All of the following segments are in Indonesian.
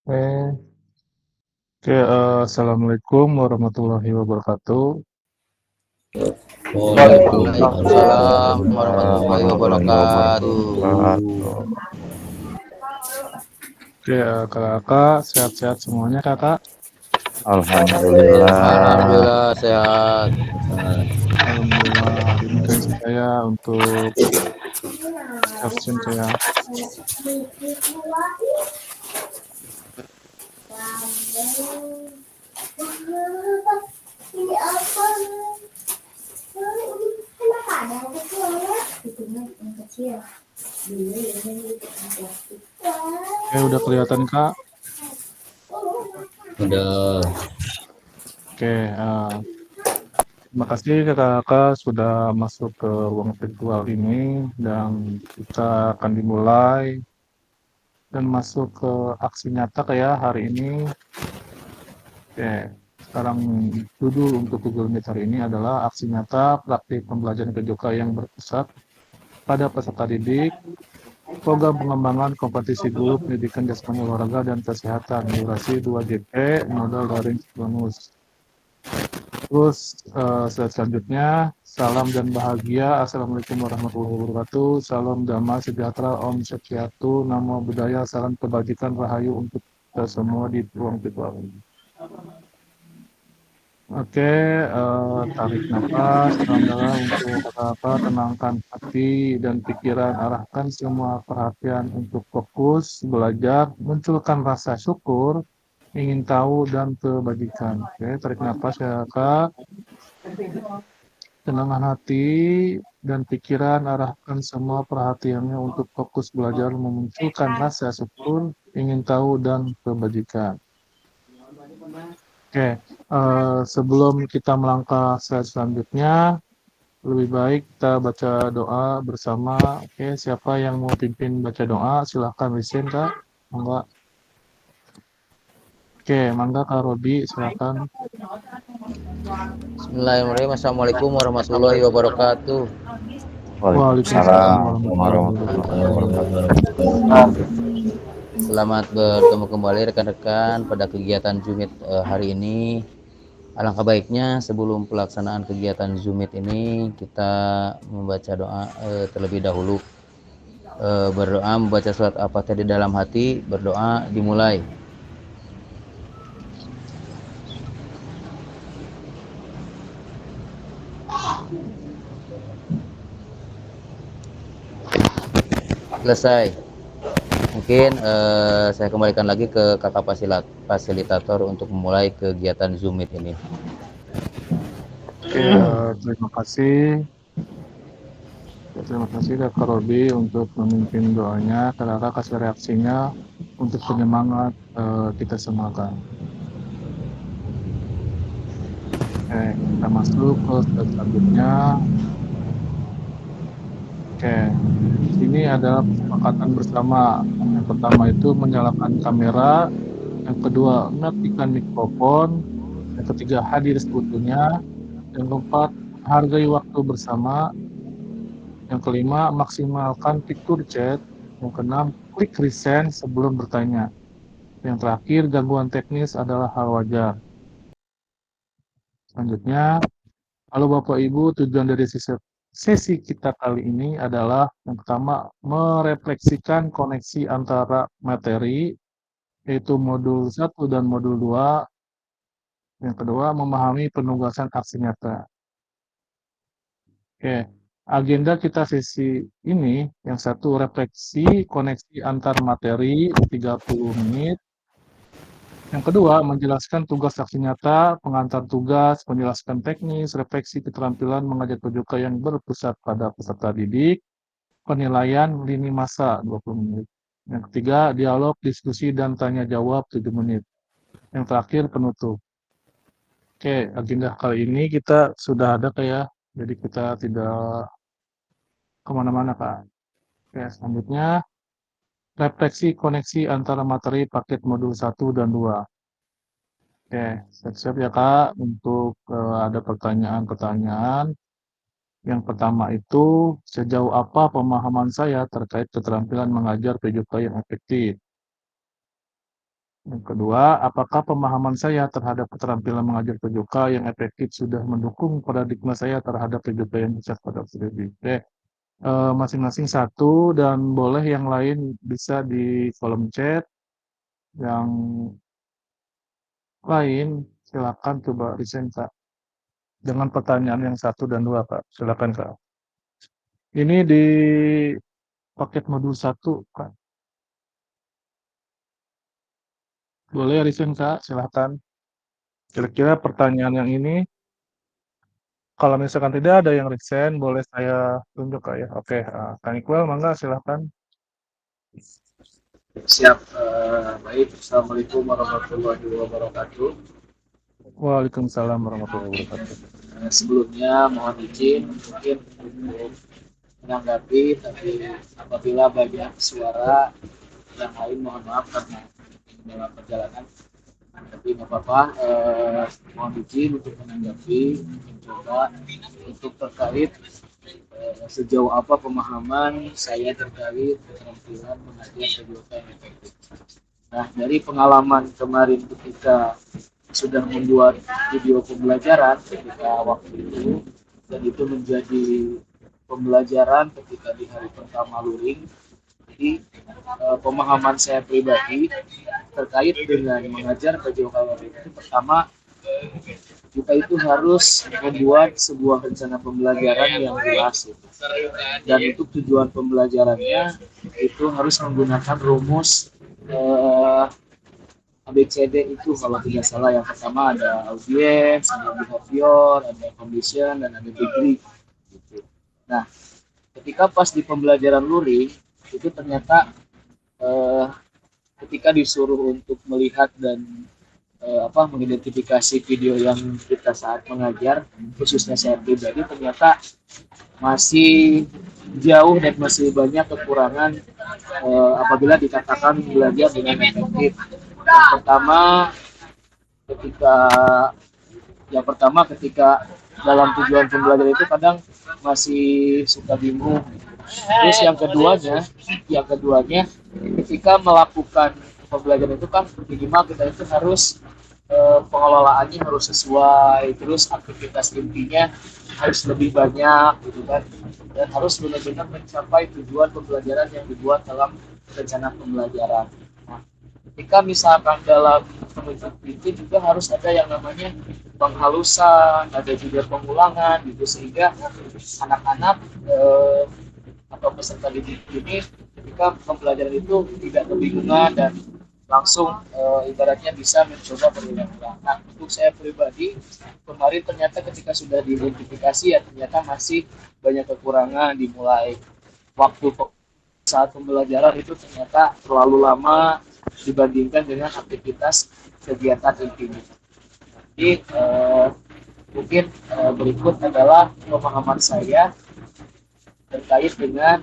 Oke, Assalamualaikum warahmatullahi wabarakatuh. Waalaikumsalam Waalaikumsalam warahmatullahi warahmatullahi wabarakatuh. wabarakatuh. Oke, kakak sehat-sehat semuanya kakak. Alhamdulillah. Alhamdulillah sehat. Alhamdulillah, hari ini kan saya untuk absen saya. Oke, udah kelihatan kak. Udah. Oke, terima kasih kakak-kakak sudah masuk ke ruang virtual ini dan kita akan dimulai dan masuk ke aksi nyata kayak hari ini. Oke, sekarang judul untuk Google Meet hari ini adalah aksi nyata praktik pembelajaran PJOK yang berpusat pada peserta didik, program pengembangan kompetisi guru pendidikan jasmani olahraga dan kesehatan, durasi 2 JP, modal daring bonus. Terus slide selanjutnya, salam dan bahagia, Assalamualaikum warahmatullahi wabarakatuh, salam damai sejahtera, Om Swastiastu, Namo Buddhaya, salam kebajikan rahayu untuk kita semua di ruang virtual ini. Oke, tarik nafas dalam-dalam untuk kakak-kakak, tenangkan hati dan pikiran, arahkan semua perhatian untuk fokus, belajar, munculkan rasa syukur, ingin tahu, dan kebajikan. Oke, tarik nafas ya kakak, tenangkan hati dan pikiran, arahkan semua perhatiannya untuk fokus belajar, memunculkan rasa syukur, ingin tahu, dan kebajikan. Oke, sebelum kita melangkah slide selanjutnya, lebih baik kita baca doa bersama. Oke, siapa yang mau pimpin baca doa, silahkan listen kak. Mangga. Oke, mangga kak Robi, silahkan. Bismillahirrahmanirrahim. Assalamualaikum warahmatullahi wabarakatuh. Waalaikumsalam Waalaikumsalam warahmatullahi warahmatullahi wabarakatuh. wabarakatuh. Selamat bertemu kembali rekan-rekan pada kegiatan Zoom Meet hari ini. Alangkah baiknya sebelum pelaksanaan kegiatan Zoom Meet ini kita membaca doa terlebih dahulu. Berdoa membaca surat Al-Fatihah di dalam hati, berdoa dimulai. Selesai. Mungkin saya kembalikan lagi ke kakak fasilitator untuk memulai kegiatan Zoom Meet ini. Oke, terima kasih. Terima kasih Kak Robi untuk memimpin doanya. Kakak kasih reaksinya untuk penyemangat kita semua kan. Oke, kita masuk ke slide selanjutnya. Oke, ini adalah kesepakatan bersama. Yang pertama itu menyalakan kamera, yang kedua mengaktifkan mikrofon, yang ketiga hadir seutuhnya, yang keempat hargai waktu bersama, yang kelima maksimalkan fitur chat, yang keenam klik resend sebelum bertanya, yang terakhir gangguan teknis adalah hal wajar. Selanjutnya, halo Bapak Ibu, tujuan dari sesi kita kali ini adalah yang pertama merefleksikan koneksi antara materi yaitu modul 1 dan modul 2. Yang kedua, memahami penugasan aksi nyata. Oke, agenda kita sesi ini, yang satu refleksi koneksi antar materi 30 menit. Yang kedua, menjelaskan tugas aksi nyata, pengantar tugas, menjelaskan teknis, refleksi keterampilan mengajar PJOK yang berpusat pada peserta didik, penilaian lini masa 20 menit. Yang ketiga, dialog, diskusi, dan tanya jawab 7 menit. Yang terakhir, penutup. Oke, agenda kali ini kita sudah ada kayak, jadi kita tidak kemana-mana Kak. Oke, selanjutnya, refleksi koneksi antara materi paket modul 1 dan 2. Oke, siap-siap ya Kak untuk ada pertanyaan-pertanyaan. Yang pertama itu, sejauh apa pemahaman saya terkait keterampilan mengajar PJOK yang efektif? Yang kedua, apakah pemahaman saya terhadap keterampilan mengajar PJOK yang efektif sudah mendukung paradigma saya terhadap PJOK yang bisa pada pendidik? Oke, masing-masing satu dan boleh yang lain bisa di kolom chat. Yang lain silakan coba resign Kak. Dengan pertanyaan yang satu dan dua Kak. Silakan Kak. Ini di paket modul satu Kak. Boleh resign Kak, silakan. Kira-kira pertanyaan yang ini, kalau misalkan tidak ada yang resign, boleh saya tunjuk Kak ya. Oke, Kang Iqbal, mangga silakan. Siap. Baik. Assalamualaikum warahmatullahi wabarakatuh. Waalaikumsalam warahmatullahi wabarakatuh. Sebelumnya mohon izin mungkin untuk menanggapi, tapi apabila banyak suara yang lain mohon maaf karena dalam perjalanan. Tapi nggak apa-apa. Mohon izin untuk menanggapi, mencoba untuk terkait sejauh apa pemahaman saya terkait keterampilan mengajar PJOK yang efektif. Nah, dari pengalaman kemarin ketika sudah membuat video pembelajaran ketika waktu itu, dan itu menjadi pembelajaran ketika di hari pertama luring. Jadi pemahaman saya pribadi terkait dengan mengajar PJOK itu, pertama kita itu harus membuat sebuah rencana pembelajaran yang jelas gitu. Dan untuk tujuan pembelajarannya itu harus menggunakan rumus ABCD itu kalau tidak salah. Yang pertama ada audience, ada behavior, ada condition, dan ada degree gitu. Nah, ketika pas di pembelajaran luring itu ternyata eh, ketika disuruh untuk melihat dan mengidentifikasi video yang kita saat mengajar, khususnya saya pribadi, ternyata masih jauh dan masih banyak kekurangan apabila dikatakan belajar dengan efektif. Yang pertama ketika ketika dalam tujuan pembelajaran itu kadang masih suka bingung. Terus yang keduanya ketika melakukan pembelajaran itu kan minimal kita itu harus pengelolaannya harus sesuai, terus aktivitas intinya harus lebih banyak gitu kan, dan harus benar-benar mencapai tujuan pembelajaran yang dibuat dalam rencana pembelajaran. Nah, ketika misalkan dalam menuju itu juga harus ada yang namanya penghalusan, ada juga pengulangan gitu, sehingga anak-anak atau peserta didik ini ketika pembelajaran itu tidak kebingungan dan langsung ibaratnya bisa mencoba berulang-ulang. Nah, untuk saya pribadi kemarin ternyata ketika sudah diidentifikasi ya ternyata masih banyak kekurangan, dimulai waktu saat pembelajaran itu ternyata terlalu lama dibandingkan dengan aktivitas kegiatan intinya. Jadi mungkin berikut adalah pemahaman saya terkait dengan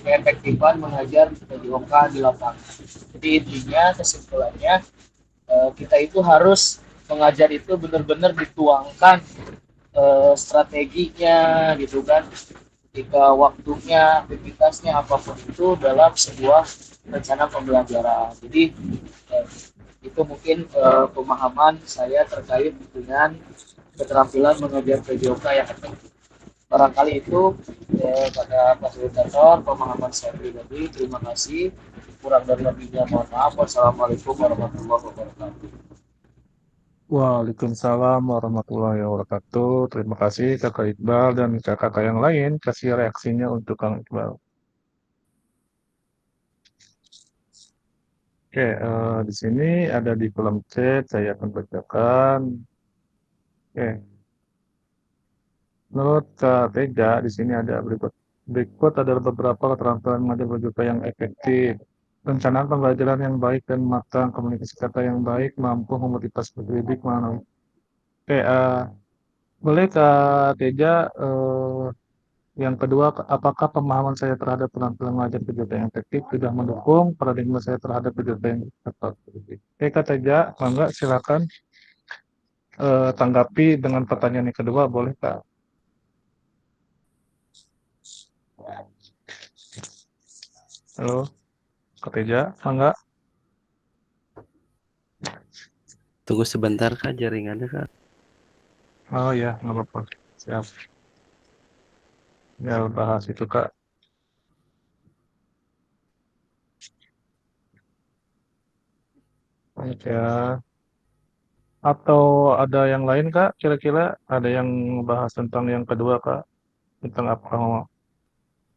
keefektifan mengajar PJOK di lapangan. Jadi intinya kesimpulannya kita itu harus mengajar itu benar-benar dituangkan strateginya gitu kan, ketika waktunya, aktivitasnya apapun itu dalam sebuah rencana pembelajaran. Jadi itu mungkin pemahaman saya terkait dengan keterampilan mengajar PJOK yang efektif. Barangkali itu pada fasilitator pemahaman saya pribadi. Terima kasih. Kurang dan lebihnya mohon maaf. Wassalamualaikum warahmatullahi wabarakatuh. Waalaikumsalam warahmatullahi wabarakatuh. Terima kasih Kakak Iqbal dan kakak-kakak yang lain kasih reaksinya untuk Kang Iqbal. Oke, di sini ada di kolom chat saya akan bacakan. Oke, menurut Kak Tega di sini ada berikut adalah beberapa keterampilan mengajar berjuta yang efektif. Perencanaan pembelajaran yang baik dan matang, komunikasi kata yang baik, mampu memotivasi pendidik, Oke, boleh Kak Teja, yang kedua, apakah pemahaman saya terhadap penampilan mengajar kejuruteraan yang efektif sudah mendukung paradigma saya terhadap kejuruteraan yang tepat? Oke, Kak Teja, mangga silakan tanggapi dengan pertanyaan yang kedua, boleh Kak? Halo, Kak Teja, mangga. Tunggu sebentar Kak, jaringannya Kak. Oh ya, nggak apa-apa. Siap. Ya, bahas itu, Kak. Baik ya. Atau ada yang lain, Kak? Kira-kira ada yang bahas tentang yang kedua, Kak? Tentang apa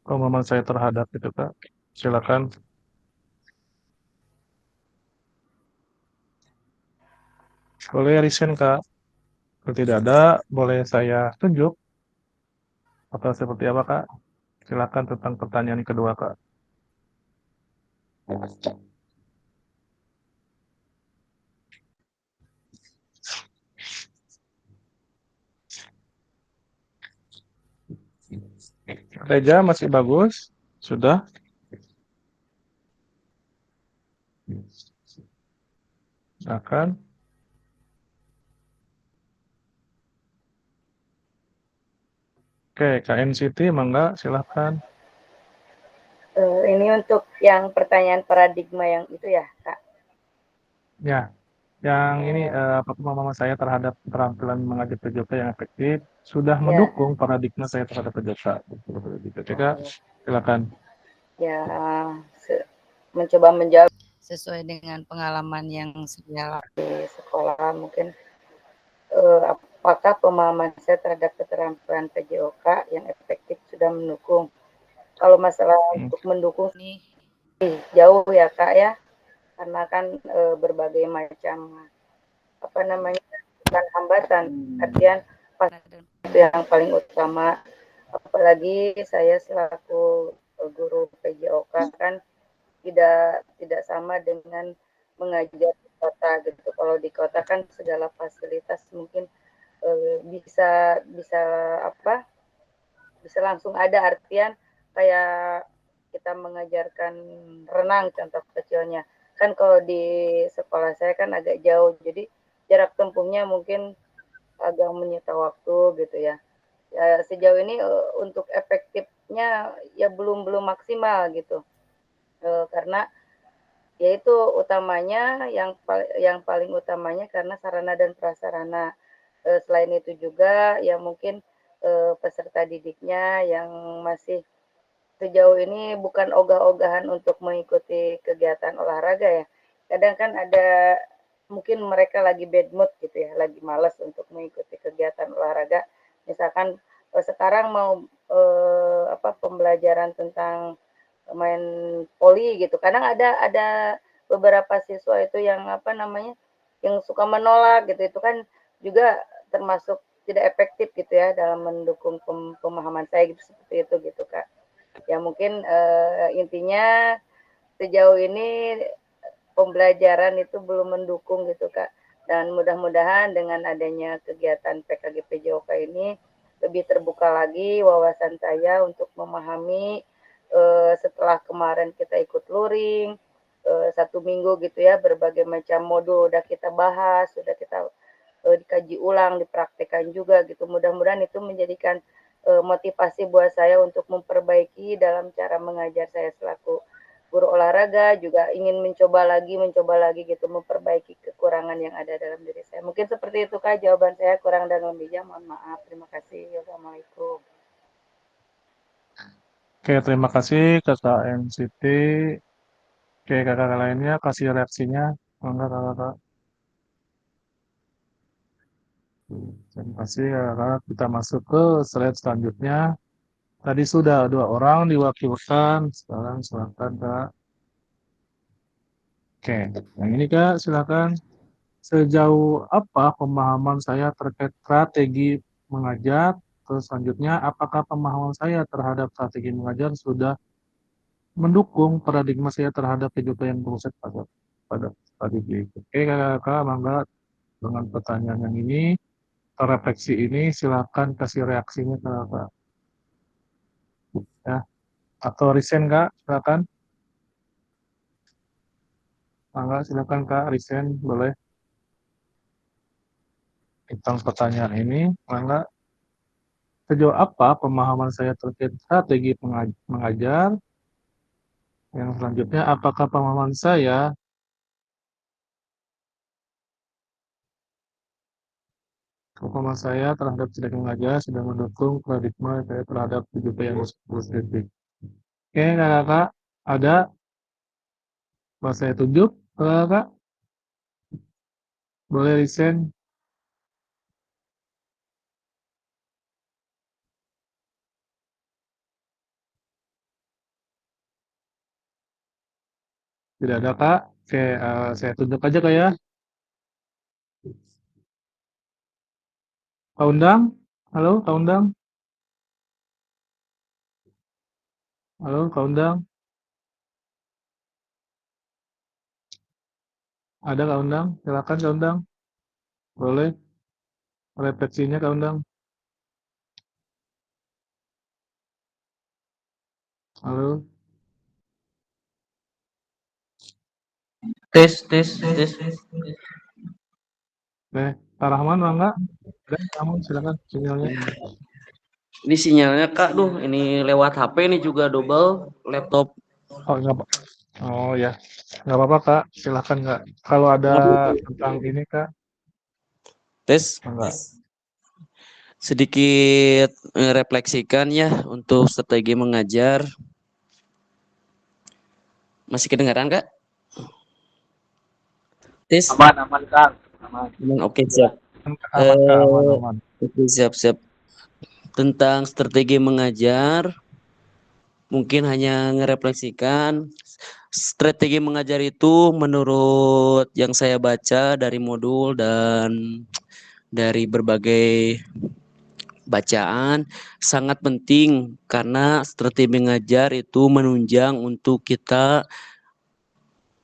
pemahaman saya terhadap itu, Kak? Silakan. Boleh resign, Kak. Kalau tidak ada, boleh saya tunjuk atau seperti apa, Kak? Silakan tentang pertanyaan kedua, Kak. Reja masih bagus? Sudah? Silakan. Oke, KNCT, mangga, silakan. Ini untuk yang pertanyaan paradigma yang itu ya, Kak. Ya, yang ini apa pemahaman saya terhadap keterampilan mengajar PJK yang efektif sudah Ya, mendukung paradigma saya terhadap PJK. Di PJK, silakan. ya mencoba menjawab sesuai dengan pengalaman yang saya di sekolah mungkin apakah pemahaman saya terhadap keterampilan PJOK yang efektif sudah mendukung. Kalau masalah untuk mendukung ini jauh ya Kak ya, karena kan berbagai macam apa namanya bukan hambatan, artian itu yang paling utama. Apalagi saya selaku guru PJOK kan tidak sama dengan mengajar di kota gitu. Kalau di kota kan segala fasilitas mungkin bisa bisa apa bisa langsung ada, artian kayak kita mengajarkan renang contoh kecilnya kan, kalau di sekolah saya kan agak jauh, jadi jarak tempuhnya mungkin agak menyita waktu gitu ya. Ya, sejauh ini untuk efektifnya ya belum belum maksimal gitu, karena yaitu utamanya yang paling utamanya karena sarana dan prasarana. Selain itu juga ya mungkin peserta didiknya yang masih sejauh ini bukan ogah-ogahan untuk mengikuti kegiatan olahraga ya. Kadang kan ada mungkin mereka lagi bad mood gitu ya, lagi malas untuk mengikuti kegiatan olahraga. Misalkan sekarang mau pembelajaran tentang main poli gitu. Kadang ada beberapa siswa itu yang apa namanya yang suka menolak gitu. Itu kan juga termasuk tidak efektif gitu ya dalam mendukung pemahaman saya gitu, seperti itu gitu Kak. Ya mungkin intinya sejauh ini pembelajaran itu belum mendukung gitu Kak. Dan mudah-mudahan dengan adanya kegiatan PKG PJOK ini lebih terbuka lagi wawasan saya untuk memahami setelah kemarin kita ikut luring 1 minggu gitu ya, berbagai macam modul udah kita bahas, sudah kita dikaji ulang, dipraktekkan juga gitu. Mudah-mudahan itu menjadikan motivasi buat saya untuk memperbaiki dalam cara mengajar saya selaku guru olahraga, juga ingin mencoba lagi gitu, memperbaiki kekurangan yang ada dalam diri saya. Mungkin seperti itu Kak jawaban saya, kurang dan lebihnya mohon maaf. Terima kasih. Wassalamualaikum. Oke, terima kasih Kakak NCT. Oke, kakak lainnya kasih reaksinya. Mangga, kakak. Terima kasih kakak. Kita masuk ke slide selanjutnya. Tadi sudah 2 orang diwakilkan. Sekarang silakan Kak. Oke, yang ini Kak, silakan. Sejauh apa pemahaman saya terkait strategi mengajar? Terus selanjutnya, apakah pemahaman saya terhadap strategi mengajar sudah mendukung paradigma saya terhadap kehidupan yang berusaha pada strategi itu? Oke, kakak, mangga dengan pertanyaan yang ini, refleksi ini, silakan kasih reaksinya ke kakak. Ya, atau resign Kak, silakan. Mangga, silakan Kak, resign boleh. Tentang pertanyaan ini, mangga. Sejauh apa pemahaman saya terkait strategi mengajar? Yang selanjutnya, apakah pemahaman saya pemahaman saya terhadap strategi mengajar sudah mendukung paradigma saya terhadap PJJ yang berkualitas. Oke, kakak, ada bahasa saya tunjuk, kakak, boleh resign. Tidak ada kak. Oke, saya tunjuk aja kak ya. Kak Undang, halo Kak Undang, halo Kak Undang, ada Kak Undang, silakan Kak Undang, boleh refleksinya Kak Undang, halo, Tes, tes, tes. Kak Rahman Mangga, ada kamu silakan sinyalnya. Ini sinyalnya Kak, ini lewat HP nih juga double laptop. Oh nggak apa, oh ya, nggak apa-apa Kak, silakan Kak. Kalau ada tentang ini Kak, Tes. enggak. Sedikit refleksikan ya untuk strategi mengajar. Masih kedengaran Kak? Tes. Aman Kang, aman. Oke, siap. Aman Kak, aman, aman. Oke, siap. Tentang strategi mengajar, mungkin hanya ngerefleksikan strategi mengajar itu menurut yang saya baca dari modul dan dari berbagai bacaan sangat penting karena strategi mengajar itu menunjang untuk kita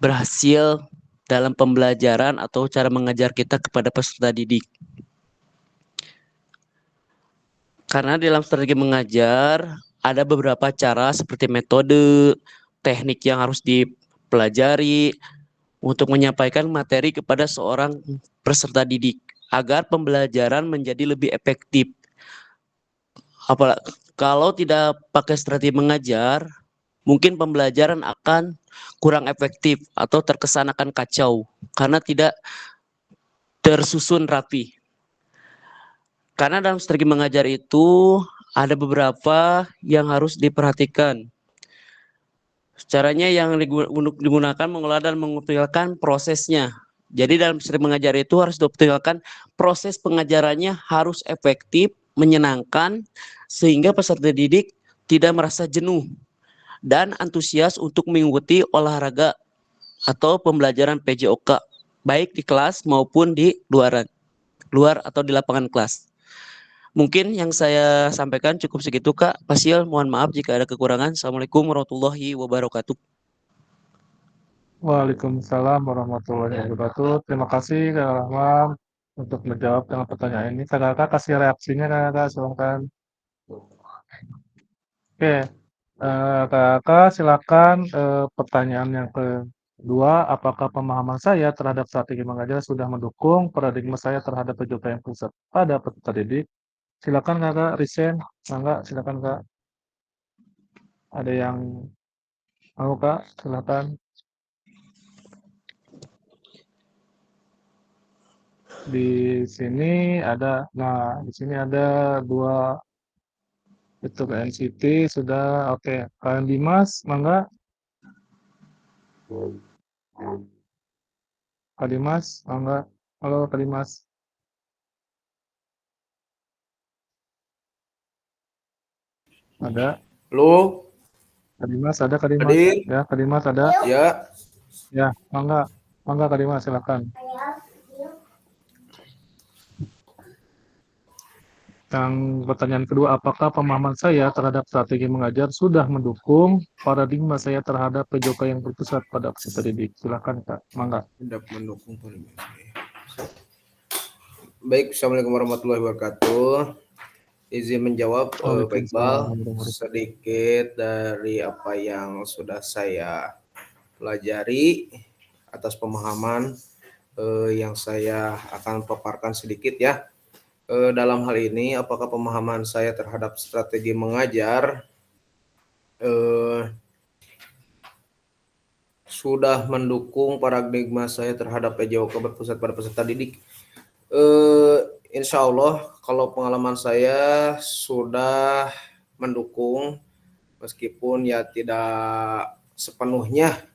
berhasil dalam pembelajaran atau cara mengajar kita kepada peserta didik. Karena dalam strategi mengajar ada beberapa cara seperti metode, teknik yang harus dipelajari untuk menyampaikan materi kepada seorang peserta didik agar pembelajaran menjadi lebih efektif. Apalagi kalau tidak pakai strategi mengajar, mungkin pembelajaran akan kurang efektif atau terkesan akan kacau karena tidak tersusun rapi. Karena dalam strategi mengajar itu ada beberapa yang harus diperhatikan. Caranya yang digunakan mengelola dan mengoptimalkan prosesnya. Jadi dalam strategi mengajar itu harus dioptimalkan proses pengajarannya harus efektif, menyenangkan, sehingga peserta didik tidak merasa jenuh dan antusias untuk mengikuti olahraga atau pembelajaran PJOK, baik di kelas maupun di luar atau di lapangan kelas. Mungkin yang saya sampaikan cukup segitu Kak. Pasil, mohon maaf jika ada kekurangan. Assalamualaikum warahmatullahi wabarakatuh. Waalaikumsalam warahmatullahi wabarakatuh. Terima kasih Kak Rahman untuk menjawab dengan pertanyaan ini. Kakak kasih reaksinya Kakak, silakan. Oke, Kakak silakan pertanyaan yang kedua, apakah pemahaman saya terhadap strategi mengajar sudah mendukung paradigma saya terhadap penjumpaan pusat pada peserta didik? Silakan Kakak, Risen, Mangga, silakan Kak. Ada yang mau Kak, silakan. Di sini ada, nah di sini ada dua itu NCT sudah oke. Kalian Dimas, Mangga, Kak Dimas, Mangga. Halo Kak Dimas. Ada Halo, Kak Dimas, ada Kak Dimas. hadir? Ya, Kak Dimas ada. Ya, Ya, Mangga. Mangga Kak Dimas, silakan. Yang pertanyaan kedua, apakah pemahaman saya terhadap strategi mengajar sudah mendukung paradigma saya terhadap PJOK yang berpusat pada peserta didik? Silakan Kak, Mangga. hendak mendukung polemik. Baik, Assalamualaikum warahmatullahi wabarakatuh. Izin menjawab, Pak Waalaikumsalam Iqbal, warahmatullahi wabarakatuh. sedikit dari apa yang sudah saya pelajari atas pemahaman yang saya akan paparkan sedikit ya. Dalam hal ini, apakah pemahaman saya terhadap strategi mengajar sudah mendukung paradigma saya terhadap PJOK berpusat pada peserta didik? insya Allah kalau pengalaman saya sudah mendukung, meskipun ya tidak sepenuhnya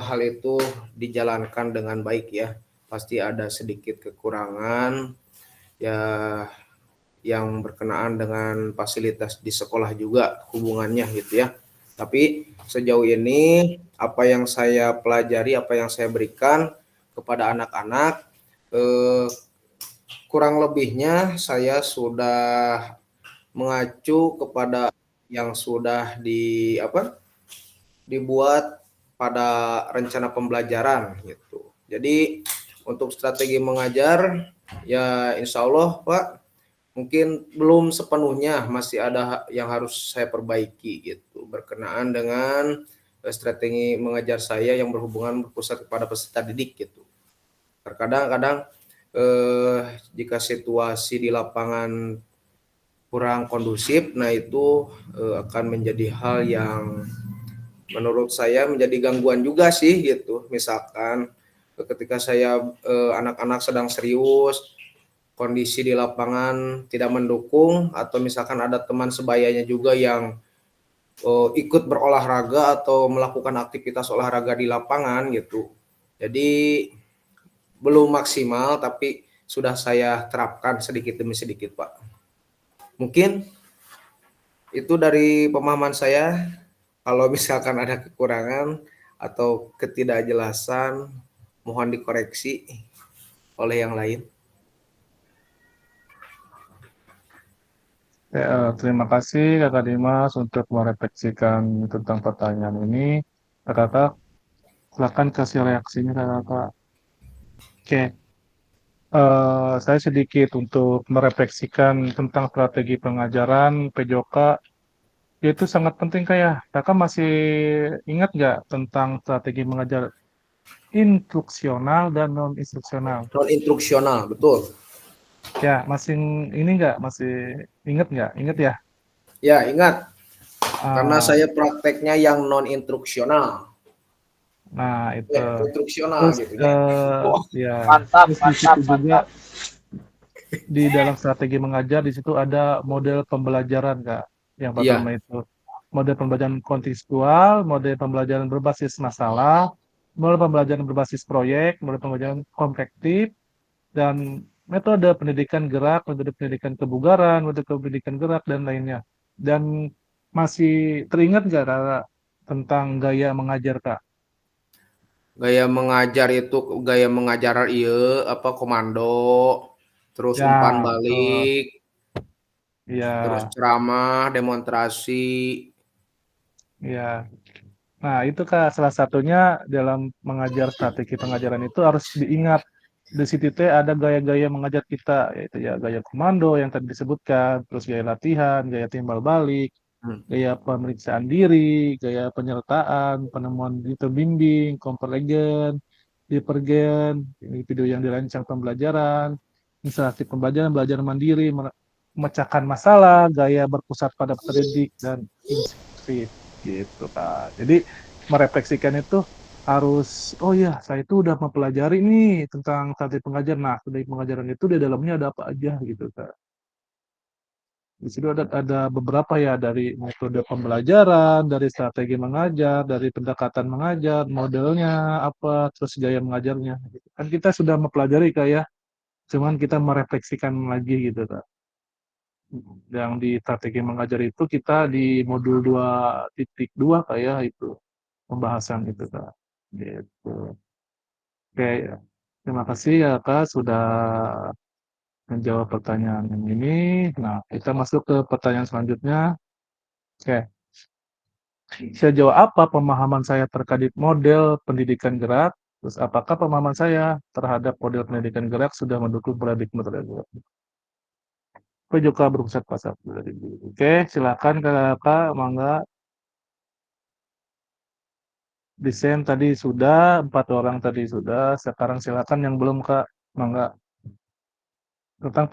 hal itu dijalankan dengan baik ya. Pasti ada sedikit kekurangan ya yang berkenaan dengan fasilitas di sekolah juga hubungannya gitu ya. Tapi sejauh ini apa yang saya pelajari, apa yang saya berikan kepada anak-anak, kurang lebihnya saya sudah mengacu kepada yang sudah dibuat pada rencana pembelajaran gitu. Jadi untuk strategi mengajar ya insya Allah Pak mungkin belum sepenuhnya, masih ada yang harus saya perbaiki gitu berkenaan dengan strategi mengajar saya yang berhubungan berpusat kepada peserta didik gitu. Terkadang jika situasi di lapangan kurang kondusif, nah itu akan menjadi hal yang menurut saya menjadi gangguan juga sih gitu. Misalkan ketika saya anak-anak sedang serius, kondisi di lapangan tidak mendukung, atau misalkan ada teman sebayanya juga yang ikut berolahraga atau melakukan aktivitas olahraga di lapangan gitu. Jadi belum maksimal tapi sudah saya terapkan sedikit demi sedikit Pak. Mungkin itu dari pemahaman saya. Kalau misalkan ada kekurangan atau ketidakjelasan mohon dikoreksi oleh yang lain. Terima kasih Kakak Dimas untuk merefleksikan tentang pertanyaan ini. Kakak, silakan kasih reaksinya Kakak. Oke, saya sedikit untuk merefleksikan tentang strategi pengajaran PJOK. Itu sangat penting kayak. Kakak masih ingat nggak tentang strategi mengajar instruksional dan non instruksional? Non instruksional, betul. Ya, masih ini nggak? Masih ingat nggak? Ingat ya? Ya, ingat. Karena Ah, saya prakteknya yang non instruksional. nah, itu. Instruksional Terus gitu ya. ya, Mantap, terus di mantap, situ juga mantap. di dalam strategi mengajar di situ ada model pembelajaran Kak. Yang pertama Iya. itu model pembelajaran kontekstual, model pembelajaran berbasis masalah, model pembelajaran berbasis proyek, model pembelajaran komplektif, dan metode pendidikan gerak, metode pendidikan kebugaran, metode pendidikan gerak, dan lainnya. Dan masih teringat nggak Kak tentang gaya mengajar Kak? Gaya mengajar itu gaya mengajar iya apa komando, terus umpan Ya, betul. balik, terus Iya, ceramah, demonstrasi. iya. Nah, itu Kak, salah satunya dalam mengajar strategi pengajaran itu harus diingat. Di situ teh ada gaya-gaya mengajar kita, yaitu ya gaya komando yang tadi disebutkan, terus gaya latihan, gaya timbal balik, Hmm. gaya pemeriksaan diri, gaya penyertaan, penemuan itu bimbing, konvergen, divergen, individu yang dirancang pembelajaran, instalasi pembelajaran, belajar mandiri, memecahkan masalah, gaya berpusat pada pendidik, dan inspektif gitu Kak. Jadi merefleksikan itu harus, oh ya saya itu udah mempelajari nih tentang strategi pengajaran. Nah, strategi pengajaran itu di dalamnya ada apa aja gitu Kak. Di situ ada beberapa ya dari metode pembelajaran, dari strategi mengajar, dari pendekatan mengajar, modelnya apa, terus gaya mengajarnya. Gitu. Kan kita sudah mempelajari kayak, cuman kita merefleksikan lagi gitu Kak. Yang di strategi mengajar itu kita di modul 2.2 kayak itu pembahasan itu Kak. Gitu. Oke, terima kasih ya Kak sudah menjawab pertanyaan yang ini. Nah, kita masuk ke pertanyaan selanjutnya. Oke, sejauh apa pemahaman saya terkait model pendidikan gerak? Terus apakah pemahaman saya terhadap model pendidikan gerak sudah mendukung paradigma gerak? PJOK berpusat pasar. Oke, silakan Kakak, mangga. Desain tadi sudah, 4 orang tadi sudah. Sekarang silakan yang belum Kak, mangga. Tentang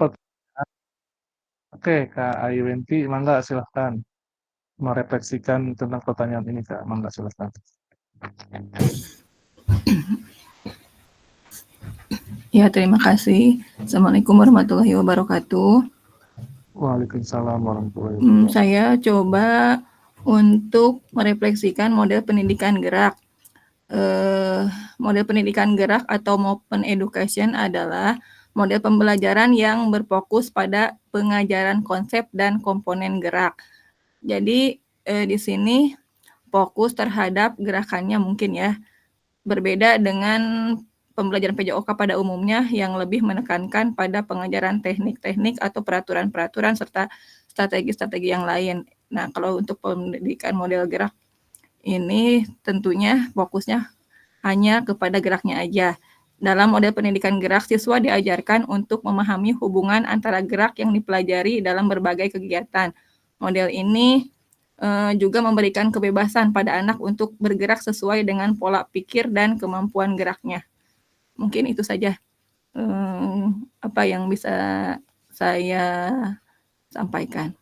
Oke, Kak Ayuwenti, mangga silakan merefleksikan tentang pertanyaan ini Kak, mangga silakan. Ya, terima kasih. Assalamualaikum warahmatullahi wabarakatuh. Waalaikumsalam warahmatullahi wabarakatuh. Saya coba untuk merefleksikan model pendidikan gerak. Model pendidikan gerak atau open education adalah model pembelajaran yang berfokus pada pengajaran konsep dan komponen gerak. Jadi di sini fokus terhadap gerakannya mungkin ya. Berbeda dengan pembelajaran PJOK pada umumnya yang lebih menekankan pada pengajaran teknik-teknik atau peraturan-peraturan serta strategi-strategi yang lain. Nah, kalau untuk pendidikan model gerak ini tentunya fokusnya hanya kepada geraknya aja. Dalam model pendidikan gerak, siswa diajarkan untuk memahami hubungan antara gerak yang dipelajari dalam berbagai kegiatan. Model ini juga memberikan kebebasan pada anak untuk bergerak sesuai dengan pola pikir dan kemampuan geraknya. Mungkin itu saja apa yang bisa saya sampaikan.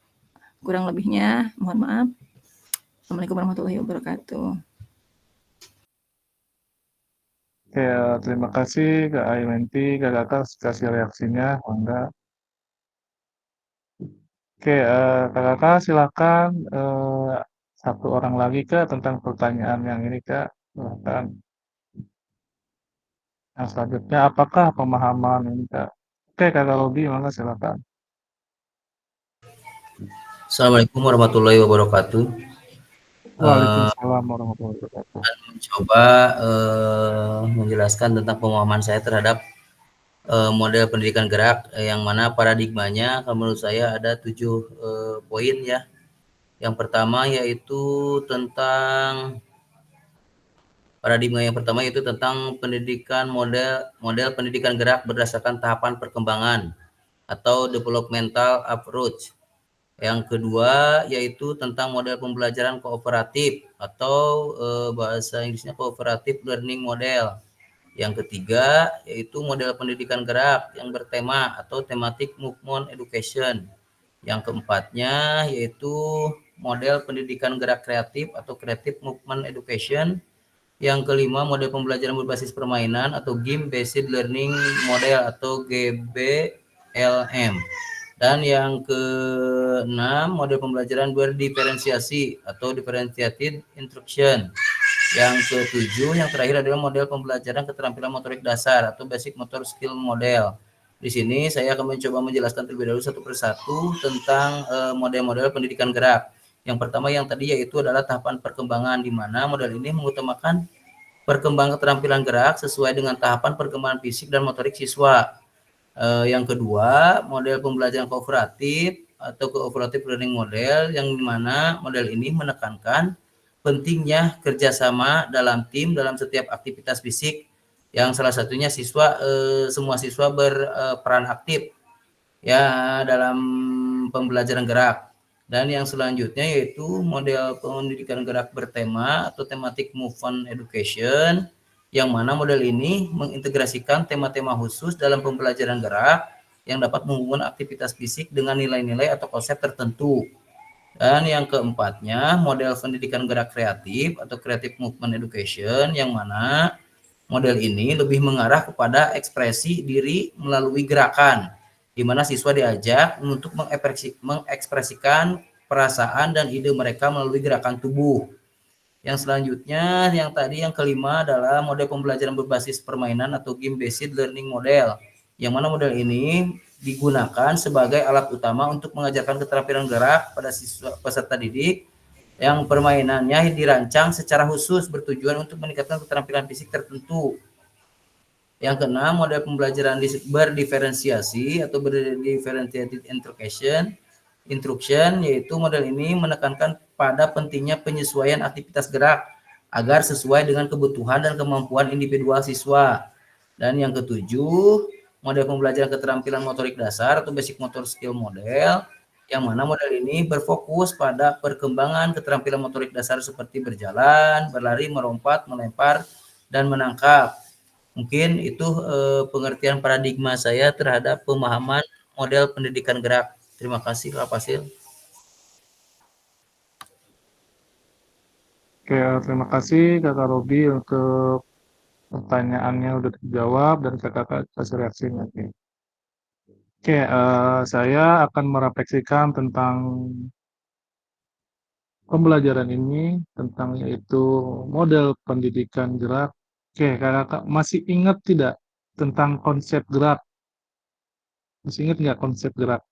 Kurang lebihnya mohon maaf. Assalamualaikum warahmatullahi wabarakatuh. Oke, terima kasih Kak Aimenti, Kak Kakak kasih reaksinya, Mangga. Oke, Kak Kakak silakan satu orang lagi Kak tentang pertanyaan yang ini Kak. Silakan. Yang selanjutnya, apakah pemahaman ini Kak? Oke, Kakak Robi, mangga silakan. Assalamualaikum warahmatullahi wabarakatuh. Waalaikumsalam warahmatullahi wabarakatuh. Mencoba menjelaskan tentang pemahaman saya terhadap model pendidikan gerak yang mana paradigmanya menurut saya ada 7 poin ya. Yang pertama yaitu tentang paradigma yang pertama yaitu tentang pendidikan model pendidikan gerak berdasarkan tahapan perkembangan atau developmental approach. Yang kedua yaitu tentang model pembelajaran kooperatif atau bahasa Inggrisnya cooperative learning model. Yang ketiga yaitu model pendidikan gerak yang bertema atau thematic movement education. Yang keempatnya yaitu model pendidikan gerak kreatif atau creative movement education. Yang kelima model pembelajaran berbasis permainan atau game based learning model atau GBLM. Dan yang keenam model pembelajaran berdiferensiasi atau differentiated instruction. Yang ketujuh, yang terakhir adalah model pembelajaran keterampilan motorik dasar atau basic motor skill model. Di sini saya akan mencoba menjelaskan terlebih dahulu satu persatu tentang model-model pendidikan gerak. Yang pertama yang tadi yaitu adalah tahapan perkembangan, di mana model ini mengutamakan perkembangan keterampilan gerak sesuai dengan tahapan perkembangan fisik dan motorik siswa. Yang kedua, model pembelajaran kooperatif atau cooperative learning model, yang dimana model ini menekankan pentingnya kerjasama dalam tim dalam setiap aktivitas fisik, yang salah satunya semua siswa berperan aktif ya dalam pembelajaran gerak. Dan yang selanjutnya yaitu model pendidikan gerak bertema atau thematic movement education, yang mana model ini mengintegrasikan tema-tema khusus dalam pembelajaran gerak yang dapat menghubungkan aktivitas fisik dengan nilai-nilai atau konsep tertentu. Dan yang keempatnya, model pendidikan gerak kreatif atau creative movement education, yang mana model ini lebih mengarah kepada ekspresi diri melalui gerakan, di mana siswa diajak untuk mengekspresikan perasaan dan ide mereka melalui gerakan tubuh. Yang selanjutnya, yang kelima adalah model pembelajaran berbasis permainan atau game based learning model, yang mana model ini digunakan sebagai alat utama untuk mengajarkan keterampilan gerak pada siswa peserta didik, yang permainannya dirancang secara khusus bertujuan untuk meningkatkan keterampilan fisik tertentu. Yang keenam, model pembelajaran berdiferensiasi atau berdifferentiated instruction, yaitu model ini menekankan pada pentingnya penyesuaian aktivitas gerak agar sesuai dengan kebutuhan dan kemampuan individual siswa. Dan yang ketujuh, model pembelajaran keterampilan motorik dasar atau basic motor skill model, yang mana model ini berfokus pada perkembangan keterampilan motorik dasar seperti berjalan, berlari, melompat, melempar, dan menangkap. Mungkin itu pengertian paradigma saya terhadap pemahaman model pendidikan gerak. Terima kasih Kak Fasil. Oke, terima kasih Kakak Robi untuk pertanyaannya udah dijawab dan kakak kasih reaksinya. Oke, saya akan merefleksikan tentang pembelajaran ini, tentang yaitu model pendidikan gerak. Oke, kakak masih ingat tidak tentang konsep gerak? Masih ingat nggak konsep gerak?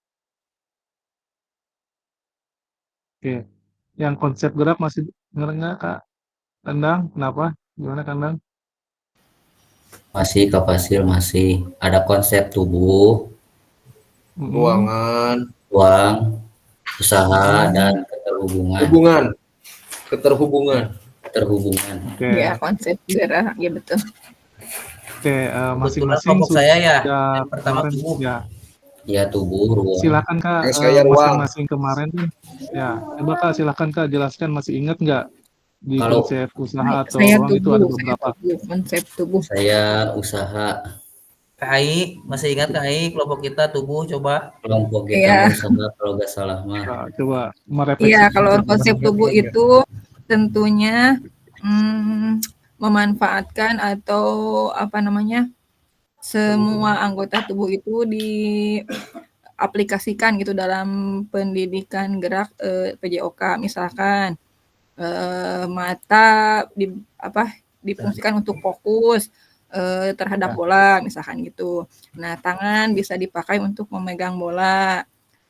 Oke, yang konsep gerak masih ingat nggak Kak Kandang? Kenapa? Gimana Kandang? Masih Kak Fasil, masih ada konsep tubuh, Ruangan, ruang, usaha, dan Hmm, keterhubungan. hubungan, keterhubungan. Keterhubungan. Oke, Ya, konsep gerak, ya betul. oke, Kebetulan masing-masing kelompok saya ya, sudah yang pertama kemarin tubuh. ya. Ya, tubuh, ruang. Silakan Kak, Yang saya ruang. masing-masing kemarin kan, ya. Coba Kak, silakan Kak, jelaskan masih ingat nggak di Kalau konsep usaha atau Saya ruang itu ada beberapa. tubuh, konsep tubuh. saya usaha, KAI, masih ingat KAI kelompok kita tubuh coba? kelompok kita Iya, usaha kalau gak salah mah. Coba iya, merefleksikan kalau tentang konsep tubuh itu tentunya memanfaatkan atau apa namanya, semua anggota tubuh itu diaplikasikan gitu dalam pendidikan gerak PJOK. Misalkan mata difungsikan untuk fokus terhadap bola, misalkan gitu. Nah, tangan bisa dipakai untuk memegang bola,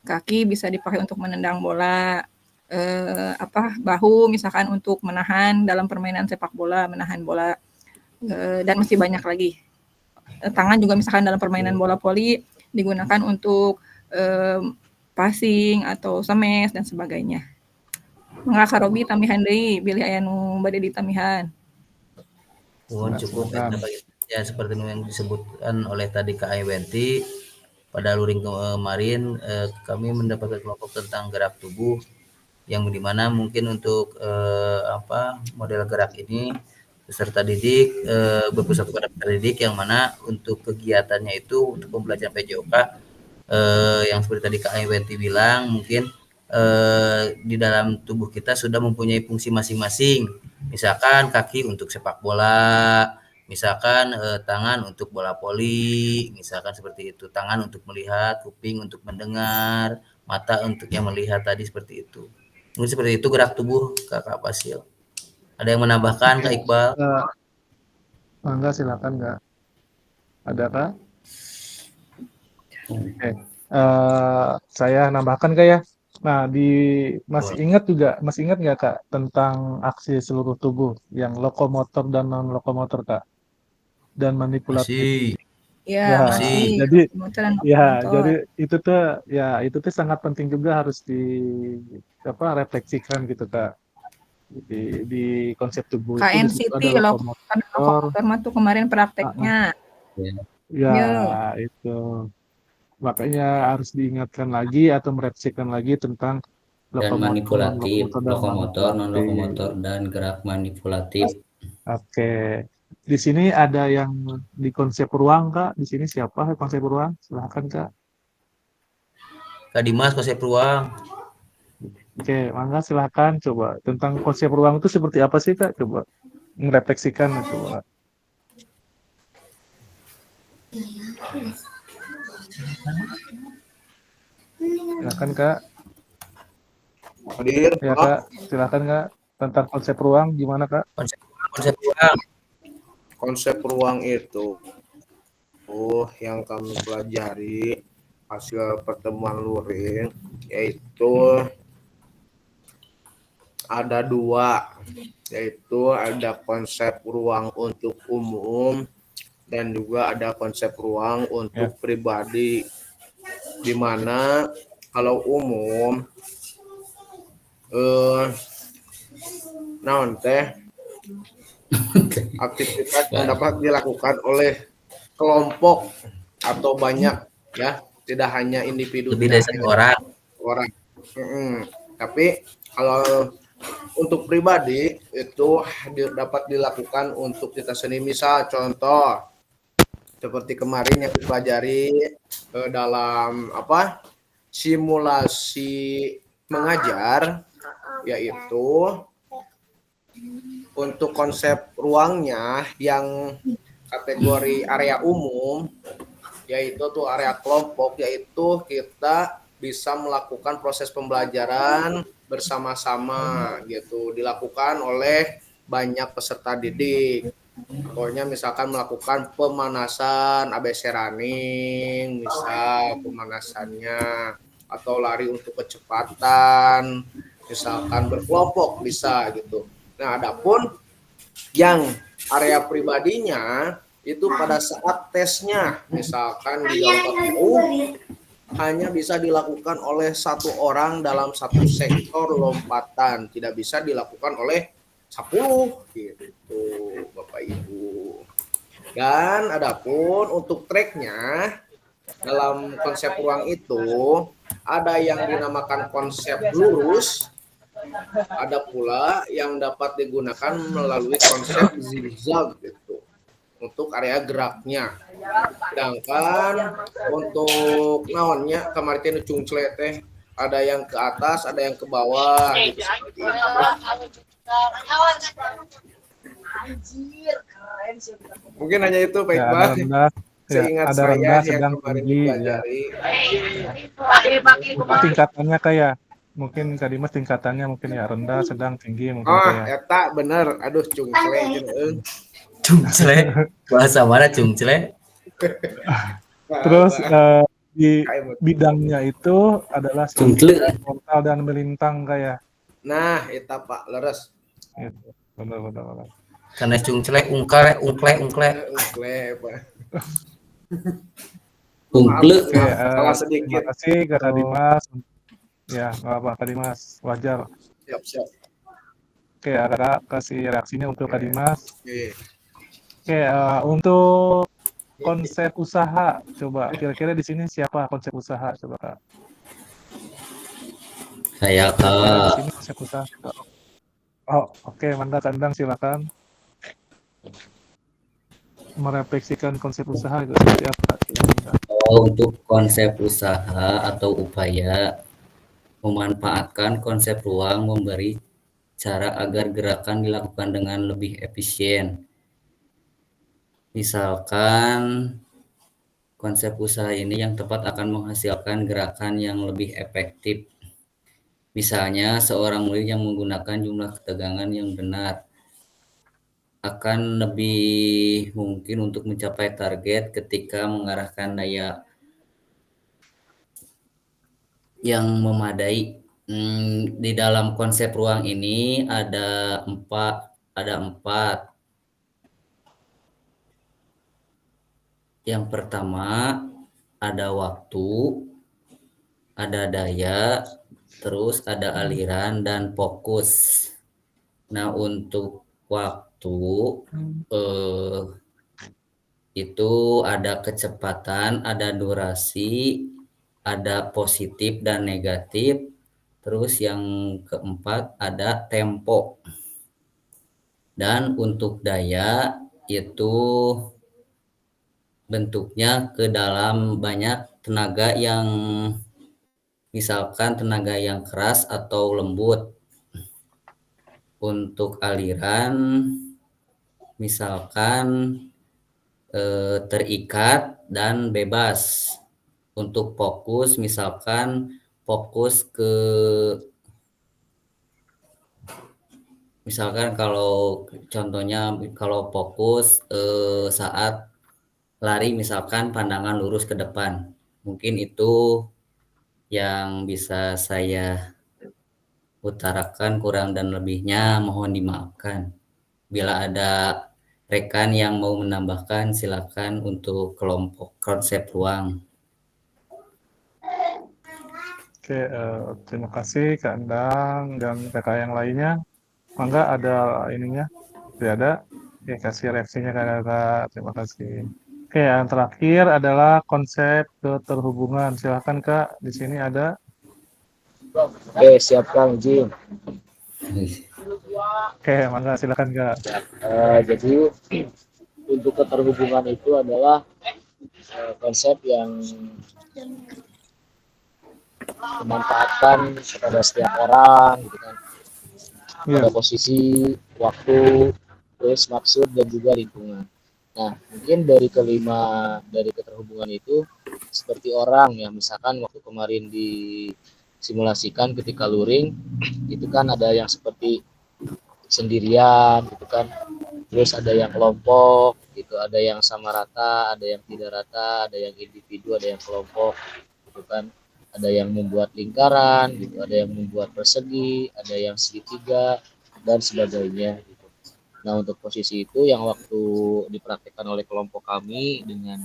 kaki bisa dipakai untuk menendang bola, bahu misalkan untuk menahan dalam permainan sepak bola, menahan bola, dan masih banyak lagi. Tangan juga misalkan dalam permainan bola voli digunakan untuk passing atau smash dan sebagainya. Mangga Karobi tamihan deui, bilih aya nu bade ditamihan. Cukup silakan. ya seperti yang disebutkan oleh tadi Kak Aywanti pada luring kemarin kami mendapatkan kelompok tentang gerak tubuh yang dimana mungkin untuk model gerak ini peserta didik berpusat kepada peserta didik yang mana untuk kegiatannya itu untuk pembelajaran PJOK yang seperti tadi Kak Aywanti bilang mungkin di dalam tubuh kita sudah mempunyai fungsi masing-masing. Misalkan kaki untuk sepak bola, misalkan tangan untuk bola voli, misalkan seperti itu. Tangan untuk melihat, kuping untuk mendengar, mata untuk yang melihat tadi seperti itu. Mungkin seperti itu gerak tubuh Kakak Fasil. Ada yang menambahkan Kak Iqbal? Mangga silakan Kak. Ada Kak? Oke. Saya nambahkan Kak ya. Nah, masih ingat nggak Kak tentang aksi seluruh tubuh yang lokomotor dan non lokomotor Kak dan manipulatif. Masih. Ya, Ya, masih. jadi Motor dan ya, motor. jadi itu tuh sangat penting juga harus refleksikan gitu Kak. Di konsep tubuh itu di situ KNCT ada loh, lokomotor. lokomotor mah tuh kemarin prakteknya. Ya, Ya. itu. Makanya harus diingatkan lagi atau merefleksikan lagi tentang Dan manipulatif, non-lokomotor dan lokomotor, non manipulatif. lokomotor, dan gerak manipulatif. Oke. Di sini ada yang di konsep ruang, Kak. Di sini siapa konsep ruang? Silahkan, Kak. Kak Dimas konsep ruang. Oke, mangga silahkan coba. Tentang konsep ruang itu seperti apa sih, Kak? Coba merefleksikan, coba. Silakan, Kak. Hadir, Ya, Kak. Silakan, Kak. Tentang konsep ruang gimana, Kak? Konsep ruang. konsep ruang itu yang kami pelajari hasil pertemuan luring yaitu ada dua, yaitu ada konsep ruang untuk umum dan juga ada konsep ruang untuk pribadi, di mana kalau umum naon teh aktivitas yang dapat dilakukan oleh kelompok atau banyak ya, tidak hanya individu, Lebih dari satu orang. Tapi kalau untuk pribadi itu dapat dilakukan untuk kita sendiri. Misal contoh seperti kemarin yang dipelajari dalam simulasi mengajar, yaitu Untuk konsep ruangnya yang kategori area umum, yaitu tuh area kelompok, yaitu kita bisa melakukan proses pembelajaran bersama-sama gitu, dilakukan oleh banyak peserta didik. Contohnya misalkan melakukan pemanasan ABC running, misal pemanasannya, atau lari untuk kecepatan, misalkan berkelompok bisa gitu. Nah, adapun yang area pribadinya itu pada saat tesnya, misalkan di dalam KPU hanya bisa dilakukan oleh satu orang dalam satu sektor lompatan, tidak bisa dilakukan oleh 10 gitu, Bapak Ibu. Dan adapun untuk treknya dalam konsep ruang itu ada yang dinamakan konsep lurus, ada pula yang dapat digunakan melalui konsep zigzag gitu untuk area geraknya. Sedangkan untuk naonnya kemarin cungcle teh ada yang ke atas, ada yang ke bawah gitu seperti itu. Mungkin hanya itu Pak Ya, ada Iqbal. rendah, ya, Seingat ada saya rendah, yang sedang, kemarin tinggi, ya. dipelajari. Mungkin tingkatannya kayak, mungkin Kak Dimas tingkatannya mungkin ya rendah, sedang, tinggi mungkin Oh, kayak. eta bener. Aduh, cungcle jeung Cungcle. Bahasa mana cungcle? Terus di bidangnya itu adalah Cungcle. frontal dan melintang kayak. Nah, eta Pak leres. Gitu. Benar. Karena cungcle ungkle. Ungkle, Pak. Ungkle. Oke, salah terima sedikit. kasih Kak Dimas. Ya, nggak apa Kak Dimas, wajar. Siap. Oke, Kakak kasih reaksinya untuk Kak Dimas. Oke. Oke, untuk konsep usaha, coba kira-kira di sini siapa konsep usaha, coba Kak? Saya Kira-kira di Kak. sini konsep usaha. Oh, oke, Manda Kandang silakan. Merefleksikan konsep usaha itu seperti apa? Untuk konsep usaha atau upaya memanfaatkan konsep ruang memberi cara agar gerakan dilakukan dengan lebih efisien. Misalkan konsep usaha ini yang tepat akan menghasilkan gerakan yang lebih efektif. Misalnya seorang murid yang menggunakan jumlah ketegangan yang benar akan lebih mungkin untuk mencapai target ketika mengarahkan daya yang memadai. Di dalam konsep ruang ini ada empat. Yang pertama ada waktu, ada daya, terus ada aliran dan fokus. Nah, untuk waktu itu ada kecepatan, ada durasi, ada positif dan negatif. Terus yang keempat ada tempo. Dan untuk daya itu bentuknya ke dalam banyak tenaga yang misalkan tenaga yang keras atau lembut. Untuk aliran misalkan terikat dan bebas. Untuk fokus misalkan fokus ke misalkan kalau contohnya kalau fokus saat lari misalkan pandangan lurus ke depan. Mungkin itu yang bisa saya utarakan, kurang dan lebihnya mohon dimaafkan. Bila ada rekan yang mau menambahkan silakan untuk kelompok konsep ruang. Oke, terima kasih Kak Endang dan kakak yang lainnya. Mangga ada ininya? Tidak ada? Oke, kasih reaksinya Kak. Terima kasih. Oke, yang terakhir adalah konsep keterhubungan. Silakan Kak, di sini ada. Oke, siap Kang Jin. Oke, mangga silakan Kak. Jadi untuk keterhubungan itu adalah konsep yang dimanfaatkan kepada setiap orang gitu kan. Iya. pada posisi, waktu, terus maksud dan juga lingkungan. Nah, mungkin dari keterhubungan itu seperti orang ya, misalkan waktu kemarin disimulasikan ketika luring itu kan ada yang seperti sendirian gitu kan, terus ada yang kelompok gitu, ada yang sama rata, ada yang tidak rata, ada yang individu, ada yang kelompok gitu kan, ada yang membuat lingkaran gitu, ada yang membuat persegi, ada yang segitiga dan sebagainya gitu. Nah, untuk posisi itu yang waktu dipraktikkan oleh kelompok kami dengan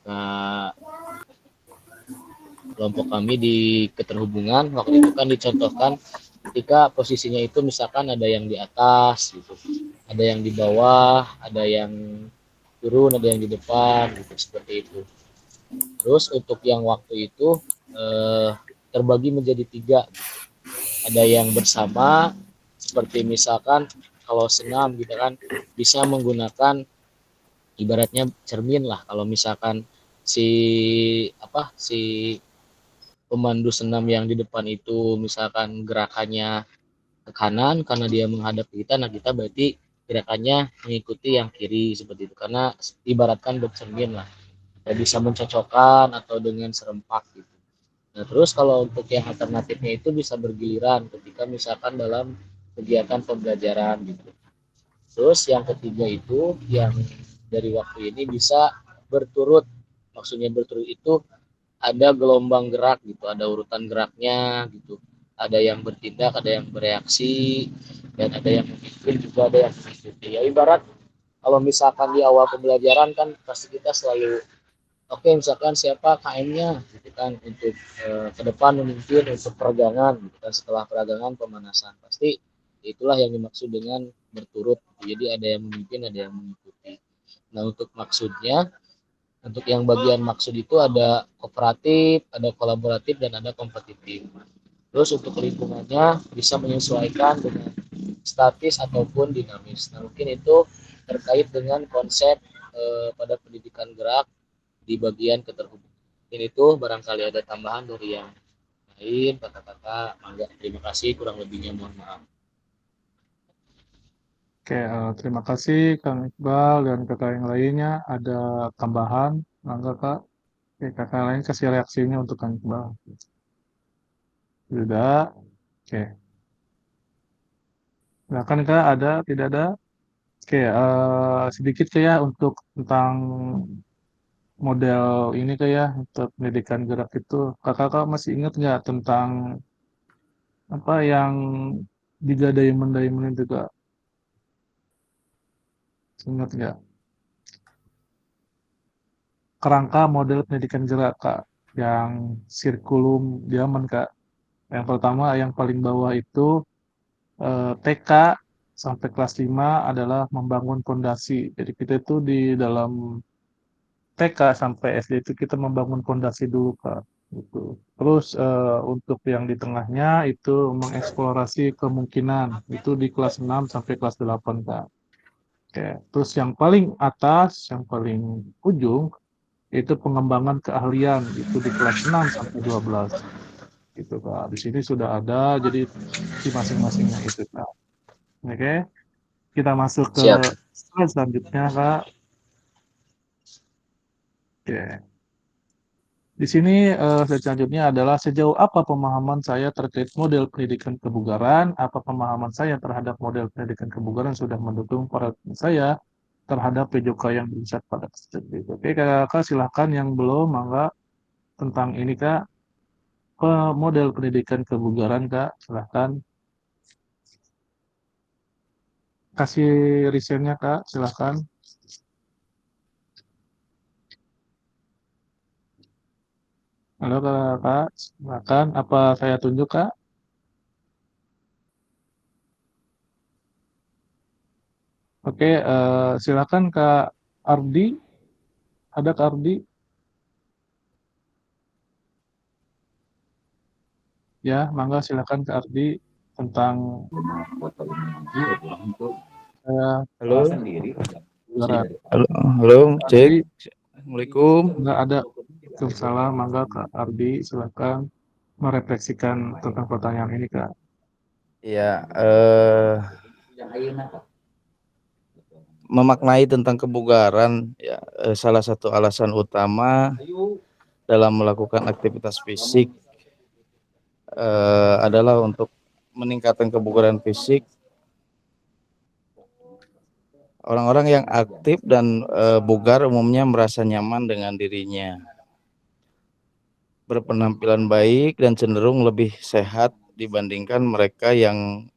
uh, kelompok kami di keterhubungan, waktu itu kan dicontohkan ketika posisinya itu misalkan ada yang di atas gitu, ada yang di bawah, ada yang turun, ada yang di depan gitu, seperti itu. Terus untuk yang waktu itu terbagi menjadi 3 gitu. Ada yang bersama, seperti misalkan kalau senam gitu kan, bisa menggunakan ibaratnya cermin lah, kalau misalkan si pemandu senam yang di depan itu misalkan gerakannya ke kanan karena dia menghadap kita, nah kita berarti gerakannya mengikuti yang kiri seperti itu, karena ibaratkan bercermin lah, ya bisa mencocokkan atau dengan serempak gitu. Nah, terus kalau untuk yang alternatifnya itu bisa bergiliran ketika misalkan dalam kegiatan pembelajaran gitu. Terus yang ketiga itu yang dari waktu ini bisa berturut, maksudnya berturut itu ada gelombang gerak gitu, ada urutan geraknya gitu. Ada yang bertindak, ada yang bereaksi, dan ada yang memimpin juga, ada yang mengikuti. Ya ibarat kalau misalkan di awal pembelajaran kan pasti kita selalu oke, misalkan siapa KM-nya gitu kan, untuk ke depan memimpin untuk peragangan gitu kan, setelah peragangan pemanasan. Pasti itulah yang dimaksud dengan berturut. Jadi ada yang memimpin, ada yang mengikuti. Nah, untuk maksudnya, untuk yang bagian maksud itu ada kooperatif, ada kolaboratif, dan ada kompetitif. Terus untuk lingkungannya bisa menyesuaikan dengan statis ataupun dinamis. Nah, mungkin itu terkait dengan konsep pada pendidikan gerak di bagian keterhubungan. Ini tuh barangkali ada tambahan dari yang lain, kata-kata, mangga. Terima kasih, kurang lebihnya mohon maaf. Oke, terima kasih Kang Iqbal dan kakak yang lainnya. Ada tambahan? Enggak, Kak? Oke, kakak lain kasih reaksinya untuk Kang Iqbal. Sudah. Oke. Silakan Kak, ada? Tidak ada? Oke, sedikit ya untuk tentang model ini Kak ya, untuk pendidikan gerak itu. Kakak masih ingat nggak tentang apa yang tiga diamond itu Kak? Ingat nggak? Kerangka model pendidikan gerak Kak, yang circulum diamond Kak. Yang pertama, yang paling bawah itu TK sampai kelas 5 adalah membangun fondasi. Jadi kita itu di dalam TK sampai SD itu kita membangun fondasi dulu Kak. Gitu. Terus untuk yang di tengahnya itu mengeksplorasi kemungkinan. Itu di kelas 6 sampai kelas 8 Kak. Oke. Terus yang paling atas, yang paling ujung itu pengembangan keahlian itu di kelas 6 sampai 12 gitu Kak. Di sini sudah ada jadi di masing-masingnya itu Kak. Oke. Kita masuk ke Siap. slide selanjutnya Kak. Oke. Di sini slide selanjutnya adalah sejauh apa pemahaman saya terkait model pendidikan kebugaran, apa pemahaman saya terhadap model pendidikan kebugaran sudah mendukung paradigma saya terhadap PJK yang berisat pada tersebut. Oke, Kak, silahkan yang belum, mangga tentang ini Kak, model pendidikan kebugaran Kak, silahkan kasih risetnya Kak, silahkan. Halo Kak, silahkan. Apa saya tunjuk Kak? Oke, silakan Kak Ardi. Ada Kak Ardi? Ya, mangga silakan Kak Ardi tentang Halo, kebugaran. halo, cek. Ardi, Assalamualaikum. enggak ada. Waalaikumsalam, mangga Kak Ardi silakan merefleksikan tentang pertanyaan ini Kak. Ya, memaknai tentang kebugaran ya, salah satu alasan utama dalam melakukan aktivitas fisik adalah untuk meningkatkan kebugaran fisik. Orang-orang yang aktif dan bugar umumnya merasa nyaman dengan dirinya, berpenampilan baik dan cenderung lebih sehat dibandingkan mereka yang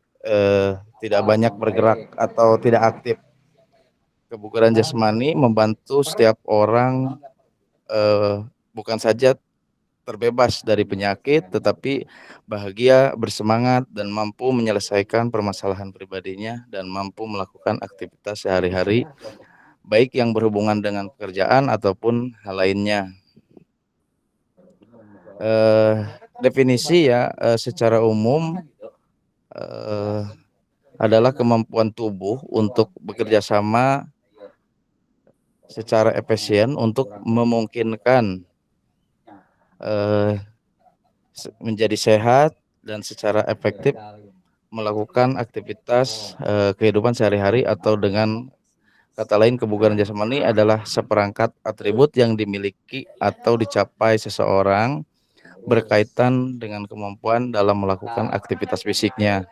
tidak banyak bergerak atau tidak aktif. Kebugaran jasmani membantu setiap orang bukan saja terbebas dari penyakit, tetapi bahagia, bersemangat, dan mampu menyelesaikan permasalahan pribadinya dan mampu melakukan aktivitas sehari-hari, baik yang berhubungan dengan pekerjaan ataupun hal lainnya. Definisi ya secara umum adalah kemampuan tubuh untuk bekerja sama secara efisien untuk memungkinkan menjadi sehat dan secara efektif melakukan aktivitas kehidupan sehari-hari, atau dengan kata lain kebugaran jasmani adalah seperangkat atribut yang dimiliki atau dicapai seseorang berkaitan dengan kemampuan dalam melakukan aktivitas fisiknya.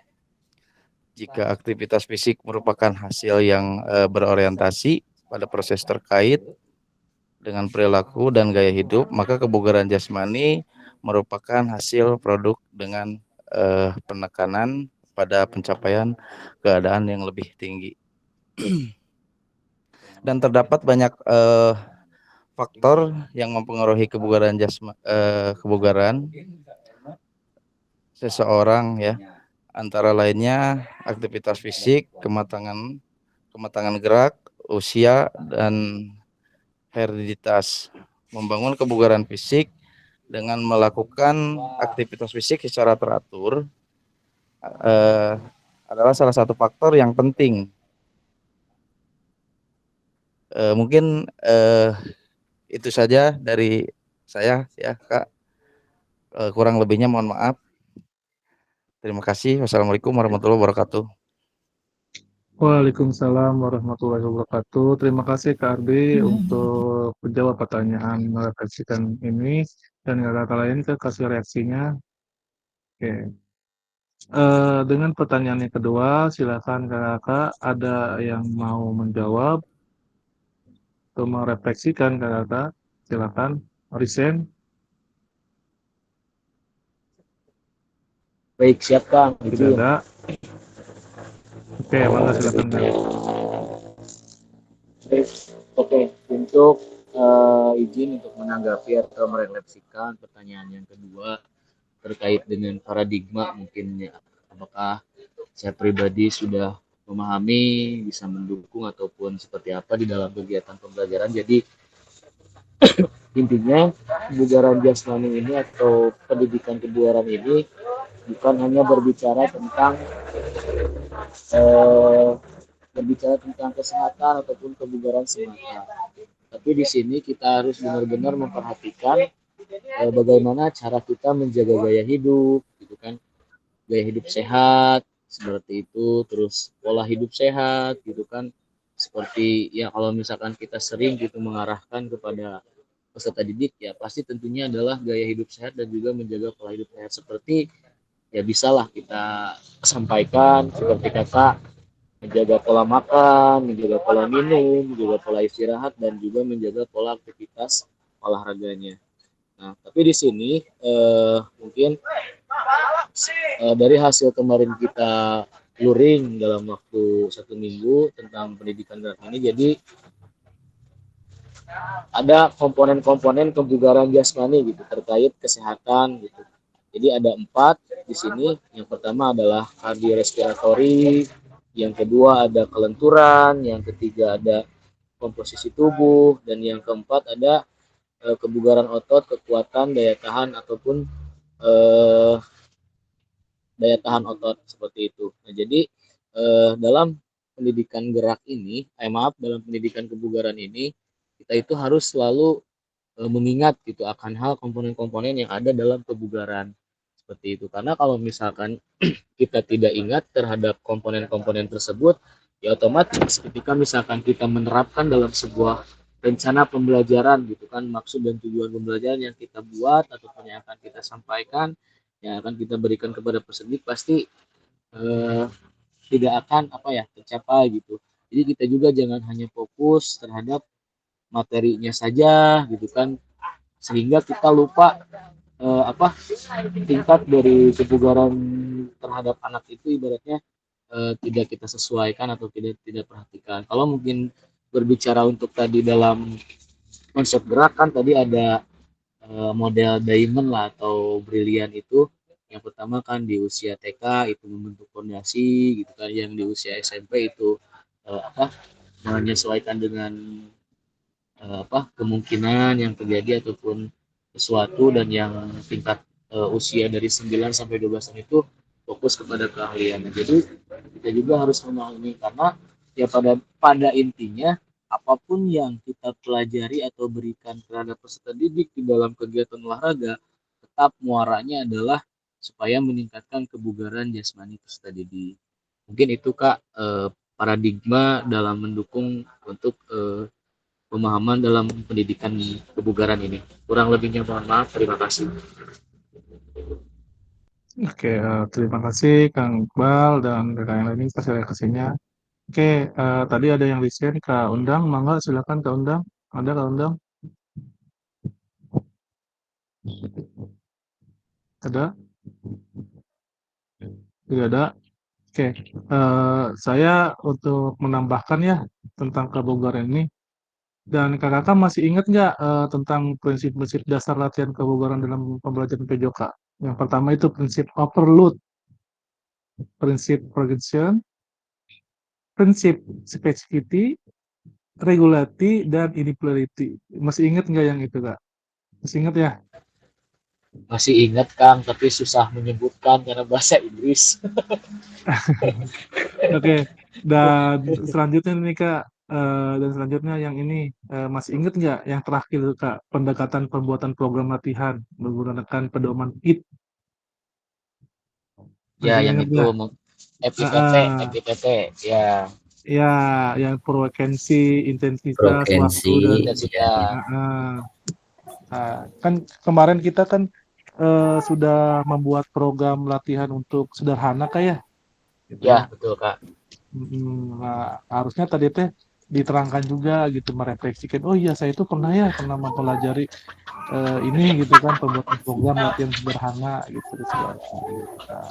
Jika aktivitas fisik merupakan hasil yang berorientasi pada proses terkait dengan perilaku dan gaya hidup, maka kebugaran jasmani merupakan hasil produk dengan penekanan pada pencapaian keadaan yang lebih tinggi. Dan terdapat banyak faktor yang mempengaruhi kebugaran kebugaran seseorang ya. Antara lainnya aktivitas fisik, kematangan gerak, usia, dan hereditas. Membangun kebugaran fisik dengan melakukan aktivitas fisik secara teratur adalah salah satu faktor yang penting. Mungkin itu saja dari saya ya Kak. Kurang lebihnya mohon maaf. Terima kasih. Wassalamualaikum warahmatullahi wabarakatuh. Waalaikumsalam warahmatullahi wabarakatuh. Terima kasih Kak Ardi untuk menjawab pertanyaan merefleksikan ini, dan kakak lain kasih reaksinya. Oke. Dengan pertanyaan yang kedua, silakan kakak, ada yang mau menjawab atau merefleksikan kakak? Silakan, Risen. Baik, siap Kang. Tidak ada. Oke, mangga silakan Kang. Oke, untuk izin untuk menanggapi atau merefleksikan pertanyaan yang kedua terkait dengan paradigma, mungkin ya, apakah saya pribadi sudah memahami, bisa mendukung ataupun seperti apa di dalam kegiatan pembelajaran. Jadi intinya kebugaran jasmani ini atau pendidikan kebugaran ini bukan hanya berbicara tentang kesehatan ataupun kebugaran semata, tapi di sini kita harus benar-benar memperhatikan bagaimana cara kita menjaga gaya hidup, gitu kan, gaya hidup sehat seperti itu, terus pola hidup sehat, gitu kan, seperti ya kalau misalkan kita sering gitu mengarahkan kepada peserta didik, ya pasti tentunya adalah gaya hidup sehat dan juga menjaga pola hidup sehat, seperti ya bisalah kita sampaikan seperti kata menjaga pola makan, menjaga pola minum, menjaga pola istirahat, dan juga menjaga pola aktivitas olahraganya. Nah, tapi di sini mungkin dari hasil kemarin kita luring dalam waktu 1 minggu tentang pendidikan gerak ini, jadi ada komponen-komponen kebugaran jasmani gitu terkait kesehatan gitu. Jadi ada 4 di sini. Yang pertama adalah kardiorespiratory, yang kedua ada kelenturan, yang ketiga ada komposisi tubuh, dan yang keempat ada kebugaran otot, kekuatan, daya tahan ataupun daya tahan otot seperti itu. Nah, jadi dalam pendidikan gerak ini, dalam pendidikan kebugaran ini kita itu harus selalu mengingat gitu akan hal komponen-komponen yang ada dalam kebugaran. seperti itu. Karena kalau misalkan kita tidak ingat terhadap komponen-komponen tersebut, ya otomatis ketika misalkan kita menerapkan dalam sebuah rencana pembelajaran gitu kan, maksud dan tujuan pembelajaran yang kita buat ataupun yang akan kita sampaikan, yang akan kita berikan kepada peserta pasti eh, tidak akan tercapai gitu. Jadi kita juga jangan hanya fokus terhadap materinya saja gitu kan, sehingga kita lupa tingkat dari kebugaran terhadap anak itu ibaratnya tidak kita sesuaikan atau tidak perhatikan. Kalau mungkin berbicara untuk tadi dalam konsep gerakan tadi ada model diamond lah atau brilian itu. Yang pertama kan di usia TK itu membentuk fondasi gitu kan, yang di usia SMP itu menyesuaikan dengan kemungkinan yang terjadi ataupun sesuatu, dan yang tingkat usia dari 9 sampai 12 tahun itu fokus kepada keahlian. Jadi kita juga harus memahami, karena ya pada intinya apapun yang kita pelajari atau berikan terhadap peserta didik di dalam kegiatan olahraga tetap muaranya adalah supaya meningkatkan kebugaran jasmani peserta didik. Mungkin itu Kak paradigma dalam mendukung untuk pemahaman dalam pendidikan kebugaran ini. Kurang lebihnya mohon maaf, terima kasih. Oke, terima kasih Kang Iqbal dan kakak yang lain atas reaksinya. Oke, tadi ada yang desain Kak Undang, mangga silakan Kak Undang. Ada Kak Undang? Ada? Tidak ada? Oke, saya untuk menambahkan ya tentang kebugaran ini. Dan kakak masih ingat nggak tentang prinsip-prinsip dasar latihan kebugaran dalam pembelajaran PJOK? Yang pertama itu prinsip overload, prinsip progression, prinsip specificity, regularity, dan inequality. Masih ingat nggak yang itu Kak? Masih ingat ya? Masih ingat Kang, tapi susah menyebutkan karena bahasa Inggris. Oke, dan selanjutnya nih Kak, dan selanjutnya yang ini masih ingat nggak yang terakhir Kak, pendekatan pembuatan program latihan menggunakan pedoman IT. Ya, Masih yang ingat itu nggak? FIPT, ya. Ya, yang frekuensi, intensitas, waktu, Frekuensi, dan ya. kan kemarin kita kan sudah membuat program latihan untuk sederhana Kak ya? Gitu Ya, ya. betul Kak. Nah, harusnya tadi teh diterangkan juga gitu, merefleksikan. Oh iya, saya itu pernah mempelajari ini gitu kan, pembuatan program latihan sederhana gitu segala. Gitu, kan.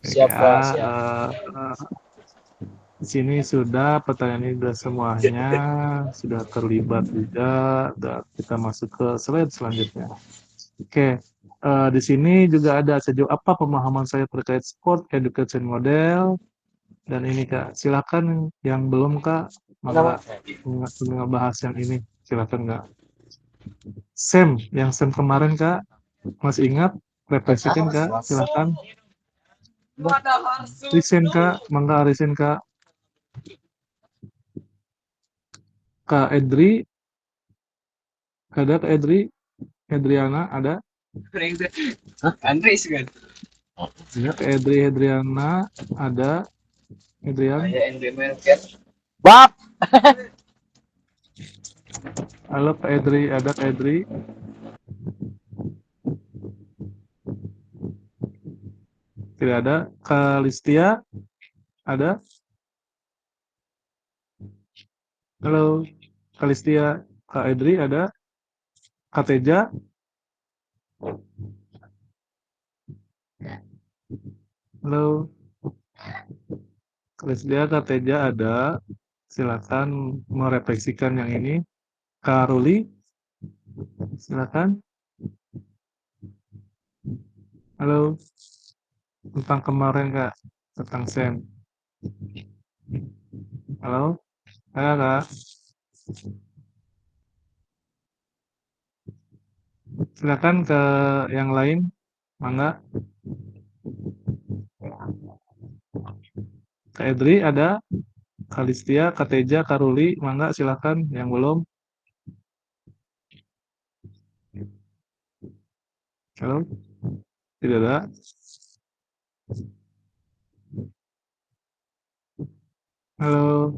Siap Ya, Kak, siap. di sini sudah pertanyaan ini sudah semuanya sudah terlibat juga, dan kita masuk ke slide selanjutnya. Oke, di sini juga ada sejauh apa pemahaman saya terkait sport education model. Dan ini Kak, silakan yang belum Kak, maka ngebahas yang ini, silakan Kak. Yang Sam kemarin Kak, masih ingat? Refleksikan Kak, silakan. Risen Kak, mangga Risen Kak. Kak Edri, ada Kak Edri? Edriana, ada? Andres kan? Ya, Kak Edriana, ada? Edrian? Bab! Halo Kak Edri, ada Kak Edri? Tidak ada. Kak Listia, ada? Halo, Kak Listia. Kak Edri, ada? Kak Teja? Halo, Kak Listia, Kak Teja, ada? Silakan merefleksikan yang ini. Kak Ruli, silakan. Halo, tentang kemarin Kak, tentang Sam. Halo, ada Kak? Silakan ke yang lain, mangga. Kak Edri ada? Kak Listia, Kak Teja, Kak Ruli, mangga silakan yang belum. Halo. Tidak ada. Halo.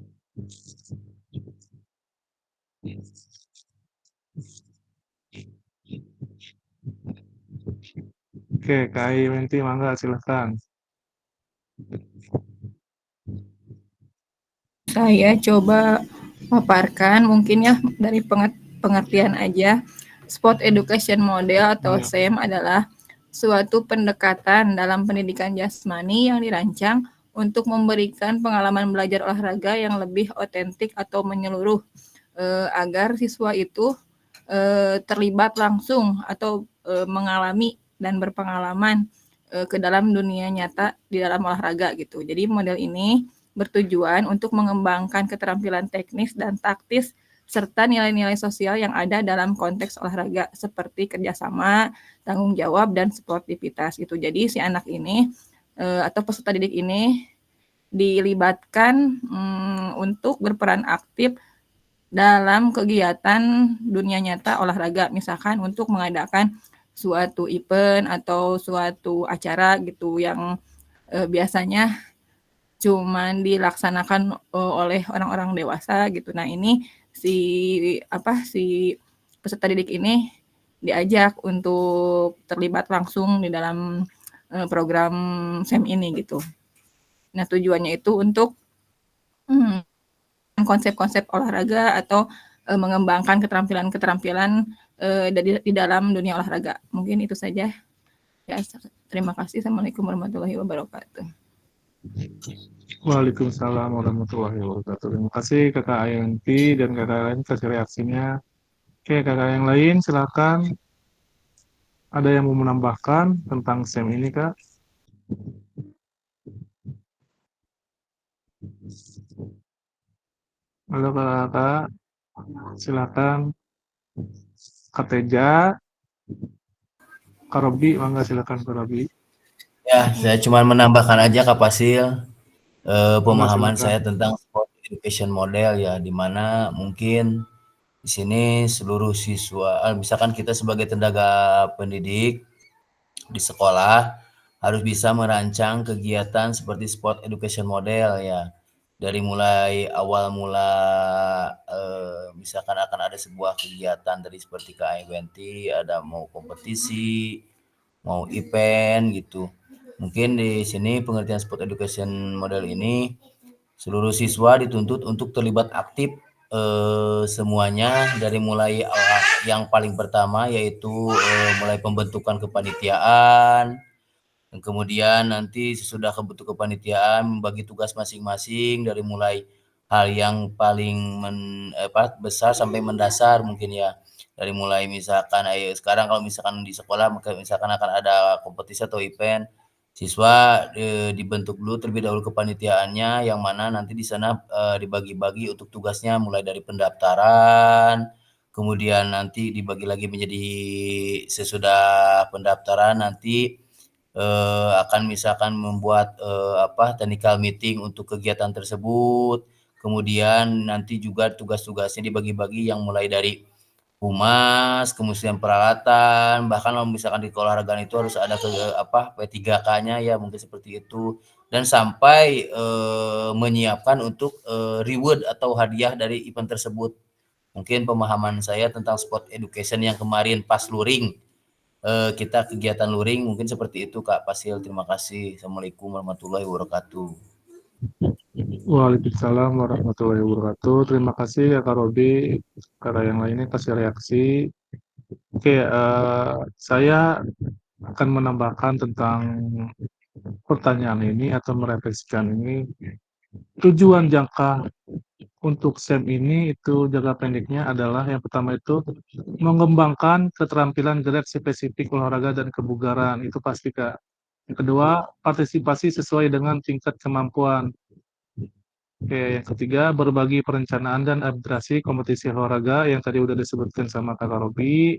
Oke, Kak Wenti, mangga silahkan. Saya coba paparkan mungkin ya dari pengertian aja. Sport Education Model atau Iya. SEM adalah suatu pendekatan dalam pendidikan jasmani yang dirancang untuk memberikan pengalaman belajar olahraga yang lebih otentik atau menyeluruh agar siswa itu terlibat langsung atau mengalami dan berpengalaman ke dalam dunia nyata di dalam olahraga gitu. Jadi model ini bertujuan untuk mengembangkan keterampilan teknis dan taktis serta nilai-nilai sosial yang ada dalam konteks olahraga seperti kerjasama, tanggung jawab, dan sportivitas gitu. Jadi si anak ini atau peserta didik ini dilibatkan untuk berperan aktif dalam kegiatan dunia nyata olahraga, misalkan untuk mengadakan suatu event atau suatu acara gitu yang biasanya cuman dilaksanakan oleh orang-orang dewasa gitu. Nah, ini si peserta didik ini diajak untuk terlibat langsung di dalam program SEM ini gitu. Nah, tujuannya itu untuk konsep-konsep olahraga atau mengembangkan keterampilan-keterampilan di dalam dunia olahraga. Mungkin itu saja. Ya, terima kasih. Assalamualaikum warahmatullahi wabarakatuh. Waalaikumsalam warahmatullahi wabarakatuh. Terima kasih Kakak Ayanti dan kakak lain kasih reaksinya. Oke, kakak yang lain silakan. Ada yang mau menambahkan tentang SEM ini, Kak? Halo kakak, silakan. Kak Teja, Kak Robi, mangga silakan Kak Robi. Ya, saya cuma menambahkan aja Kak Pasil pemahaman silakan. saya tentang sport education model ya, di mana mungkin di sini seluruh siswa, misalkan kita sebagai tenaga pendidik di sekolah harus bisa merancang kegiatan seperti sport education model ya. Dari mulai awal mula misalkan akan ada sebuah kegiatan dari seperti K20, ada mau kompetisi, mau event gitu. Mungkin di sini pengertian sport education model ini seluruh siswa dituntut untuk terlibat aktif semuanya dari mulai yang paling pertama yaitu mulai pembentukan kepanitiaan, dan kemudian nanti sesudah kebentuk kepanitiaan membagi tugas masing-masing dari mulai hal yang paling besar sampai mendasar mungkin ya. Dari mulai misalkan sekarang kalau misalkan di sekolah misalkan akan ada kompetisi atau event, siswa dibentuk dulu terlebih dahulu kepanitiaannya yang mana nanti di sana dibagi-bagi untuk tugasnya mulai dari pendaftaran, kemudian nanti dibagi lagi menjadi sesudah pendaftaran nanti akan misalkan membuat technical meeting untuk kegiatan tersebut. Kemudian nanti juga tugas-tugasnya dibagi-bagi yang mulai dari humas, kemudian peralatan, bahkan kalau misalkan di keolahragaan itu harus ada P3K-nya ya mungkin seperti itu, dan sampai menyiapkan untuk reward atau hadiah dari event tersebut. Mungkin pemahaman saya tentang sport education yang kemarin pas luring, kita kegiatan luring mungkin seperti itu Kak Pasil. Terima kasih. Assalamualaikum warahmatullahi wabarakatuh. Waalaikumsalam warahmatullahi wabarakatuh. Terima kasih ya Kak Robi. Karena yang lainnya kasih reaksi. Oke, saya akan menambahkan tentang pertanyaan ini atau merefleksikan ini. Tujuan jangka untuk SEM ini itu jangka pendeknya adalah yang pertama itu mengembangkan keterampilan gerak spesifik olahraga dan kebugaran. Itu pasti Kak. Yang kedua, partisipasi sesuai dengan tingkat kemampuan. Oke, yang ketiga, berbagi perencanaan dan arbitrasi kompetisi olahraga yang tadi udah disebutkan sama Kakak Robi.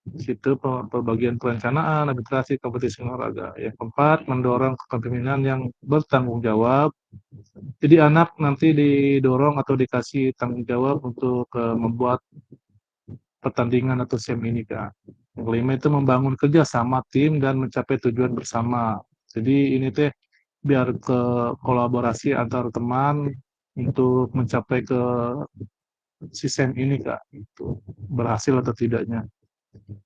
Di situ pembagian perencanaan, arbitrasi kompetisi olahraga. Yang keempat, mendorong kepemimpinan yang bertanggung jawab. Jadi anak nanti didorong atau dikasih tanggung jawab untuk membuat pertandingan atau SEM ini, Kak. Yang kelima itu membangun kerjasama tim dan mencapai tujuan bersama. Jadi ini teh biar ke kolaborasi antar teman untuk mencapai ke si SEM ini Kak, itu berhasil atau tidaknya.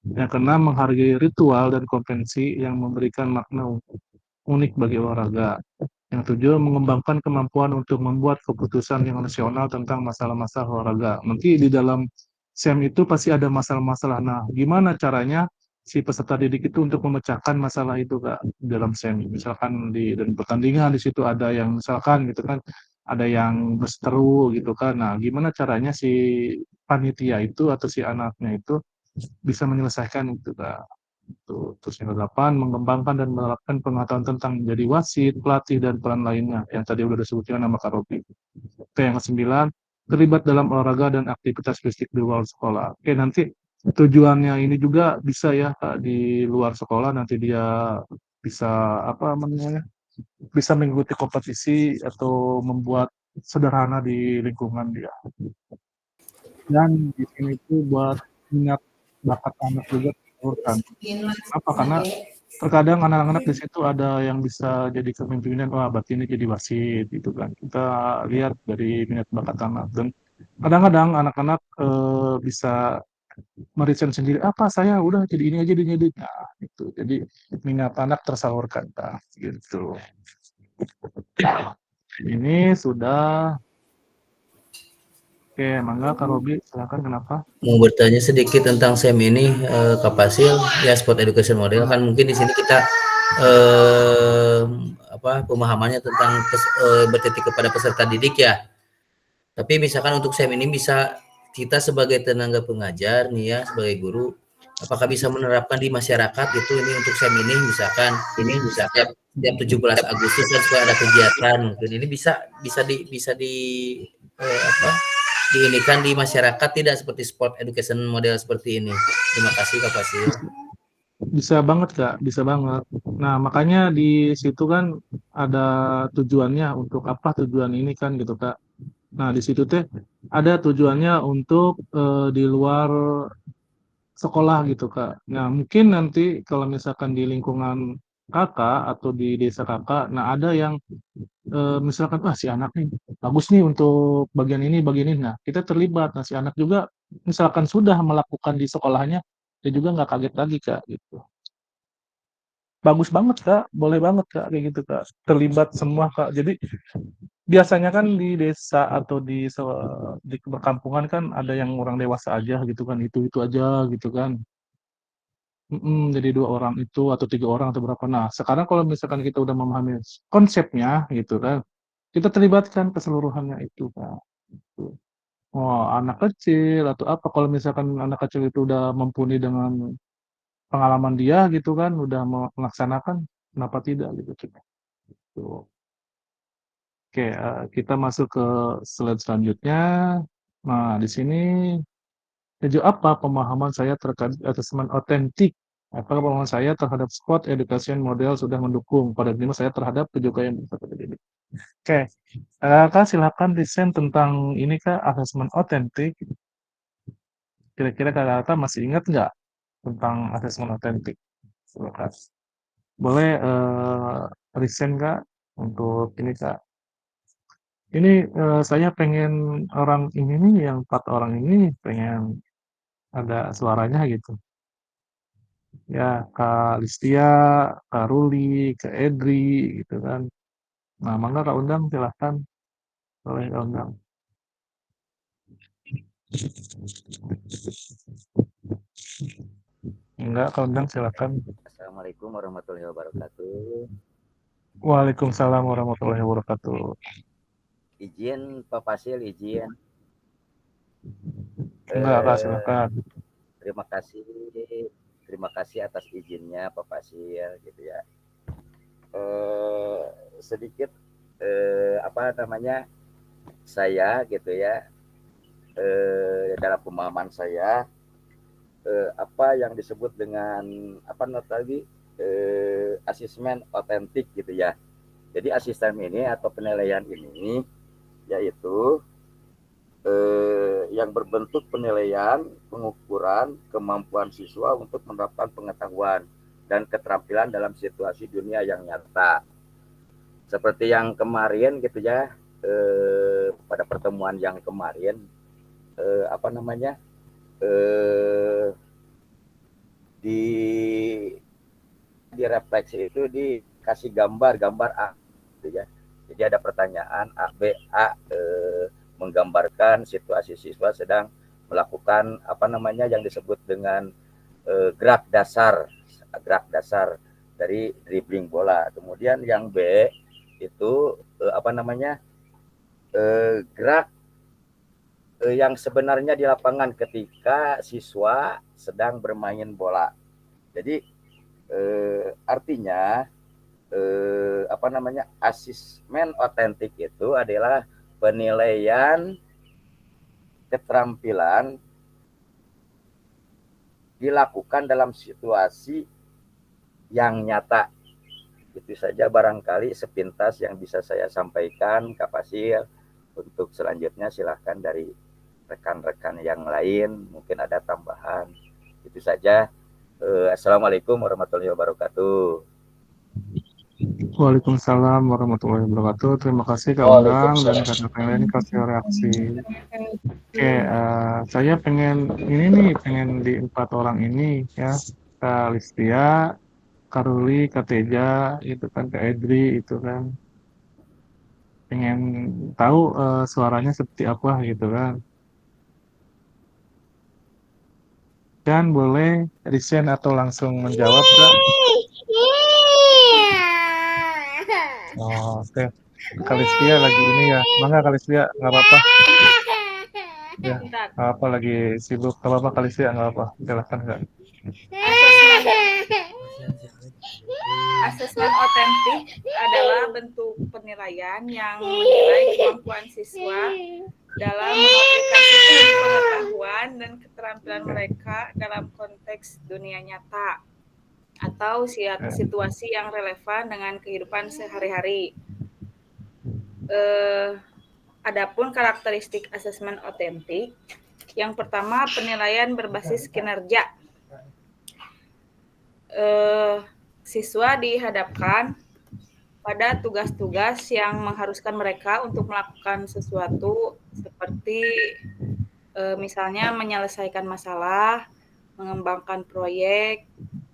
Yang keenam menghargai ritual dan konvensi yang memberikan makna unik bagi olahraga. Yang tujuh, mengembangkan kemampuan untuk membuat keputusan yang rasional tentang masalah-masalah olahraga. Nanti di dalam SEM itu pasti ada masalah-masalah. Nah, gimana caranya si peserta didik itu untuk memecahkan masalah itu Kak di dalam SEM? Misalkan di dan pertandingan di situ ada yang misalkan gitu kan, ada yang berseteru gitu kan. Nah, gimana caranya si panitia itu atau si anaknya itu bisa menyelesaikan itu Kak. Terus yang ke-8, mengembangkan dan menerapkan pengetahuan tentang menjadi wasit, pelatih, dan peran lainnya. Yang tadi udah disebutkan nama Kak Robi. Oke, yang ke-9, terlibat dalam olahraga dan aktivitas fisik di luar sekolah. Oke, nanti tujuannya ini juga bisa ya Kak, di luar sekolah nanti dia bisa apa namanya, bisa mengikuti kompetisi atau membuat sederhana di lingkungan dia. Dan di sini tuh buat minat bakat anak juga tersalurkan. Apa? Karena terkadang anak-anak di situ ada yang bisa jadi kepemimpinan, wah berarti ini jadi wasit gitu kan. Kita lihat dari minat bakat anak dan kadang-kadang anak-anak bisa meriset sendiri, apa saya udah jadi ini aja jadi nah, itu. Jadi minat anak tersalurkan nah, gitu. Ini sudah oke, mangga Kak Robi, silakan kenapa? Mau bertanya sedikit tentang SEM ini, Kak Fasil, ya Sport Education Model kan mungkin di sini kita pemahamannya tentang bertitik kepada peserta didik ya. Tapi misalkan untuk SEM ini bisa kita sebagai tenaga pengajar nih ya, sebagai guru, apakah bisa menerapkan di masyarakat gitu ini untuk SEM ini misalkan setiap 17 Agustus kan suka ada kegiatan mungkin ini bisa di diinikan di masyarakat tidak seperti sport education model seperti ini. Terima kasih Kak Fasil. Bisa banget Kak, bisa banget. Nah, makanya di situ kan ada tujuannya untuk apa tujuan ini kan gitu Kak. Nah, di situ teh ada tujuannya untuk di luar sekolah gitu Kak. Nah, mungkin nanti kalau misalkan di lingkungan Kakak atau di desa Kakak, nah ada yang misalkan wah si anak nih bagus nih untuk bagian ini. Nah, kita terlibat. Nah, si anak juga misalkan sudah melakukan di sekolahnya, dia juga nggak kaget lagi Kak gitu. Bagus banget Kak, boleh banget Kak kayak gitu Kak. Terlibat semua Kak. Jadi biasanya kan di desa atau di perkampungan kan ada yang orang dewasa aja gitu kan, itu aja gitu kan. Jadi 2 orang itu atau 3 orang atau berapa. Nah, sekarang kalau misalkan kita udah memahami konsepnya gitu kan, kita terlibatkan keseluruhannya itu Kak. Gitu. Oh, anak kecil atau apa kalau misalkan anak kecil itu udah mumpuni dengan pengalaman dia gitu kan, udah melaksanakan, kenapa tidak gitu Cik. Tuh. Oke, kita masuk ke slide selanjutnya. Nah, di sini sejauh apa pemahaman saya terkait asesmen otentik? Apakah pemahaman saya terhadap sport education model sudah mendukung pada diri saya terhadap kejugaan peserta didik? Oke, Kak silakan desain tentang ini Kak, asesmen otentik. Kira-kira Kak masih ingat nggak tentang asesmen otentik? Silakan. Boleh resign Kak untuk ini Kak. Ini saya pengen orang ini nih, yang 4 orang ini pengen ada suaranya gitu. Ya, Kak Listia, Kak Ruli, Kak Edri gitu kan. Nah, mangga Kak undang silahkan. Boleh Kak undang. Enggak, Kak undang silahkan. Assalamualaikum warahmatullahi wabarakatuh. Waalaikumsalam warahmatullahi wabarakatuh. Izin Pak Fasil, izin. Enggak, Kak silahkan. Terima kasih atas izinnya Pak Fasil gitu ya. Sedikit saya gitu ya, dalam pemahaman saya apa yang disebut dengan asesmen otentik gitu ya. Jadi asesmen ini atau penilaian ini yaitu yang berbentuk penilaian, pengukuran kemampuan siswa untuk menerapkan pengetahuan dan keterampilan dalam situasi dunia yang nyata. Seperti yang kemarin gitu ya, pada pertemuan yang kemarin, di refleksi itu dikasih gambar A gitu ya. Jadi ada pertanyaan A, B, A menggambarkan situasi siswa sedang melakukan yang disebut dengan gerak dasar dari dribbling bola. Kemudian yang B itu gerak yang sebenarnya di lapangan ketika siswa sedang bermain bola. Jadi artinya asesmen otentik itu adalah penilaian keterampilan dilakukan dalam situasi yang nyata. Itu saja barangkali sepintas yang bisa saya sampaikan, Kak Fasil. Untuk selanjutnya silahkan dari rekan-rekan yang lain, mungkin ada tambahan. Itu saja. Assalamualaikum warahmatullahi wabarakatuh. Waalaikumsalam warahmatullahi wabarakatuh. Terima kasih Kak Undang dan rekan-rekan lain kasih reaksi. Oke, saya pengen di 4 orang ini ya, Kak Listia, Kak Ruli, Kak Teja, itu kan Kak Edri, itu kan. Pengen tahu suaranya seperti apa gitu kan. Dan boleh resign atau langsung menjawab, Kak. Oh, oke. Kak Listia lagi ini ya. Mangga Kak Listia, nggak apa-apa. Ya, nggak apa lagi sibuk. Nggak apa-apa Kak Listia, nggak apa. Silahkan Kak. Asesmen otentik adalah bentuk penilaian yang menilai kemampuan siswa dalam mengaplikasikan pengetahuan dan keterampilan mereka dalam konteks dunia nyata atau situasi yang relevan dengan kehidupan sehari-hari. Adapun karakteristik asesmen otentik, yang pertama penilaian berbasis kinerja. Siswa dihadapkan pada tugas-tugas yang mengharuskan mereka untuk melakukan sesuatu seperti misalnya menyelesaikan masalah, mengembangkan proyek,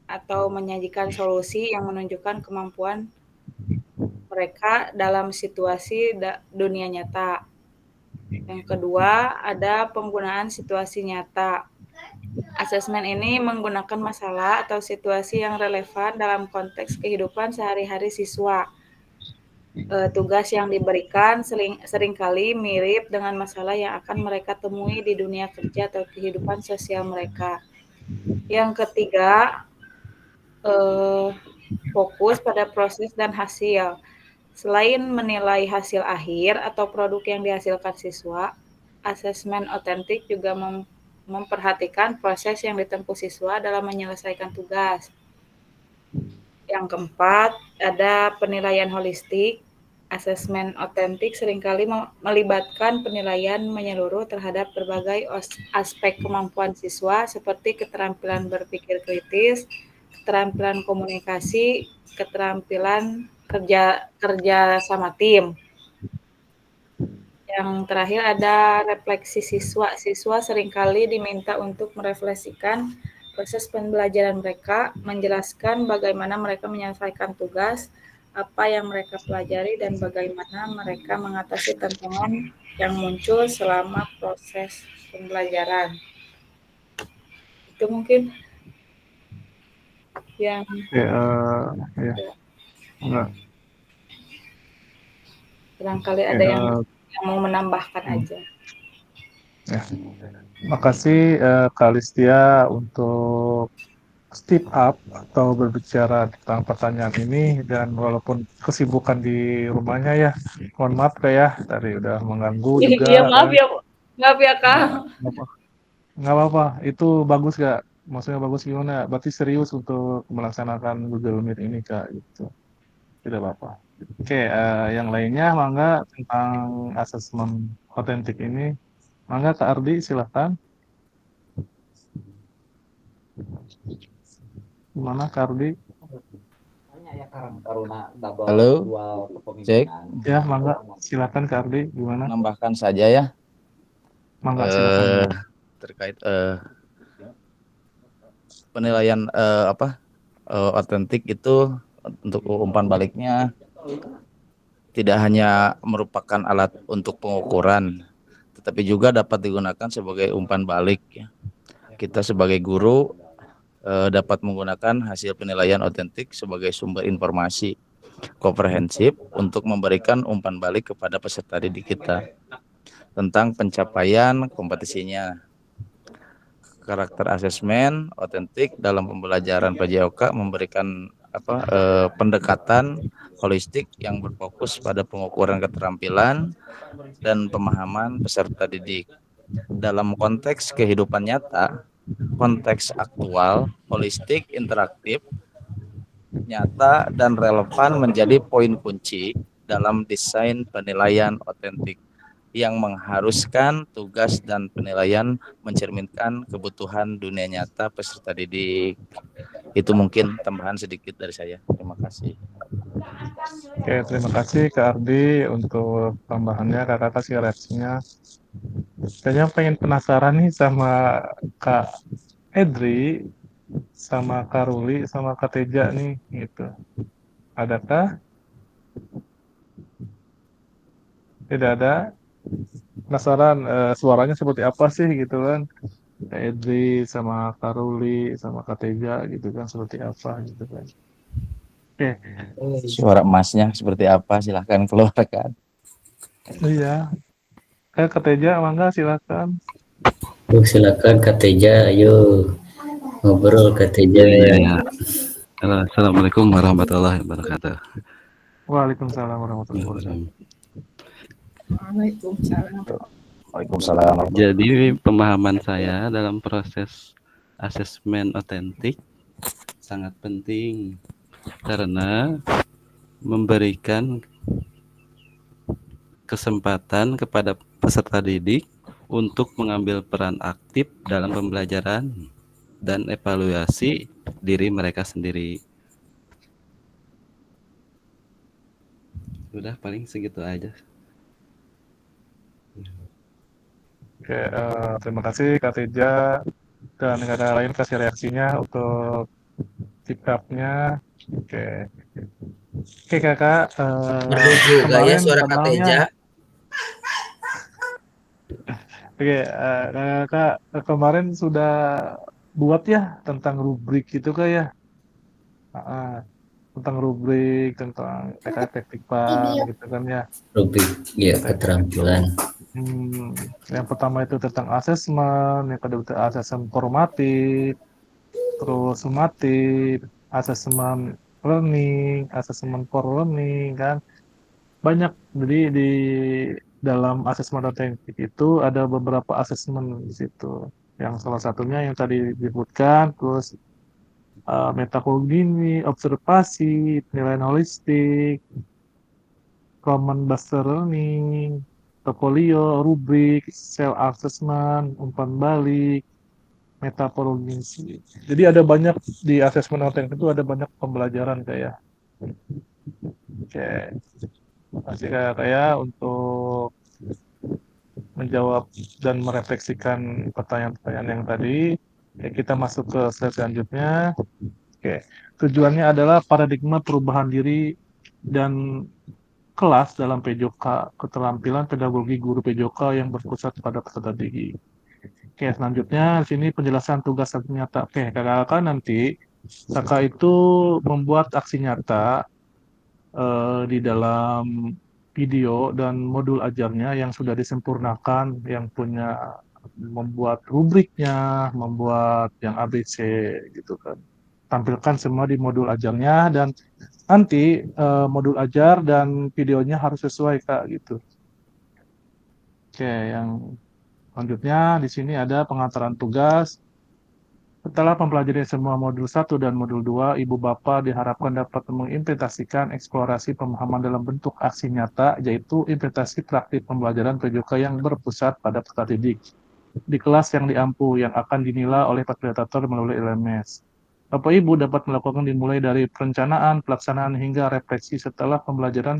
atau menyajikan solusi yang menunjukkan kemampuan mereka dalam situasi dunia nyata. Yang kedua, ada penggunaan situasi nyata. Asesmen ini menggunakan masalah atau situasi yang relevan dalam konteks kehidupan sehari-hari siswa. Tugas yang diberikan seringkali mirip dengan masalah yang akan mereka temui di dunia kerja atau kehidupan sosial mereka. Yang ketiga, fokus pada proses dan hasil. Selain menilai hasil akhir atau produk yang dihasilkan siswa, asesmen otentik juga memperhatikan proses yang ditempuh siswa dalam menyelesaikan tugas. Yang keempat, ada penilaian holistik. Asesmen otentik seringkali melibatkan penilaian menyeluruh terhadap berbagai aspek kemampuan siswa seperti keterampilan berpikir kritis, keterampilan komunikasi, keterampilan kerja sama tim. Yang terakhir ada refleksi siswa. Siswa seringkali diminta untuk merefleksikan proses pembelajaran mereka, menjelaskan bagaimana mereka menyelesaikan tugas, apa yang mereka pelajari, dan bagaimana mereka mengatasi tantangan yang muncul selama proses pembelajaran. Itu mungkin yang barangkali ada yang mau menambahkan aja. Ya. Makasih Kak Listia untuk step up atau berbicara tentang pertanyaan ini, dan walaupun kesibukan di rumahnya ya, mohon maaf Kak ya, tadi udah mengganggu juga. Iya maaf ya Kak. Nggak apa-apa, itu bagus Kak. Maksudnya bagus gimana? Berarti serius untuk melaksanakan Google Meet ini Kak, gitu. Tidak apa-apa. Oke, yang lainnya mangga tentang asesmen otentik ini. Mangga Kak Ardi, silakan. Gimana Kak Ardi? Halo, cek. Ya, mangga, silakan Kak Ardi, gimana? Menambahkan saja ya Mangga, silakan. terkait penilaian otentik itu untuk umpan baliknya tidak hanya merupakan alat untuk pengukuran, tetapi juga dapat digunakan sebagai umpan balik. Kita sebagai guru dapat menggunakan hasil penilaian otentik sebagai sumber informasi komprehensif untuk memberikan umpan balik kepada peserta didik kita tentang pencapaian kompetisinya. Karakter asesmen otentik dalam pembelajaran PJOK memberikan pendekatan holistik yang berfokus pada pengukuran keterampilan dan pemahaman peserta didik. Dalam konteks kehidupan nyata, konteks aktual, holistik, interaktif, nyata, dan relevan menjadi poin kunci dalam desain penilaian otentik yang mengharuskan tugas dan penilaian mencerminkan kebutuhan dunia nyata peserta didik. Itu mungkin tambahan sedikit dari saya. Terima kasih. Oke, terima kasih Kak Ardi untuk tambahannya. Kakak kasih reaksinya. Kayaknya pengen penasaran nih sama Kak Edri, sama Kak Ruli, sama Kak Teja nih, gitu. Adakah? Tidak ada? Penasaran suaranya seperti apa sih gitu kan? Kak Edri sama Kak Ruli sama Kak Teja gitu kan, seperti apa gitu kan. Oke. Suara emasnya seperti apa? Silahkan keluarkan. Iya. Kak Teja, mangga silakan. Silakan Kak Teja, ayo ngobrol Kak Teja. Iya. Assalamualaikum warahmatullahi wabarakatuh. Waalaikumsalam warahmatullahi wabarakatuh. Waalaikumsalam. Jadi pemahaman saya dalam proses asesmen otentik sangat penting karena memberikan kesempatan kepada peserta didik untuk mengambil peran aktif dalam pembelajaran dan evaluasi diri mereka sendiri. Udah paling segitu aja. Oke, terima kasih Kak Teja dan negara lain kasih reaksinya untuk sikapnya. Oke, Kakak. Merdu juga ya suara Kak Teja. Oke, Kakak kemarin sudah buat ya tentang rubrik gitu Kak ya. Tentang rubrik, tentang efektifan gitu kan ya. Rubrik ya keterampilan. Yang pertama itu tentang asesmen, yang kedua itu asesmen formatif, terus sumatif, asesmen learning, asesmen for learning kan. Banyak. Jadi di dalam asesmen otentik itu ada beberapa asesmen di situ. Yang salah satunya yang tadi disebutkan, terus metakognitif, observasi, penilaian holistik, common based learning, portfolio, rubrik, self assessment, umpan balik, metapologi. Jadi ada banyak di asesmen otentik itu ada banyak pembelajaran kayak. Oke. Terima kasih kayak untuk menjawab dan merefleksikan pertanyaan-pertanyaan yang tadi. Oke, kita masuk ke slide selanjutnya. Oke, tujuannya adalah paradigma perubahan diri dan kelas dalam PJOK, keterampilan pedagogi guru PJOK yang berpusat pada peserta didik. Oke, selanjutnya di sini penjelasan tugas aksi nyata. Oke, kakak nanti kakak itu membuat aksi nyata di dalam video dan modul ajarnya yang sudah disempurnakan, yang punya membuat rubriknya, membuat yang ABC gitu kan. Tampilkan semua di modul ajarnya dan nanti modul ajar dan videonya harus sesuai Kak gitu. Oke, yang selanjutnya di sini ada pengantaran tugas. Setelah mempelajari semua modul 1 dan modul 2, Ibu Bapak diharapkan dapat mengimplementasikan eksplorasi pemahaman dalam bentuk aksi nyata, yaitu implementasi praktik pembelajaran PJOK yang berpusat pada peserta didik di kelas yang diampu yang akan dinilai oleh fasilitator melalui LMS. Bapak Ibu dapat melakukan dimulai dari perencanaan, pelaksanaan, hingga refleksi setelah pembelajaran.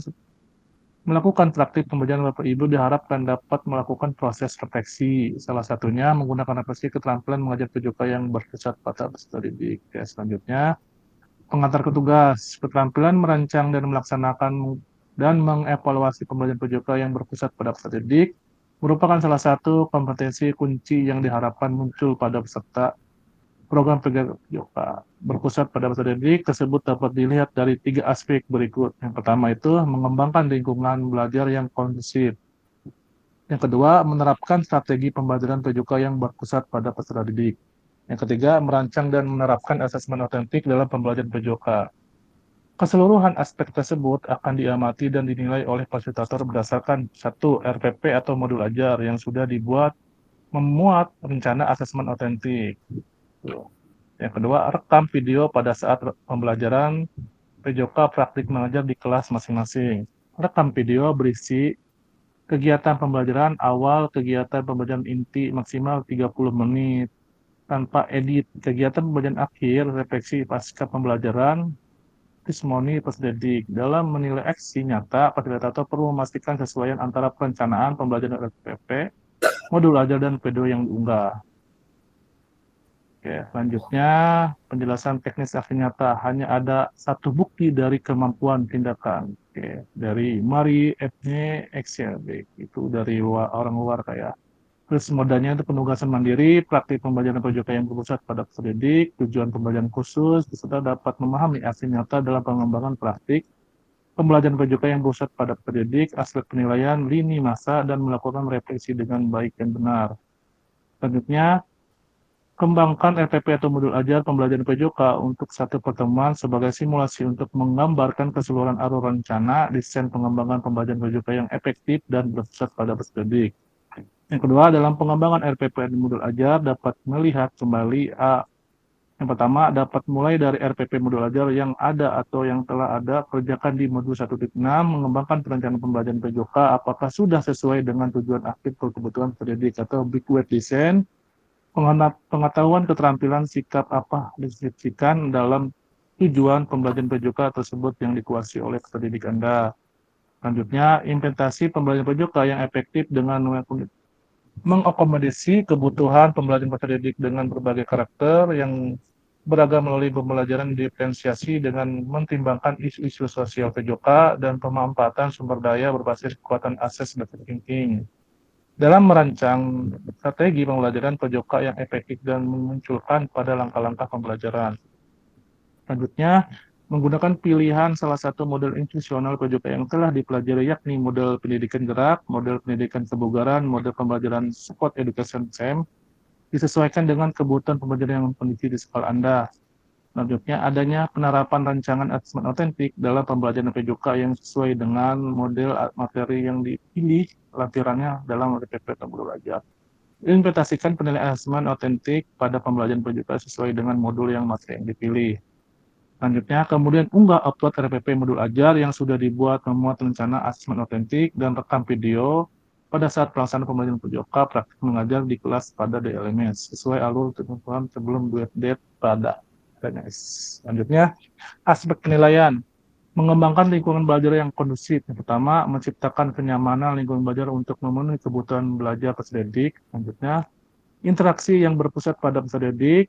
Melakukan praktik pembelajaran Bapak Ibu diharapkan dapat melakukan proses refleksi. Salah satunya menggunakan refleksi keterampilan mengajar PJOK yang berpusat pada peserta didik. Ya, selanjutnya, pengantar tugas, keterampilan merancang dan melaksanakan dan mengevaluasi pembelajaran PJOK yang berpusat pada peserta didik merupakan salah satu kompetensi kunci yang diharapkan muncul pada peserta program PJOK. Berpusat pada peserta didik tersebut dapat dilihat dari 3 aspek berikut. Yang pertama itu mengembangkan lingkungan belajar yang kondusif. Yang kedua, menerapkan strategi pembelajaran PJOK yang berpusat pada peserta didik. Yang ketiga, merancang dan menerapkan asesmen otentik dalam pembelajaran PJOK. Keseluruhan aspek tersebut akan diamati dan dinilai oleh fasilitator berdasarkan 1. RPP atau modul ajar yang sudah dibuat memuat rencana asesmen otentik. Yang kedua, rekam video pada saat pembelajaran PJOK praktik mengajar di kelas masing-masing. Rekam video berisi kegiatan pembelajaran awal, kegiatan pembelajaran inti maksimal 30 menit, tanpa edit, kegiatan pembelajaran akhir, refleksi pasca pembelajaran, testimoni peserta didik. Dalam menilai aksi nyata, fasilitator perlu memastikan kesesuaian antara perencanaan pembelajaran RPP, modul ajar, dan video yang diunggah. Oke, selanjutnya penjelasan teknis aksi nyata. Hanya ada satu bukti dari kemampuan tindakan. Oke, dari Marie Epne Excelbeck, itu dari orang luar kayak. Terus modalnya itu penugasan mandiri, praktik pembelajaran PJOK yang berpusat pada peserta didik, tujuan pembelajaran khusus, peserta dapat memahami aksi nyata dalam pengembangan praktik pembelajaran PJOK yang berpusat pada peserta didik, aspek penilaian, lini masa, dan melakukan refleksi dengan baik dan benar. Selanjutnya, kembangkan RPP atau modul ajar pembelajaran PJOK untuk satu pertemuan sebagai simulasi untuk menggambarkan keseluruhan alur rencana desain pengembangan pembelajaran PJOK yang efektif dan berpusat pada peserta didik. Yang kedua, dalam pengembangan RPP dan modul ajar dapat melihat kembali yang pertama, dapat mulai dari RPP modul ajar yang ada atau yang telah ada, kerjakan di modul 1.6, mengembangkan perencanaan pembelajaran PJOK apakah sudah sesuai dengan tujuan akhir kebutuhan peserta didik atau big word design. Pengetahuan keterampilan sikap apa deskripsikan dalam tujuan pembelajaran PJOK tersebut yang dikuasai oleh peserta didik Anda. Selanjutnya, implementasi pembelajaran PJOK yang efektif dengan mengakomodasi kebutuhan pembelajaran peserta didik dengan berbagai karakter yang beragam melalui pembelajaran diferensiasi dengan mentimbangkan isu-isu sosial PJOK dan pemanfaatan sumber daya berbasis kekuatan assessment thinking. Dalam merancang strategi pembelajaran PJOK yang efektif dan memunculkan pada langkah-langkah pembelajaran. Selanjutnya, menggunakan pilihan salah satu model institusional PJOK yang telah dipelajari, yakni model pendidikan gerak, model pendidikan kebugaran, model pembelajaran support education SEM, disesuaikan dengan kebutuhan pembelajaran yang kondisi di sekolah Anda. Selanjutnya, adanya penerapan rancangan asesmen otentik dalam pembelajaran PJOK yang sesuai dengan model materi yang dipilih lampirannya dalam RPP atau modul ajar. Implementasikan penilaian asesmen otentik pada pembelajaran PJOK sesuai dengan modul yang materi yang dipilih. Selanjutnya, kemudian unggah upload RPP modul ajar yang sudah dibuat memuat rencana asesmen otentik dan rekam video pada saat pelaksanaan pembelajaran PJOK praktik mengajar di kelas pada DLMS sesuai alur ketentuan sebelum due date pada. Selanjutnya, aspek penilaian. Mengembangkan lingkungan belajar yang kondusif. Yang pertama, menciptakan kenyamanan lingkungan belajar untuk memenuhi kebutuhan belajar peserta didik. Selanjutnya, interaksi yang berpusat pada peserta didik.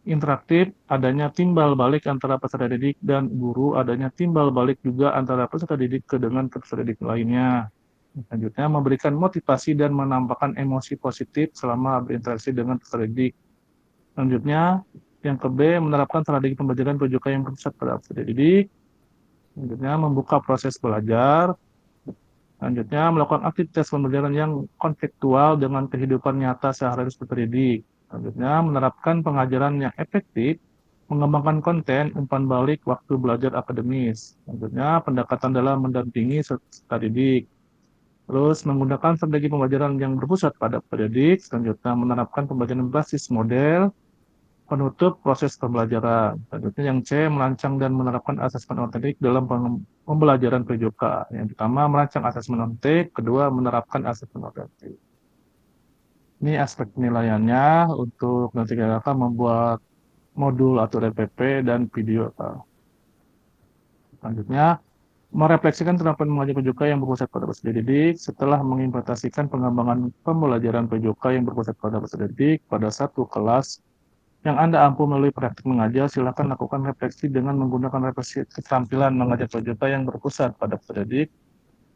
Interaktif, adanya timbal balik antara peserta didik dan guru, adanya timbal balik juga antara peserta didik dengan peserta didik lainnya. Selanjutnya, memberikan motivasi dan menampakkan emosi positif selama berinteraksi dengan peserta didik. Selanjutnya, yang ke B, menerapkan strategi pembelajaran PJOK yang berpusat pada peserta didik. Selanjutnya, membuka proses belajar. Selanjutnya, melakukan aktivitas pembelajaran yang kontekstual dengan kehidupan nyata sehari-hari peserta didik. Selanjutnya, menerapkan pengajaran yang efektif, mengembangkan konten, umpan balik waktu belajar akademis. Selanjutnya, pendekatan dalam mendampingi peserta didik. Terus, menggunakan strategi pembelajaran yang berpusat pada peserta didik. Selanjutnya, menerapkan pembelajaran basis model. penutup proses pembelajaran. Selanjutnya yang C, merancang dan menerapkan asesmen otentik dalam pembelajaran PJOK. Yang pertama, merancang asesmen otentik, kedua, menerapkan asesmen otentik. Ini aspek penilaiannya untuk nanti kakak membuat modul atau RPP dan video. Selanjutnya, merefleksikan terapan mengajar PJOK yang berpusat pada peserta didik setelah mengimplementasikan pengembangan pembelajaran PJOK yang berpusat pada peserta didik pada satu kelas yang Anda ampuh melalui praktik mengajar. Silakan lakukan refleksi dengan menggunakan refleksi keterampilan mengajar PJOK yang berpusat pada peserta didik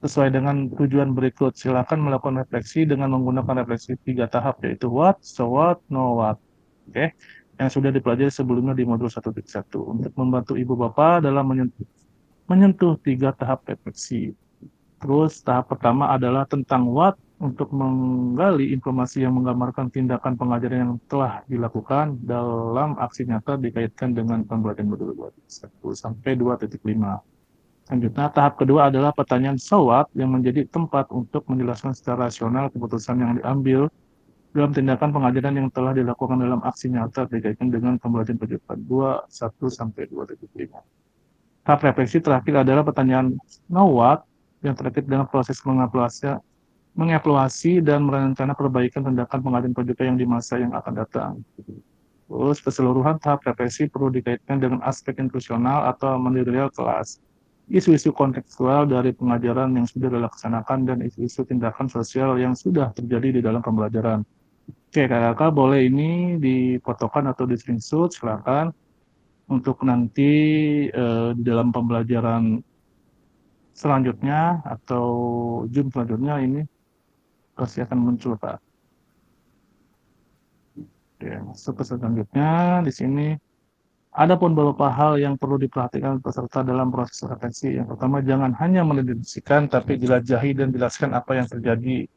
sesuai dengan tujuan berikut. Silakan melakukan refleksi dengan menggunakan refleksi 3 tahap, yaitu what, so what, no what. Oke, yang sudah dipelajari sebelumnya di modul 1.1 untuk membantu ibu bapak dalam menyentuh 3 tahap refleksi. Terus tahap pertama adalah tentang what, untuk menggali informasi yang menggambarkan tindakan pengajaran yang telah dilakukan dalam aksi nyata dikaitkan dengan pembelajaran modul 2.1 sampai 2.5. Selanjutnya, tahap kedua adalah pertanyaan so what yang menjadi tempat untuk menjelaskan secara rasional keputusan yang diambil dalam tindakan pengajaran yang telah dilakukan dalam aksi nyata dikaitkan dengan pembelajaran PJOK 2.1 sampai 2.5. Tahap refleksi terakhir adalah pertanyaan know what yang terkait dengan proses mengevaluasi dan merencana perbaikan tindakan pengajaran PJOK yang di masa yang akan datang. Terus keseluruhan tahap refleksi perlu dikaitkan dengan aspek institusional atau manajerial kelas, isu-isu kontekstual dari pengajaran yang sudah dilaksanakan, dan isu-isu tindakan sosial yang sudah terjadi di dalam pembelajaran. Oke, kakak boleh ini difotokan atau di screenshot, silakan. Untuk nanti di dalam pembelajaran selanjutnya atau Zoom selanjutnya ini pasti akan muncul, Pak. Oke, masuk ke selanjutnya. Di sini ada pun beberapa hal yang perlu diperhatikan peserta dalam proses refleksi. Yang pertama, jangan hanya mendiskusikan, tapi jelajahi dan jelaskan apa yang terjadi.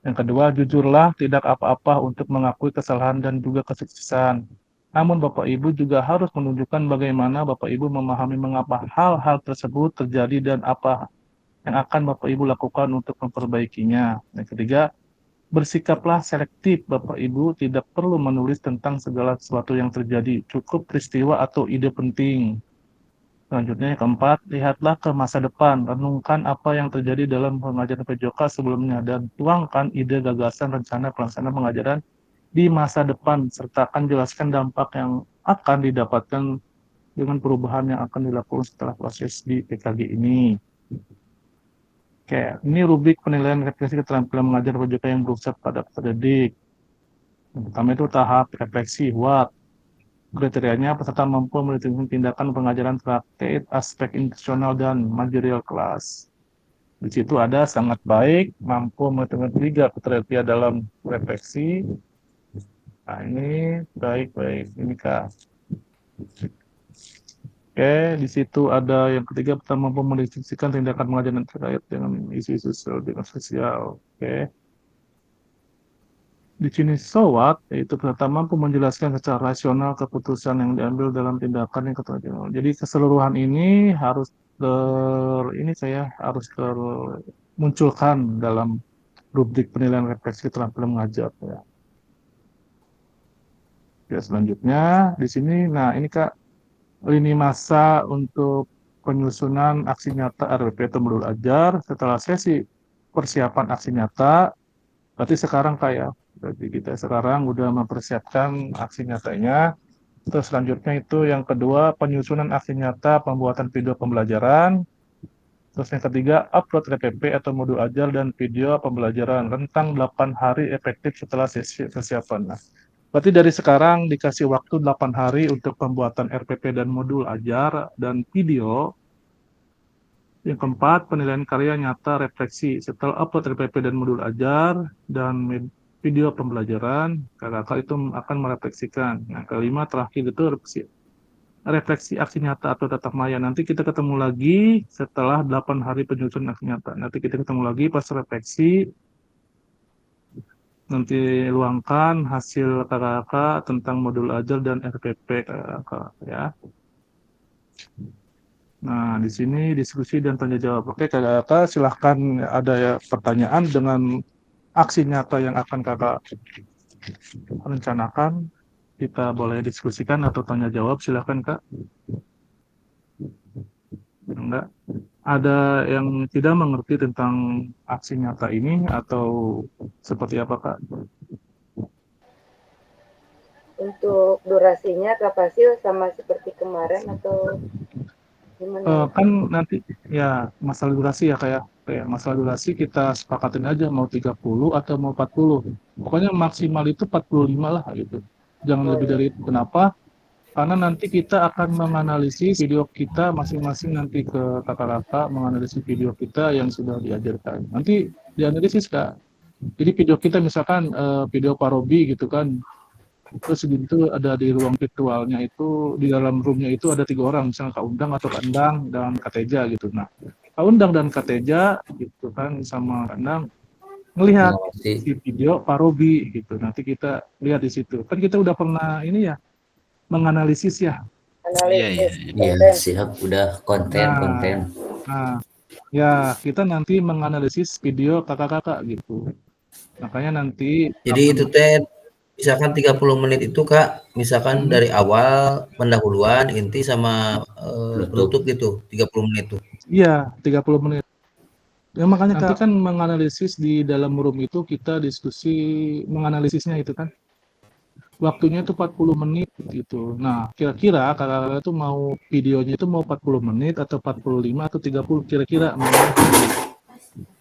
Yang kedua, jujurlah, tidak apa-apa untuk mengakui kesalahan dan juga kesuksesan. Namun Bapak Ibu juga harus menunjukkan bagaimana Bapak Ibu memahami mengapa hal-hal tersebut terjadi dan apa yang akan Bapak Ibu lakukan untuk memperbaikinya. Yang ketiga, bersikaplah selektif Bapak Ibu, tidak perlu menulis tentang segala sesuatu yang terjadi, cukup peristiwa atau ide penting. Selanjutnya yang keempat, lihatlah ke masa depan, renungkan apa yang terjadi dalam pengajaran PJOK sebelumnya, dan tuangkan ide, gagasan, rencana pelaksanaan pengajaran di masa depan, sertakan jelaskan dampak yang akan didapatkan dengan perubahan yang akan dilakukan setelah proses di PKG ini. Oke, ini rubrik penilaian refleksi keterampilan mengajar PJOK yang berpusat pada peserta didik. Yang pertama itu tahap refleksi, what. Kriterianya, peserta mampu menentukan tindakan pengajaran terkait aspek institusional dan manajerial kelas. Di situ ada sangat baik, mampu menentukan 3 kriteria dalam refleksi. Nah, ini baik-baik, ini Kak. Oke, di situ ada yang ketiga, pertama mampu mendiskusikan tindakan pengajaran terkait dengan isu-isu sosial. Oke. Di sini so what, yaitu pertama mampu menjelaskan secara rasional keputusan yang diambil dalam tindakan yang keterjangkau. Jadi keseluruhan ini harus saya harus munculkan dalam rubrik penilaian refleksi keterampilan mengajar ya. Ya, selanjutnya di sini, nah ini Kak, lini masa untuk penyusunan aksi nyata RPP atau modul ajar setelah sesi persiapan aksi nyata. Berarti sekarang berarti kita sekarang udah mempersiapkan aksi nyatanya. Terus selanjutnya itu yang kedua, penyusunan aksi nyata pembuatan video pembelajaran. Terus yang ketiga, upload RPP atau modul ajar dan video pembelajaran rentang 8 hari efektif setelah sesi persiapan. Nah, berarti dari sekarang dikasih waktu 8 hari untuk pembuatan RPP dan modul ajar dan video. Yang keempat, penilaian karya nyata refleksi. Setelah upload RPP dan modul ajar dan video pembelajaran, kakak itu akan merefleksikan. Yang kelima, terakhir itu refleksi aksi nyata atau tatap maya. Nanti kita ketemu lagi setelah 8 hari penyusunan aksi nyata. Nanti kita ketemu lagi pas refleksi. Nanti luangkan hasil kakak tentang modul ajar dan RPP kakak ya. Nah, di sini diskusi dan tanya jawab. Oke, kakak silahkan ada ya pertanyaan dengan aksi nyata yang akan kakak rencanakan. kita boleh diskusikan atau tanya jawab, silakan Kak. Enggak. Ada yang tidak mengerti tentang aksi nyata ini atau seperti apa Kak? Untuk durasinya Kak Fasil sama seperti kemarin atau gimana? Kan nanti ya masalah durasi ya kayak masalah durasi kita sepakatin aja mau 30 atau mau 40. Pokoknya maksimal itu 45 lah gitu. Jangan lebih dari itu. Kenapa? Karena nanti kita akan menganalisis video kita masing-masing nanti ke kakak-kakak menganalisis video kita yang sudah diajarkan. Nanti dianalisis Kak. Jadi video kita misalkan video parobi gitu kan. Terus gitu ada di ruang virtualnya itu, di dalam roomnya itu ada 3 orang, misalnya Kak Undang atau Kak Endang dan Kak Teja gitu. Nah, Kak Undang dan Kak Teja gitu kan sama Kak Endang ngelihat si video parobi gitu. Nanti kita lihat di situ. Kan kita udah pernah ini ya menganalisis ya. Iya, siap udah konten. Nah, ya kita nanti menganalisis video kakak-kakak gitu. Makanya nanti jadi itu teh misalkan 30 menit itu Kak, misalkan dari awal pendahuluan, inti sama penutup gitu, 30 menit tuh. Iya, 30 menit. Ya makanya nanti kan menganalisis di dalam room itu kita diskusi menganalisisnya itu kan. Waktunya itu 40 menit gitu. Nah, kira-kira kakak-kakak itu mau videonya itu mau 40 menit atau 45 atau 30 kira-kira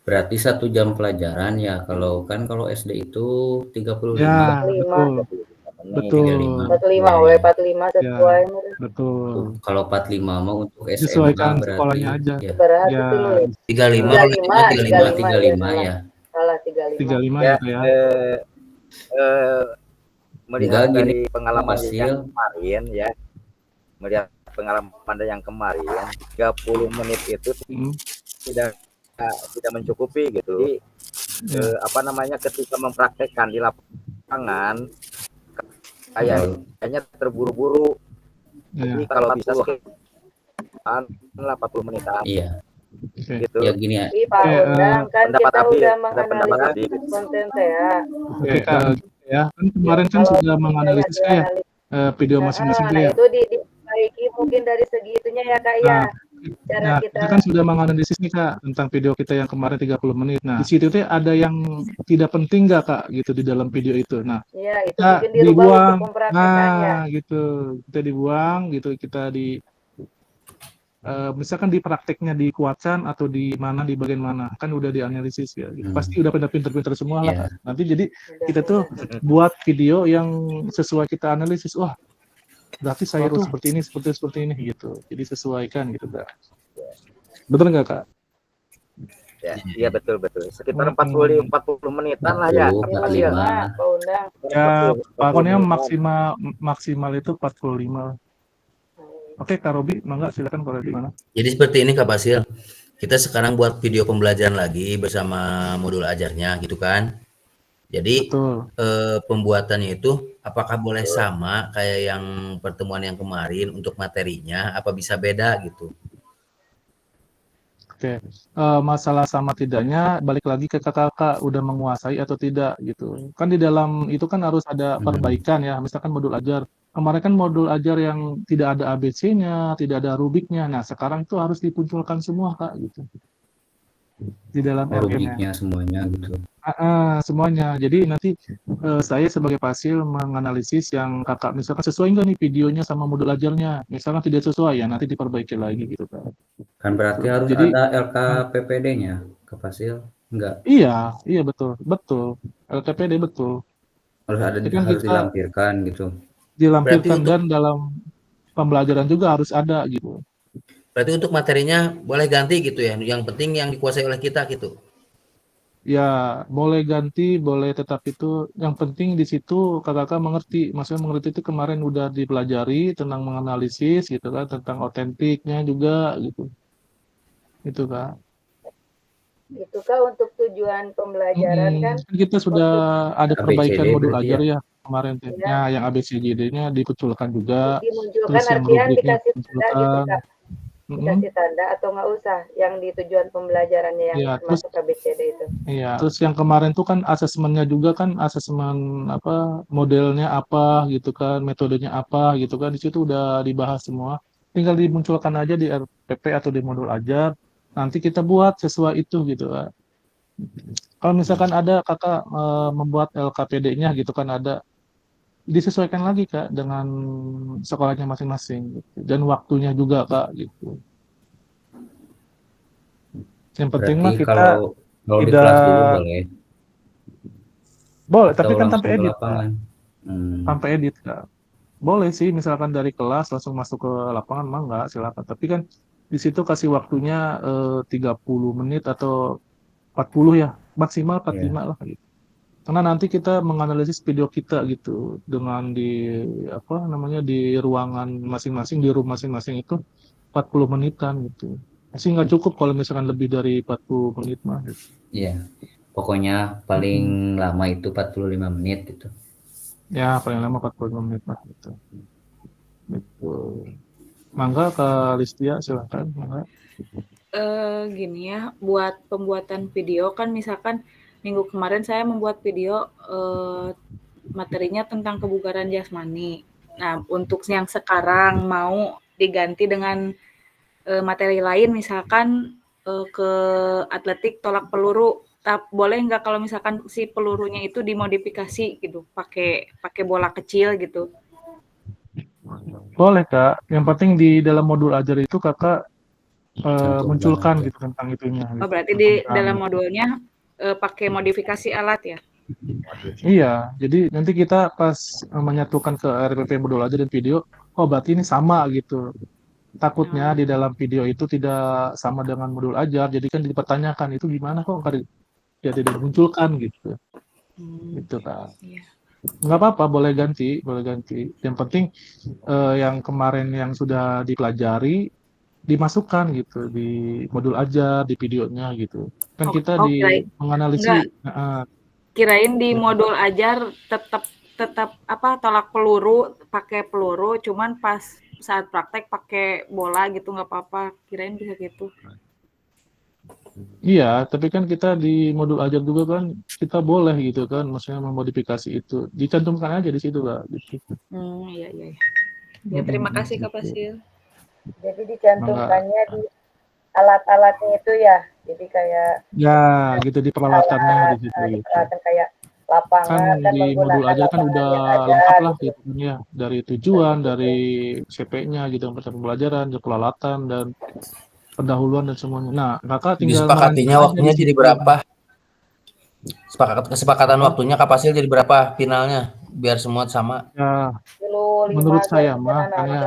Berarti 1 jam pelajaran ya. Kalau SD itu 35. Ya, betul. 45 sesuai. Betul. Kalau 45 mau untuk SMA Sesuaikan berarti sekolahnya aja. ya. Ya. 35 ya. Salah 35. 35 ya Kak ya. Melihat Enggak, dari gini, pengalaman Hasil. yang kemarin ya, melihat pengalaman yang kemarin 30 menit itu tidak mencukupi gitu. Jadi ketika mempraktekkan di lapangan kayaknya terburu-buru. Jadi kalau bisa lah 40 menitan. Iya. Gitu. Ya gini ya. Pak Undang kan pendapat kita Abi, udah pendapat Abi. menganalisis konten saya. Oke Kak, ya. Kan kemarin kan sudah menganalisis kayak video masing-masing Nah, ya. itu diperbaiki mungkin dari segi itunya ya Kak ya. Cara kita kan sudah menganalisis nih Kak tentang video kita yang kemarin 30 menit. Nah, di situ tuh ada yang tidak penting nggak Kak gitu di dalam video itu. Nah, ya, itu kita mungkin dirubah dibuang. untuk mempraktekannya. Nah, gitu. Kita dibuang gitu, kita misalkan di prakteknya dikuatkan atau di mana di bagian mana kan udah dianalisis ya. Pasti udah pinter-pinter semua lah. Nanti jadi kita tuh buat video yang sesuai kita analisis. Wah, berarti saya tuh seperti ini gitu. Jadi sesuaikan gitu Kak. Betul nggak Kak? Ya, iya betul. Sekitar 40 menitan lah ya. 45. Ya, pokoknya maksimal itu 45. Oke, Kak Robi, mangga silakan kalau di mana. Jadi seperti ini Kak Basil. Kita sekarang buat video pembelajaran lagi bersama modul ajarnya gitu kan. Jadi pembuatannya itu apakah boleh sama kayak yang pertemuan yang kemarin untuk materinya, apa bisa beda gitu? Oke, masalah sama tidaknya balik lagi ke kakak udah menguasai atau tidak gitu. Kan di dalam itu kan harus ada perbaikan ya. Misalkan modul ajar. Kemarin kan modul ajar yang tidak ada ABC-nya, tidak ada rubiknya. Nah, sekarang itu harus dimunculkan semua Kak gitu. Di dalam rubiknya semuanya gitu. Semuanya. Jadi nanti saya sebagai Fasil menganalisis yang kakak misalkan sesuai nggak nih videonya sama modul ajarnya. Misalkan tidak sesuai ya nanti diperbaiki lagi gitu Kak. Kan berarti harus ada LKPPD-nya ke Fasil? Enggak. Iya betul. LKPD betul. Harus ada harus dilampirkan gitu. Dilampirkan dan dalam pembelajaran juga harus ada gitu. Berarti untuk materinya boleh ganti gitu ya. Yang penting yang dikuasai oleh kita gitu. Ya, boleh ganti, boleh tetap itu. Yang penting di situ kakak mengerti. Maksudnya mengerti itu kemarin udah dipelajari tentang menganalisis gitu kan, tentang otentiknya juga gitu. Itu Kak. Itu Kak untuk tujuan pembelajaran kan. Kita sudah ada perbaikan modul ajar ya kemarin. Ya, yang ABCD-nya dimunculkan juga. Dimunculkan Terus yang artian rubriknya dikasih tanda gitu Kak. dikasih tanda atau nggak usah yang di tujuan pembelajarannya yang Ya, terus masuk ABCD itu? iya, terus yang kemarin tuh kan asesmennya juga kan asesmen apa modelnya apa gitu kan, metodenya apa gitu kan, di situ udah dibahas semua. Tinggal dimunculkan aja di RPP atau di modul ajar. Nanti kita buat sesuai itu gitu kan. Kalau misalkan ada kakak membuat LKPD-nya gitu kan ada disesuaikan lagi kak dengan sekolahnya masing-masing gitu. Dan waktunya juga kak gitu. Yang penting Berarti mah kita kalau di tidak kelas dulu boleh boleh, tapi atau kan tanpa langsung ke edit kak. lapangan? Hmm, Tanpa edit kak. Boleh sih misalkan dari kelas langsung masuk ke lapangan mah enggak silakan. Tapi kan di situ kasih waktunya 30 menit atau 40 ya, maksimal ya. 45 lah gitu. Karena nanti kita menganalisis video kita gitu dengan di apa namanya di ruangan masing-masing, di room masing-masing itu 40 menitan gitu. Masih nggak cukup kalau misalkan lebih dari 40 menit mah gitu. Iya. Pokoknya paling lama itu 45 menit gitu. Ya, paling lama 45 menit lah gitu. Gitu. Mangga Kak Listia silakan, mangga. Gini ya, buat pembuatan video kan misalkan minggu kemarin saya membuat video materinya tentang kebugaran jasmani. Nah, untuk yang sekarang mau diganti dengan materi lain, misalkan ke atletik tolak peluru. Boleh nggak kalau misalkan si pelurunya itu dimodifikasi gitu, pakai bola kecil gitu? Boleh Kak, yang penting di dalam modul ajar itu Kakak munculkan aja. gitu tentang itunya Oh, gitu. berarti di Tentang dalam modulnya pakai modifikasi alat ya? Iya, jadi nanti kita pas menyatukan ke RPP modul ajar dan video, oh berarti ini sama gitu. Takutnya di dalam video itu tidak sama dengan modul ajar, jadi kan dipertanyakan itu gimana kok ya tidak dimunculkan gitu. Gitu Kak. Nggak apa-apa, boleh ganti, boleh ganti. Yang penting yang kemarin yang sudah dipelajari dimasukkan gitu di modul ajar, di videonya gitu. Kan kita menganalisis Kirain di modul ajar tetap apa tolak peluru, pakai peluru, cuman pas saat praktek pakai bola gitu nggak apa-apa. Kirain bisa gitu. Iya, tapi kan kita di modul ajar juga kan kita boleh gitu kan, maksudnya memodifikasi itu. Dicantumkan aja di situ Kak. Gitu. Iya. Ya terima kasih Kak Pasil. Jadi dicantumkannya di alat-alatnya itu ya, jadi kayak ya gitu di peralatannya di situ gitu. Peralatan kayak lapangan Kan di modul ajar kan udah lengkap lah gitu ya, dari tujuan, dari CP-nya gitu, pembelajaran, peralatan dan pendahuluan dan semuanya. Nah, Kakak tinggal disepakatinya waktunya jadi berapa? Kesepakatan waktunya Kapasil jadi berapa finalnya biar semua sama? Ya, menurut saya mah karena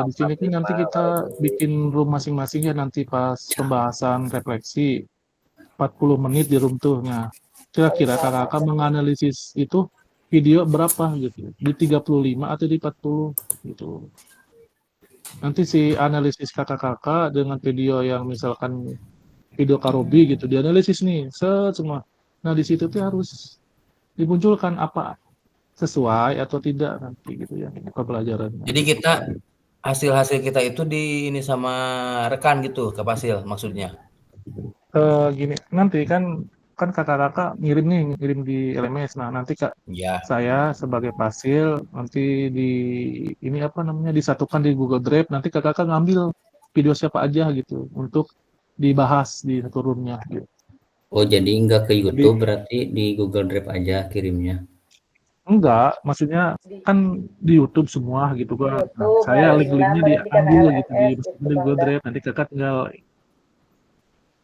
di sini kan nanti kita bikin room masing-masing ya nanti pas pembahasan refleksi 40 menit di room tuh. Nah, kira-kira kakak menganalisis itu video berapa gitu? Di 35 atau di 40 gitu. Nanti si analisis kakak-kakak dengan video yang misalkan video Karobi gitu dianalisis nih semua. Nah, di situ tuh harus dimunculkan apa sesuai atau tidak nanti gitu ya pembelajarannya. Jadi kita hasil-hasil kita itu di ini sama rekan gitu ke Pasil maksudnya. Gini nanti kan kakak-kakak ngirim di LMS. Nah nanti saya sebagai Pasil nanti di ini apa namanya disatukan di Google Drive. Nanti kakak ngambil video siapa aja gitu untuk dibahas di satu roomnya gitu. Oh, jadi nggak ke YouTube, berarti di Google Drive aja kirimnya? Enggak, maksudnya kan di YouTube semua gitu kan. Nah, saya link-linknya diambil gitu di Google Drive. Nanti kakak tinggal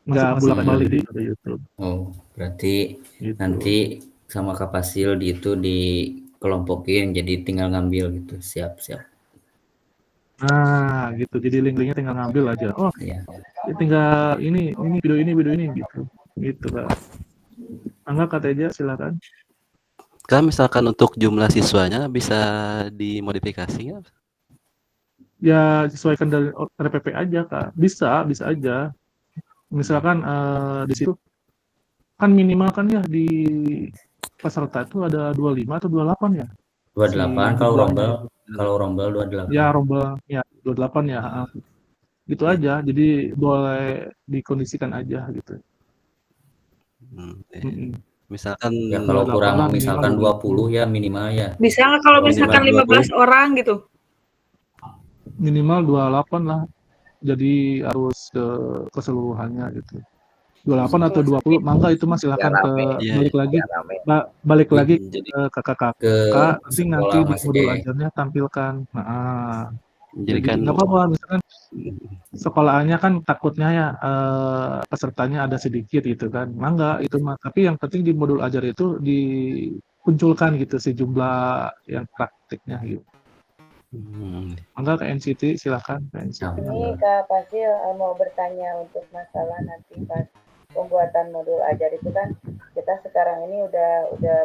nggak bolak-balik di YouTube. Oh, berarti gitu. Nanti sama Kapasil itu dikelompokin, jadi tinggal ngambil gitu. Siap. Nah, gitu. Jadi link-linknya tinggal ngambil aja. Oh, ya. Tinggal ini video ini gitu. Gitu Kak. Angga Kak Teja silakan. Kan misalkan untuk jumlah siswanya bisa dimodifikasi nggak? Ya sesuaikan dari RPP aja Kak. Bisa aja. Misalkan di situ kan minimal kan ya di peserta itu ada 25 atau 28 ya? 28 kalau rombel 28. Ya rombel ya 28 ya. gitu aja. Jadi boleh dikondisikan aja gitu. Misalkan Ya kalau 28 kurang lah minimal misalkan 20 ya minimal ya. Bisa nggak kalau Kalau misalkan minimal 15 orang gitu? Minimal 28 lah. Jadi harus keseluruhannya gitu. 28 atau 20, mangga itu mah silakan ke balik lagi balik lagi ke kakak-kakak. Nanti di modul ajarnya tampilkan. Nah, Jadi jadi kan nggak apa-apa misalkan sekolahannya kan takutnya ya pesertanya ada sedikit gitu kan. Mangga itu mah. Tapi yang penting di modul ajar itu dimunculkan gitu sejumlah yang praktiknya gitu. Mangga ke NCT silakan ke NCT. Ini Kak Fasil mau bertanya untuk masalah nanti pas pembuatan modul ajar itu kan kita sekarang ini udah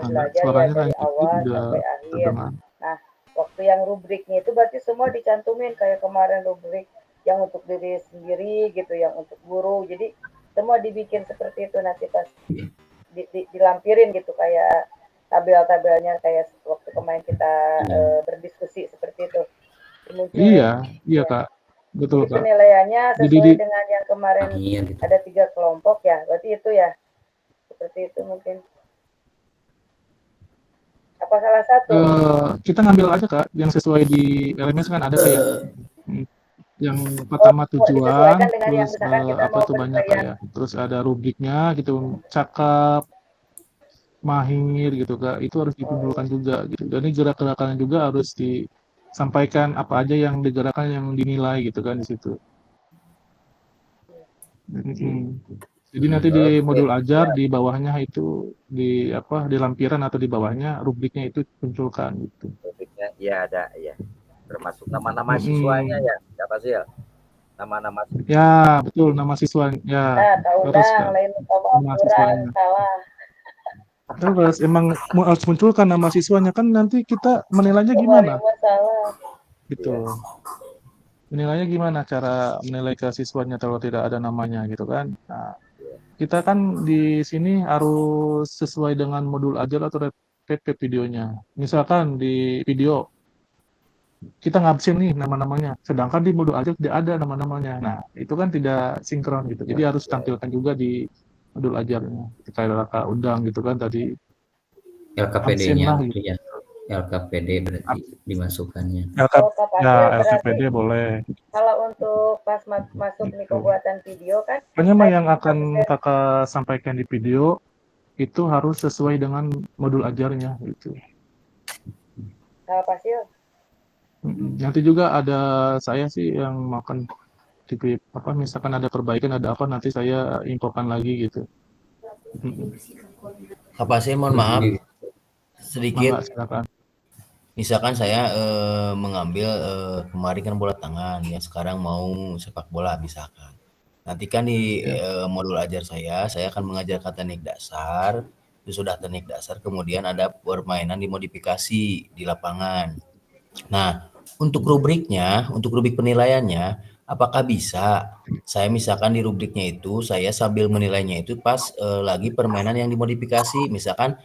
belajar ya dari awal sampai akhir. Nah, waktu yang rubriknya itu berarti semua dicantumin kayak kemarin rubrik yang untuk diri sendiri gitu, yang untuk guru. Jadi semua dibikin seperti itu nanti pas dilampirin gitu kayak tabel-tabelnya kayak waktu kemarin kita berdiskusi seperti itu. Iya Kak. Betul Itu Kak. penilaiannya sesuai Jadi dengan yang kemarin ada 3 kelompok ya, berarti itu ya, seperti itu mungkin. Apa salah satu? Kita ngambil aja Kak, yang sesuai di LMS kan ada kayak yang pertama tujuan, terus apa tuh banyak kayak, terus ada rubriknya gitu, cakap, mahir gitu Kak, itu harus dikumpulkan juga gitu. Dan ini gerak-gerakannya juga harus disampaikan apa aja yang digerakkan yang dinilai gitu kan di situ. Jadi nanti di modul ajar di bawahnya itu di lampiran atau di bawahnya rubriknya itu munculkan gitu. Rubriknya ya ada ya. Termasuk nama-nama siswanya ya, Kak Fasil. Nama-nama. Ya, betul nama siswanya. Ya, terus lain nama siswanya. Salah. Terus emang harus munculkan nama siswanya kan nanti kita menilainya gimana? Gitu. Menilainya gimana cara menilai ke siswanya kalau tidak ada namanya gitu kan? Nah, kita kan di sini harus sesuai dengan modul ajar atau RPP videonya. Misalkan di video kita ngabsen nih nama-namanya, sedangkan di modul ajar tidak ada nama-namanya. Nah, itu kan tidak sinkron gitu. Jadi harus tampilkan juga di modul ajarnya. Kayak Kak undang gitu kan tadi. LKPD-nya gitu ya. LKPD berarti dimasukkannya. LKPD boleh. Kalau untuk pas masuk nih pembuatan video kan. Pokoknya mah yang akan Kakak sampaikan di video itu harus sesuai dengan modul ajarnya gitu. Fasil. Nanti juga ada saya sih yang makan misalkan ada perbaikan ada apa nanti saya infokan lagi gitu. Apa sih mohon maaf sedikit. Silakan. Misalkan saya mengambil kemarin kan bola tangan ya, sekarang mau sepak bola misalkan. Nanti kan di modul ajar saya akan mengajarkan teknik dasar, itu sudah teknik dasar, kemudian ada permainan dimodifikasi di lapangan. Nah, untuk rubrik penilaiannya, apakah bisa saya misalkan di rubriknya itu saya sambil menilainya itu pas lagi permainan yang dimodifikasi, misalkan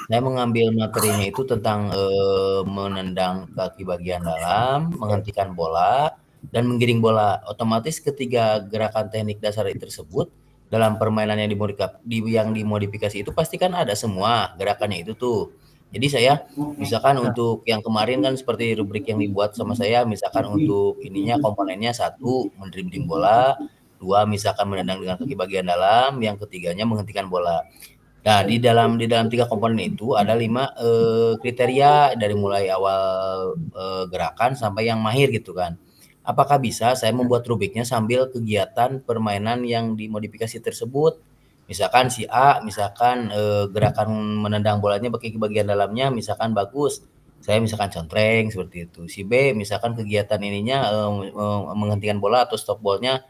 saya mengambil materinya itu tentang menendang kaki bagian dalam, menghentikan bola, dan menggiring bola. Otomatis ketiga gerakan teknik dasar tersebut dalam permainan yang dimodifikasi itu pasti kan ada semua gerakannya itu tuh. Jadi saya misalkan untuk yang kemarin kan seperti rubrik yang dibuat sama saya, misalkan untuk ininya komponennya 1 mendribbling bola, 2 misalkan menendang dengan kaki bagian dalam, yang ketiganya menghentikan bola. Nah, di dalam 3 komponen itu ada 5 kriteria dari mulai awal gerakan sampai yang mahir gitu kan. Apakah bisa saya membuat rubriknya sambil kegiatan permainan yang dimodifikasi tersebut? Misalkan si A, misalkan gerakan menendang bolanya pakai bagian dalamnya misalkan bagus. Saya misalkan contreng seperti itu. Si B misalkan kegiatan ininya menghentikan bola atau stop ballnya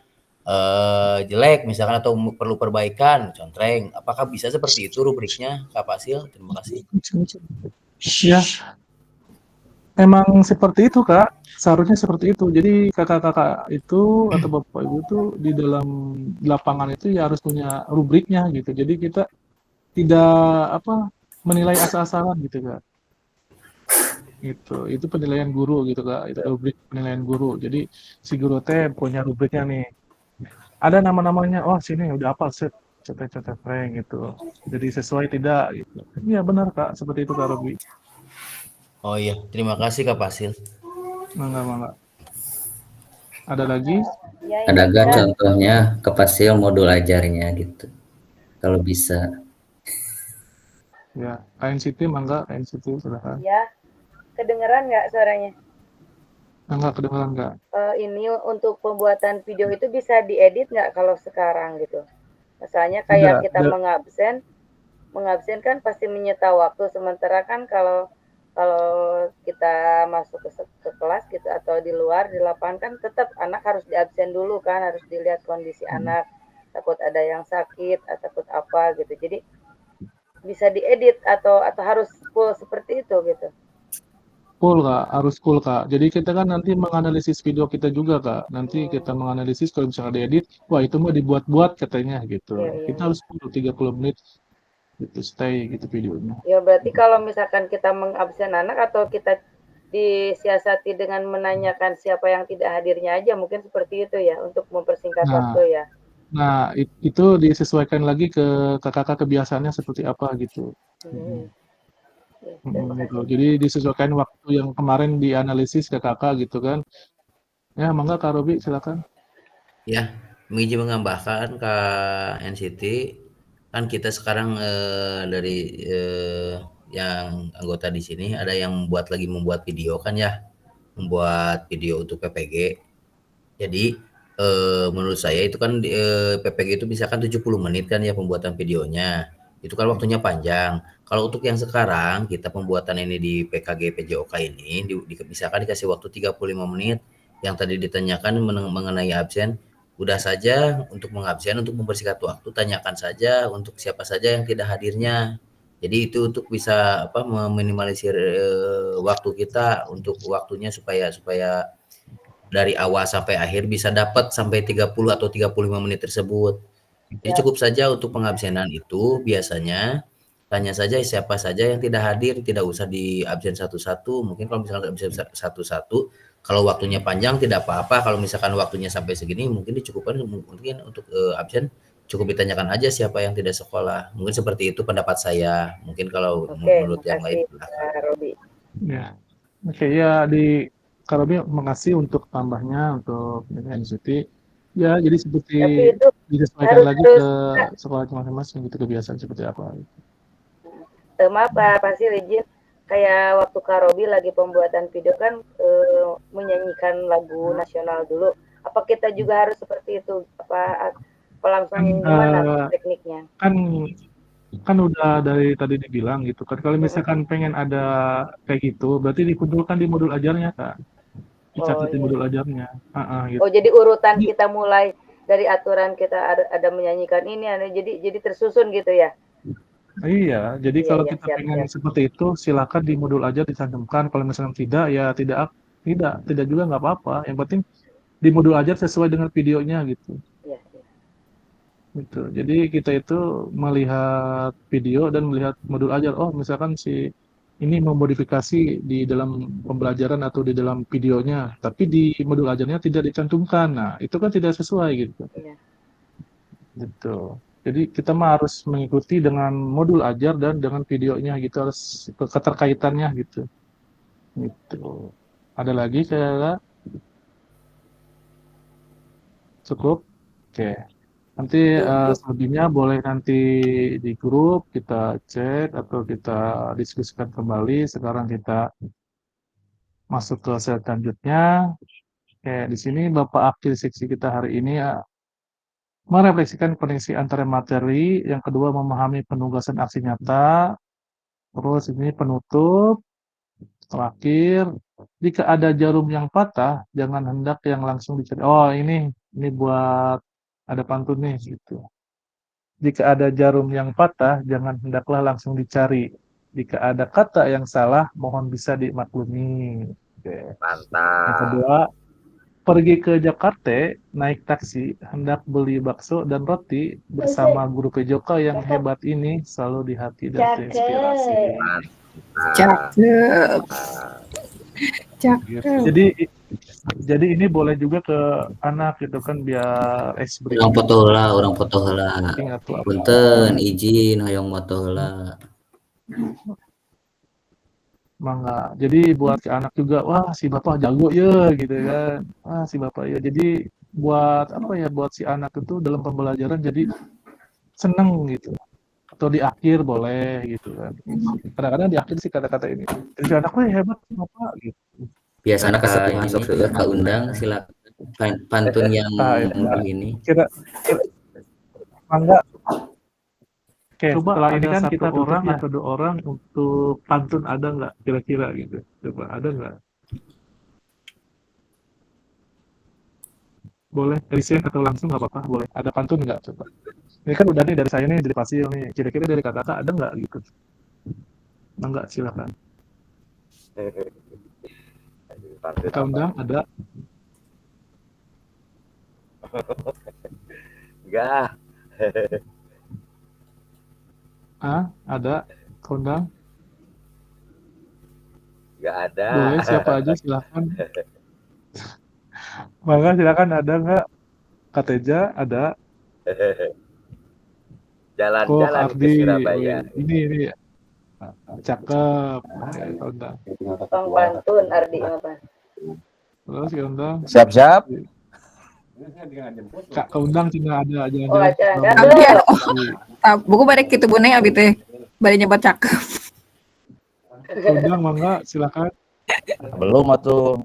jelek misalkan atau perlu perbaikan, contreng. Apakah bisa seperti itu rubriknya, Kak Fasil? Terima kasih. Ya, memang seperti itu Kak. Seharusnya seperti itu. Jadi kakak-kakak itu atau bapak ibu itu di dalam lapangan itu ya harus punya rubriknya gitu. Jadi kita tidak menilai asal-asalan gitu Kak. Gitu. Itu penilaian guru gitu Kak, itu rubrik penilaian guru. Jadi si guru teh punya rubriknya nih. Ada nama-namanya, oh sini udah hafal set, cetek-cetek prank gitu. Jadi sesuai tidak gitu. Iya benar Kak, seperti itu Kak Robi. Oh iya, terima kasih Kak Fasil. Mangga. Ada lagi? Ya, Ada ini gak Kak. contohnya kepastian modul ajarnya gitu? Kalau bisa. Ya, KNCT mangga, KNCT silakan. Ya, kedengeran nggak suaranya? Mangga kedengeran nggak? Ini untuk pembuatan video itu bisa diedit nggak kalau sekarang gitu? Misalnya kayak kita mengabsen kan pasti menyita waktu, sementara kan kalau kita masuk ke kelas gitu atau di luar di lapangan kan tetap anak harus diabsen dulu kan, harus dilihat kondisi anak, takut ada yang sakit atau takut apa gitu. Jadi bisa diedit atau harus full seperti itu gitu. Full Kak, harus full Kak. Jadi kita kan nanti menganalisis video kita juga Kak. Nanti kita menganalisis kalau misalnya diedit, wah itu mah dibuat-buat katanya gitu. Kita harus full 30 menit gitu, stay gitu videonya. Ya berarti kalau misalkan kita mengabsen anak atau kita disiasati dengan menanyakan siapa yang tidak hadirnya aja, mungkin seperti itu ya untuk mempersingkat waktu ya. Nah, itu disesuaikan lagi ke kakak kebiasaannya seperti apa gitu. Gitu. Jadi disesuaikan waktu yang kemarin dianalisis ke kakak gitu kan. Ya, mangga Kak Robi silakan. Ya, izin menambahkan Kak NCT, kan kita sekarang dari yang anggota di sini ada yang membuat video kan ya, membuat video untuk PPG. Jadi menurut saya itu kan PPG itu misalkan 70 menit kan ya pembuatan videonya. Itu kan waktunya panjang. Kalau untuk yang sekarang kita pembuatan ini di PKG PJOK ini misalkan dikasih waktu 35 menit. Yang tadi ditanyakan mengenai absen, udah saja untuk mengabsen, untuk mempersingkat waktu, tanyakan saja untuk siapa saja yang tidak hadirnya. Jadi itu untuk bisa meminimalisir waktu kita, untuk waktunya supaya dari awal sampai akhir bisa dapat sampai 30 atau 35 menit tersebut. Jadi cukup saja untuk pengabsenan itu biasanya tanya saja siapa saja yang tidak hadir, tidak usah di absen satu-satu. Mungkin kalau misalkan absen satu-satu, kalau waktunya panjang tidak apa-apa. Kalau misalkan waktunya sampai segini mungkin dicukupkan, mungkin untuk absen cukup ditanyakan aja siapa yang tidak sekolah. Mungkin seperti itu pendapat saya. Mungkin kalau menurut yang lain. Ya. Oke, ya di Kak Robi makasih untuk tambahnya untuk NCT. Ya, jadi seperti disesuaikan lagi ke sekolah masing-masing gitu kebiasaan seperti apa. Maaf Pak Fasil izin, kayak waktu Kak Robi lagi pembuatan video kan menyanyikan lagu nasional dulu. Apa kita juga harus seperti itu? Apa langsung gimana tekniknya? Kan udah dari tadi dibilang gitu kan. Kalau misalkan pengen ada kayak gitu, berarti dikumpulkan di modul ajarnya Kak. Dicatat di modul ajarnya. Gitu. Oh jadi urutan kita mulai dari aturan kita ada menyanyikan ini, jadi tersusun gitu ya? Iya, jadi kalau kita pengen seperti itu, silakan di modul ajar dicantumkan. Kalau misalnya tidak, ya tidak juga nggak apa-apa. Yang penting di modul ajar sesuai dengan videonya gitu. Gitu. Jadi kita itu melihat video dan melihat modul ajar. Oh, misalkan si ini memodifikasi di dalam pembelajaran atau di dalam videonya, tapi di modul ajarnya tidak dicantumkan. Nah, itu kan tidak sesuai gitu. Gitu. Jadi kita mah harus mengikuti dengan modul ajar dan dengan videonya gitu, harus keterkaitannya gitu. Gitu. Ada lagi Kak? Cukup? Oke. Nanti selebihnya boleh nanti di grup kita cek atau kita diskusikan kembali. Sekarang kita masuk ke selanjutnya. Oke, di sini Bapak akhir seksi kita hari ini merefleksikan koneksi antara materi, yang kedua memahami penugasan aksi nyata, terus ini penutup, terakhir, jika ada jarum yang patah, jangan hendak yang langsung dicari. Oh ini buat ada pantun nih gitu. Jika ada jarum yang patah, jangan hendaklah langsung dicari. Jika ada kata yang salah, mohon bisa dimaklumi. Oke. Mantap. Yang kedua, pergi ke Jakarta, naik taksi, hendak beli bakso dan roti bersama guru PJOK yang hebat ini, selalu di hati dan terinspirasi. Cakep. Gitu. Jadi ini boleh juga ke anak gitu kan biar ice Urang breaking. foto heula. Atau apa. Punten izin hoyong moto heula. Mangga. Jadi buat si anak juga, wah si bapak jago ya gitu kan. Wah si bapak ya. Jadi buat apa ya, buat si anak itu dalam pembelajaran jadi seneng gitu. Atau di akhir boleh gitu kan. Kadang-kadang di akhir sih kata-kata ini. Jadi anak wah hebat bapak gitu. Biasana kasepuhan sok seueur kaundang silakan pantun yang ini. Kira mangga. Oke, setelah ini kan kita orang atau 2 orang untuk pantun ada nggak kira-kira gitu? Coba ada nggak? Boleh resign atau langsung nggak apa-apa, boleh. Ada pantun nggak coba? Ini kan udah nih dari saya nih, dari Fasil nih. Kira-kira dari kakak ada nggak gitu? Enggak, silakan. Kita undang ada? Enggak. Ada? Kondang? Enggak ada. Boleh, siapa aja silakan. Mangga silakan, ada nggak? Kak Teja ada? Jalan-jalan ke Surabaya. Ini. Cakep. Kondang. Tukang pantun Ardi apa? Terus Kondang. Siap-siap. Kak Kondang cina ada aja. Oh, ada. Buku balik gitu Bune abi teh. Bari nyebat cakep. Kondang mangga silakan. Belum atuh.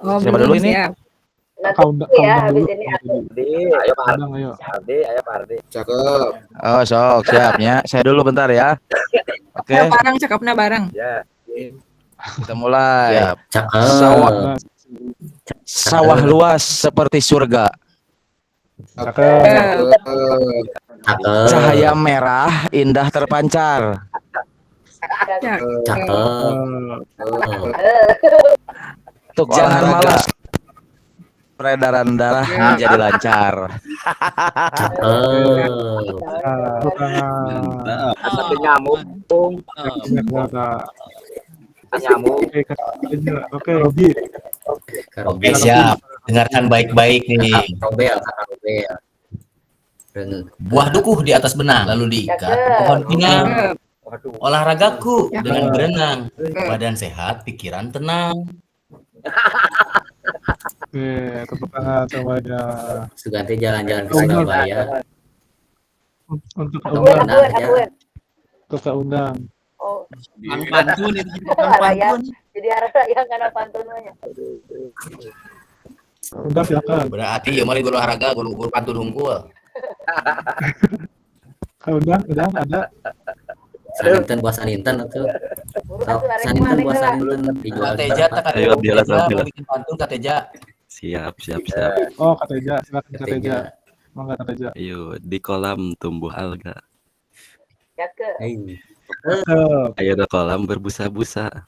Oh, siapa dulu ini? Kondang dulu. Ayo Pak Kondang, ayo. Ayo Pak Ardi. Cakep. Oh, sok siapnya. Saya dulu bentar ya. Oke. Barang cakepna barang. Ya. Kita mulai. Cakep. Sawah luas seperti surga. Cakep. Cahaya merah indah terpancar. Cakep. Jangan malas. Peredaran darah menjadi lancar. Satu nyamuk. Nyamuk. Oke, Robi. Oke, siap. Dengarkan baik-baik nih. Robel. Buah dukuh di atas benang, lalu diikat ke pohon pinang. Olahragaku dengan berenang. Badan sehat, pikiran tenang. Oke, tepuk tangan semuanya. Suganti jalan-jalan ke Surabaya. Untuk Atau undang. berenang aja. Untuk undang. Oh. Pantun itu pantun. Jadi harus yang karena pantunnya. Undang silakan. Berarti ya mari guru olahraga, guru pantun unggul. Undang ada. Saninten buah saninten atuh. Saninten buah saninten dijual. Kateja Ayo biarlah sambil. bikin pantun Kateja. Siap. Oh, Kak Teja, silakan Kak Teja. Mangga Kak Teja. Ayo di kolam tumbuh alga. Cakep. Ayo di kolam berbusa-busa.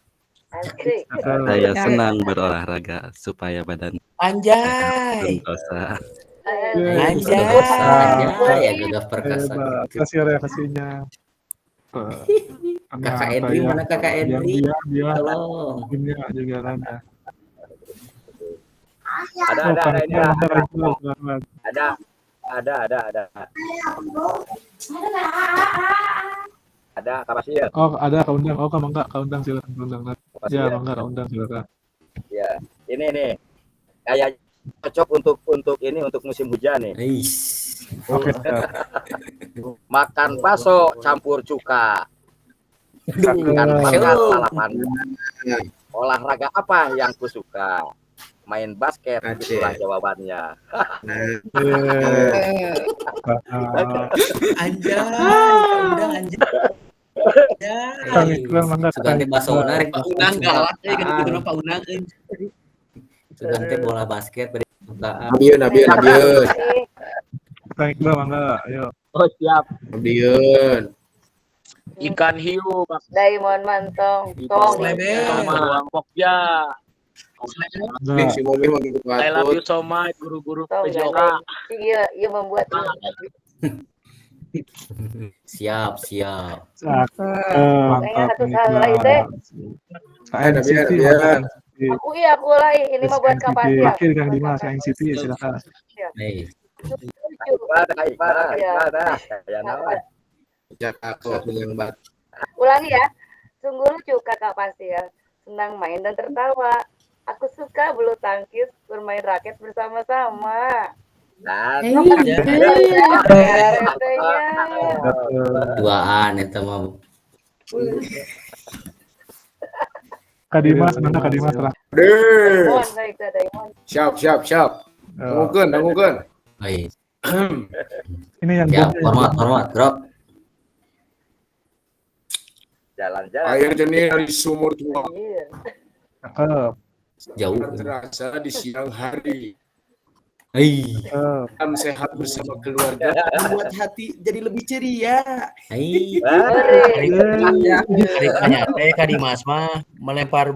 Asik. Saya senang berolahraga supaya badan Anjay. sentosa. Anjay, ya gagah perkasa. Kasih reaksinya. Kakak Edri mana Kakak Edri? Dia Tolong. Timnya juga ada. Ada Kak Basil. Oh, ada Kak Undang. Oh, mangga Kak Undang silakan Kak Undang. Ya, mangga Kak Undang silakan. Ya, ini nih. Kayak cocok untuk ini untuk musim hujan nih. Oke. Makan bakso campur cuka. Makan pangkat lalapan. Olahraga apa yang kusuka? Main basket, itulah jawabannya. Anjay, udah anjay. Suganti basona rek Pak Unang galak euy kan kitu Pak Unang euy. Suganti bola basket beri Nabiun. Baik, mangga, ayo. Oh, siap. Nabiun. Ikan hiu, Mas. Diamond mantong. Tong. Sama ruang Pokja. I love you so much, guru-guru PJOK. Iya membuat. Siap. Satu hal lain teh. Aku mulai. Ini mah buat NCT. Kapasia. Akhir Kang Dimas, yang NCT silakan. Baik. Ulangi ya. Sungguh lucu Kakak Pasir. Senang main dan tertawa. Aku suka bulu tangkis, bermain raket bersama-sama. Duaan eta mah. Kak Dimas, mana Kak Dimas lah. Siap. Dangukeun. Baik. Ini yang Siap, hormat, Bro. Jalan-jalan. Air jernih dari sumur tua. Cakep. Jauh. Terasa di siang hari. Cakep. Sehat bersama keluarga membuat hati jadi lebih ceria. Ceritanya Kak Dimas mah melempar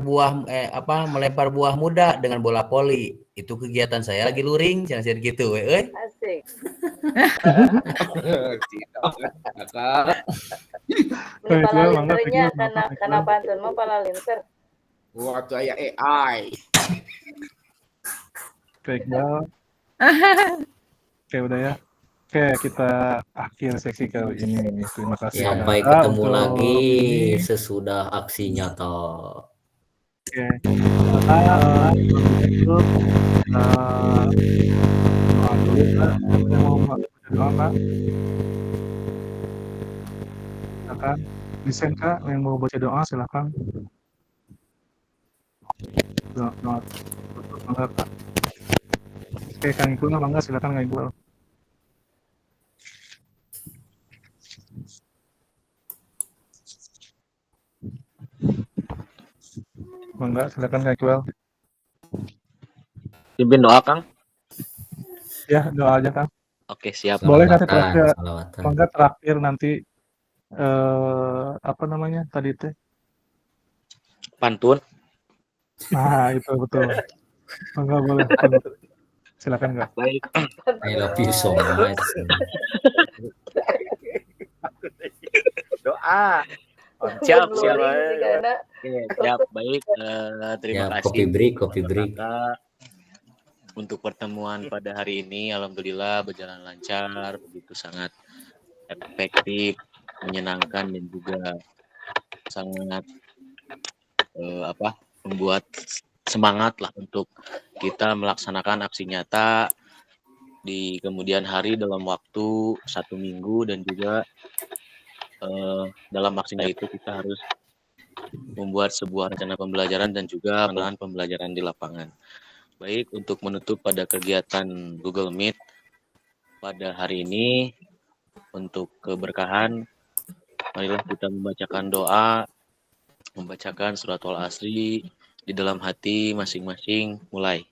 buah muda dengan bola voli. Itu kegiatan saya lagi luring, jangan gitu euy. Asik. Linternya karena pantun mah pala linter. Waktu aya AI. Baik, Bal. Oke, udah ya. Oke, kita akhir seksi kali ini. Terima kasih. Sampai ketemu lagi sesudah aksi nyata. Oke. Doa dulu, Kak. Yang mau baca doa, Kak? Silakan. Desain, Kak, yang mau baca doa silakan. Doa. Mangga, Kak. Oke, Kang Iqbal, mangga silakan Kang Iqbal. Mangga silakan Kang Iqbal. Pimpin doa, Kang. Ya, doa aja, Kang. Oke, siap. Boleh nanti terakhir. Salawatan. Mangga terakhir nanti apa namanya tadi teh? Pantun. Nah, itu betul. Mangga boleh. Silakan, Kak. Baik. I love you so much. Doa. Siap. Oke, siap. Baik. Terima Ya, kasih. kopi break. Untuk pertemuan pada hari ini, alhamdulillah berjalan lancar, begitu sangat efektif, menyenangkan dan juga sangat membuat semangat lah untuk kita melaksanakan aksi nyata di kemudian hari dalam waktu 1 minggu, dan juga dalam aksinya itu kita harus membuat sebuah rencana pembelajaran dan juga pelaksanaan pembelajaran di lapangan. Baik, untuk menutup pada kegiatan Google Meet pada hari ini, untuk keberkahan, marilah kita membacakan doa, membacakan surat Al-Asri di dalam hati masing-masing. Mulai.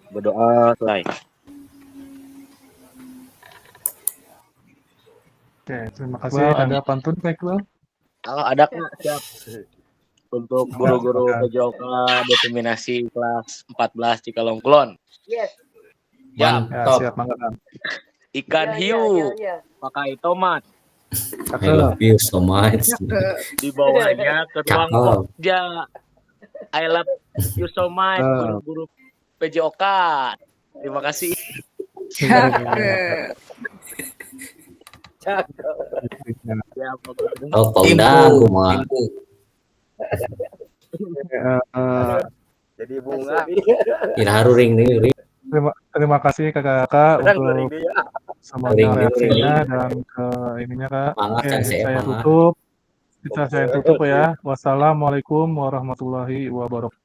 Berdoa selesai. Oke, terima kasih. Ada pantun, Kak Iqbal? Kalau ada, Kak, siap. Untuk guru-guru PJOK determinasi kelas 14 Cikalong Kulon. Yes. Mantap. Siap, mangga, Kang. Ikan hiu pakai tomat. I love you so much. Dibawanya ke ruang kerja. I love you so much, guru-guru PJOK. Terima kasih. Oh, Pauda, mah. Jadi bunga. Iraharu ring nih. Terima kasih kakak-kakak untuk semuanya reaksinya dan ke ininya, Kak. Oke, saya tutup ya. Wassalamualaikum warahmatullahi wabarakatuh.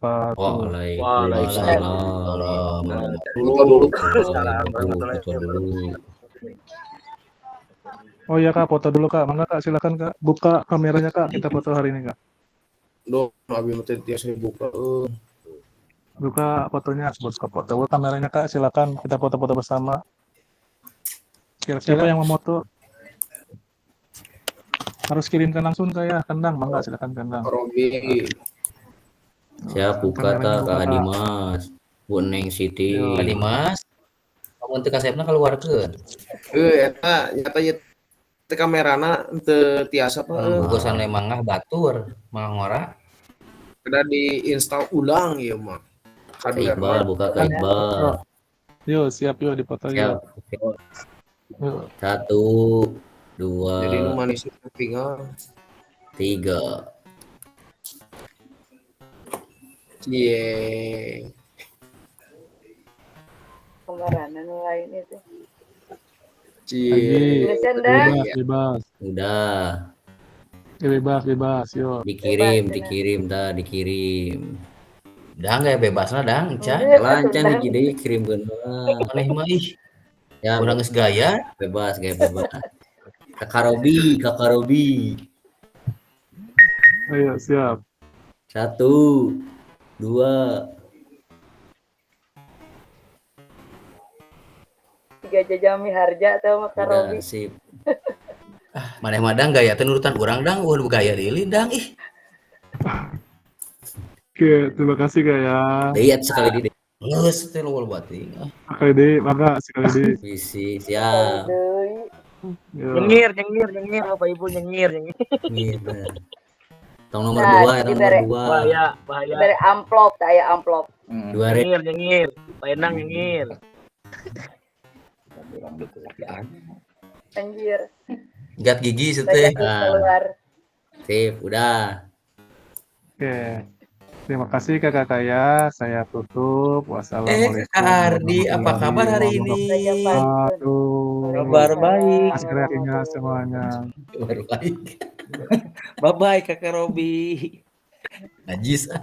Waalaikumsalam. Oh iya, Kak, foto dulu, Kak. Mangga, Kak, silakan, Kak. Buka kameranya, Kak. Kita foto hari ini, Kak. Loh, abi mah tiasa dibuka. Buka fotonya, buka foto. Buka kameranya, Kak. Silakan kita foto-foto bersama. Siapa yang memoto? Harus kirimkan langsung, Kak, ya. Kendang, mangga, silakan kendang. Robi. Siap, buka Kak Dimas. Bu Neng Siti. Yo. Tadi Mas, kamu teu kasepna keluarkeun. Eta nyata ieu teh kamerana teu tiasa Bogosan le mangah batur, mangah ngora. Udah diinstal ulang ieu mah. Kak Iqbal, buka Kak Iqbal. Yo, siap yo dipoto Siap. yo. Oke. Yo. 1, 2, Jadi nu manis tinggal 3. Cie. Kemaranan lain itu. Cie. Bebas. Udah. Bebas yo. Dikirim dah, dikirim. Udah enggak ya bebasna dang, Ca. Lancar nih jadi kirimkeun heula. Maneh mah ih. Ya, Urang geus gaya. bebas. Kakak Robi. Ayo, siap. 1, 2. 3 jajami harja atau Kak Udah, Robi. sip. Maneh mah dang gaya teh nurutan urang dang, gaya deui dang ih. Oke, terima kasih Kak ya. Lihat sekali di Geus teh lu bating. Sekali deh, mangga sekali deh. visi, siap. Yo. Nyengir Bapak Ibu nyengir. Bener. Tong nomor Nah, 2 ya, tong diberi- nomor 2. Bahaya. Dari amplop, saya amplop. 2 red. Nyengir. Pak Endang nyengir. Anjir. Gat gigi Banyak teh. yang keluar. Sip, udah. Oke. Terima kasih Kakak ya. Saya tutup. Wassalamualaikum. Kak Ardi, apa kabar hari ini? Aduh. Kabar baik. Mas reaksinya semuanya. Kabar baik. Bye-bye Kakak Robi. Najis ah.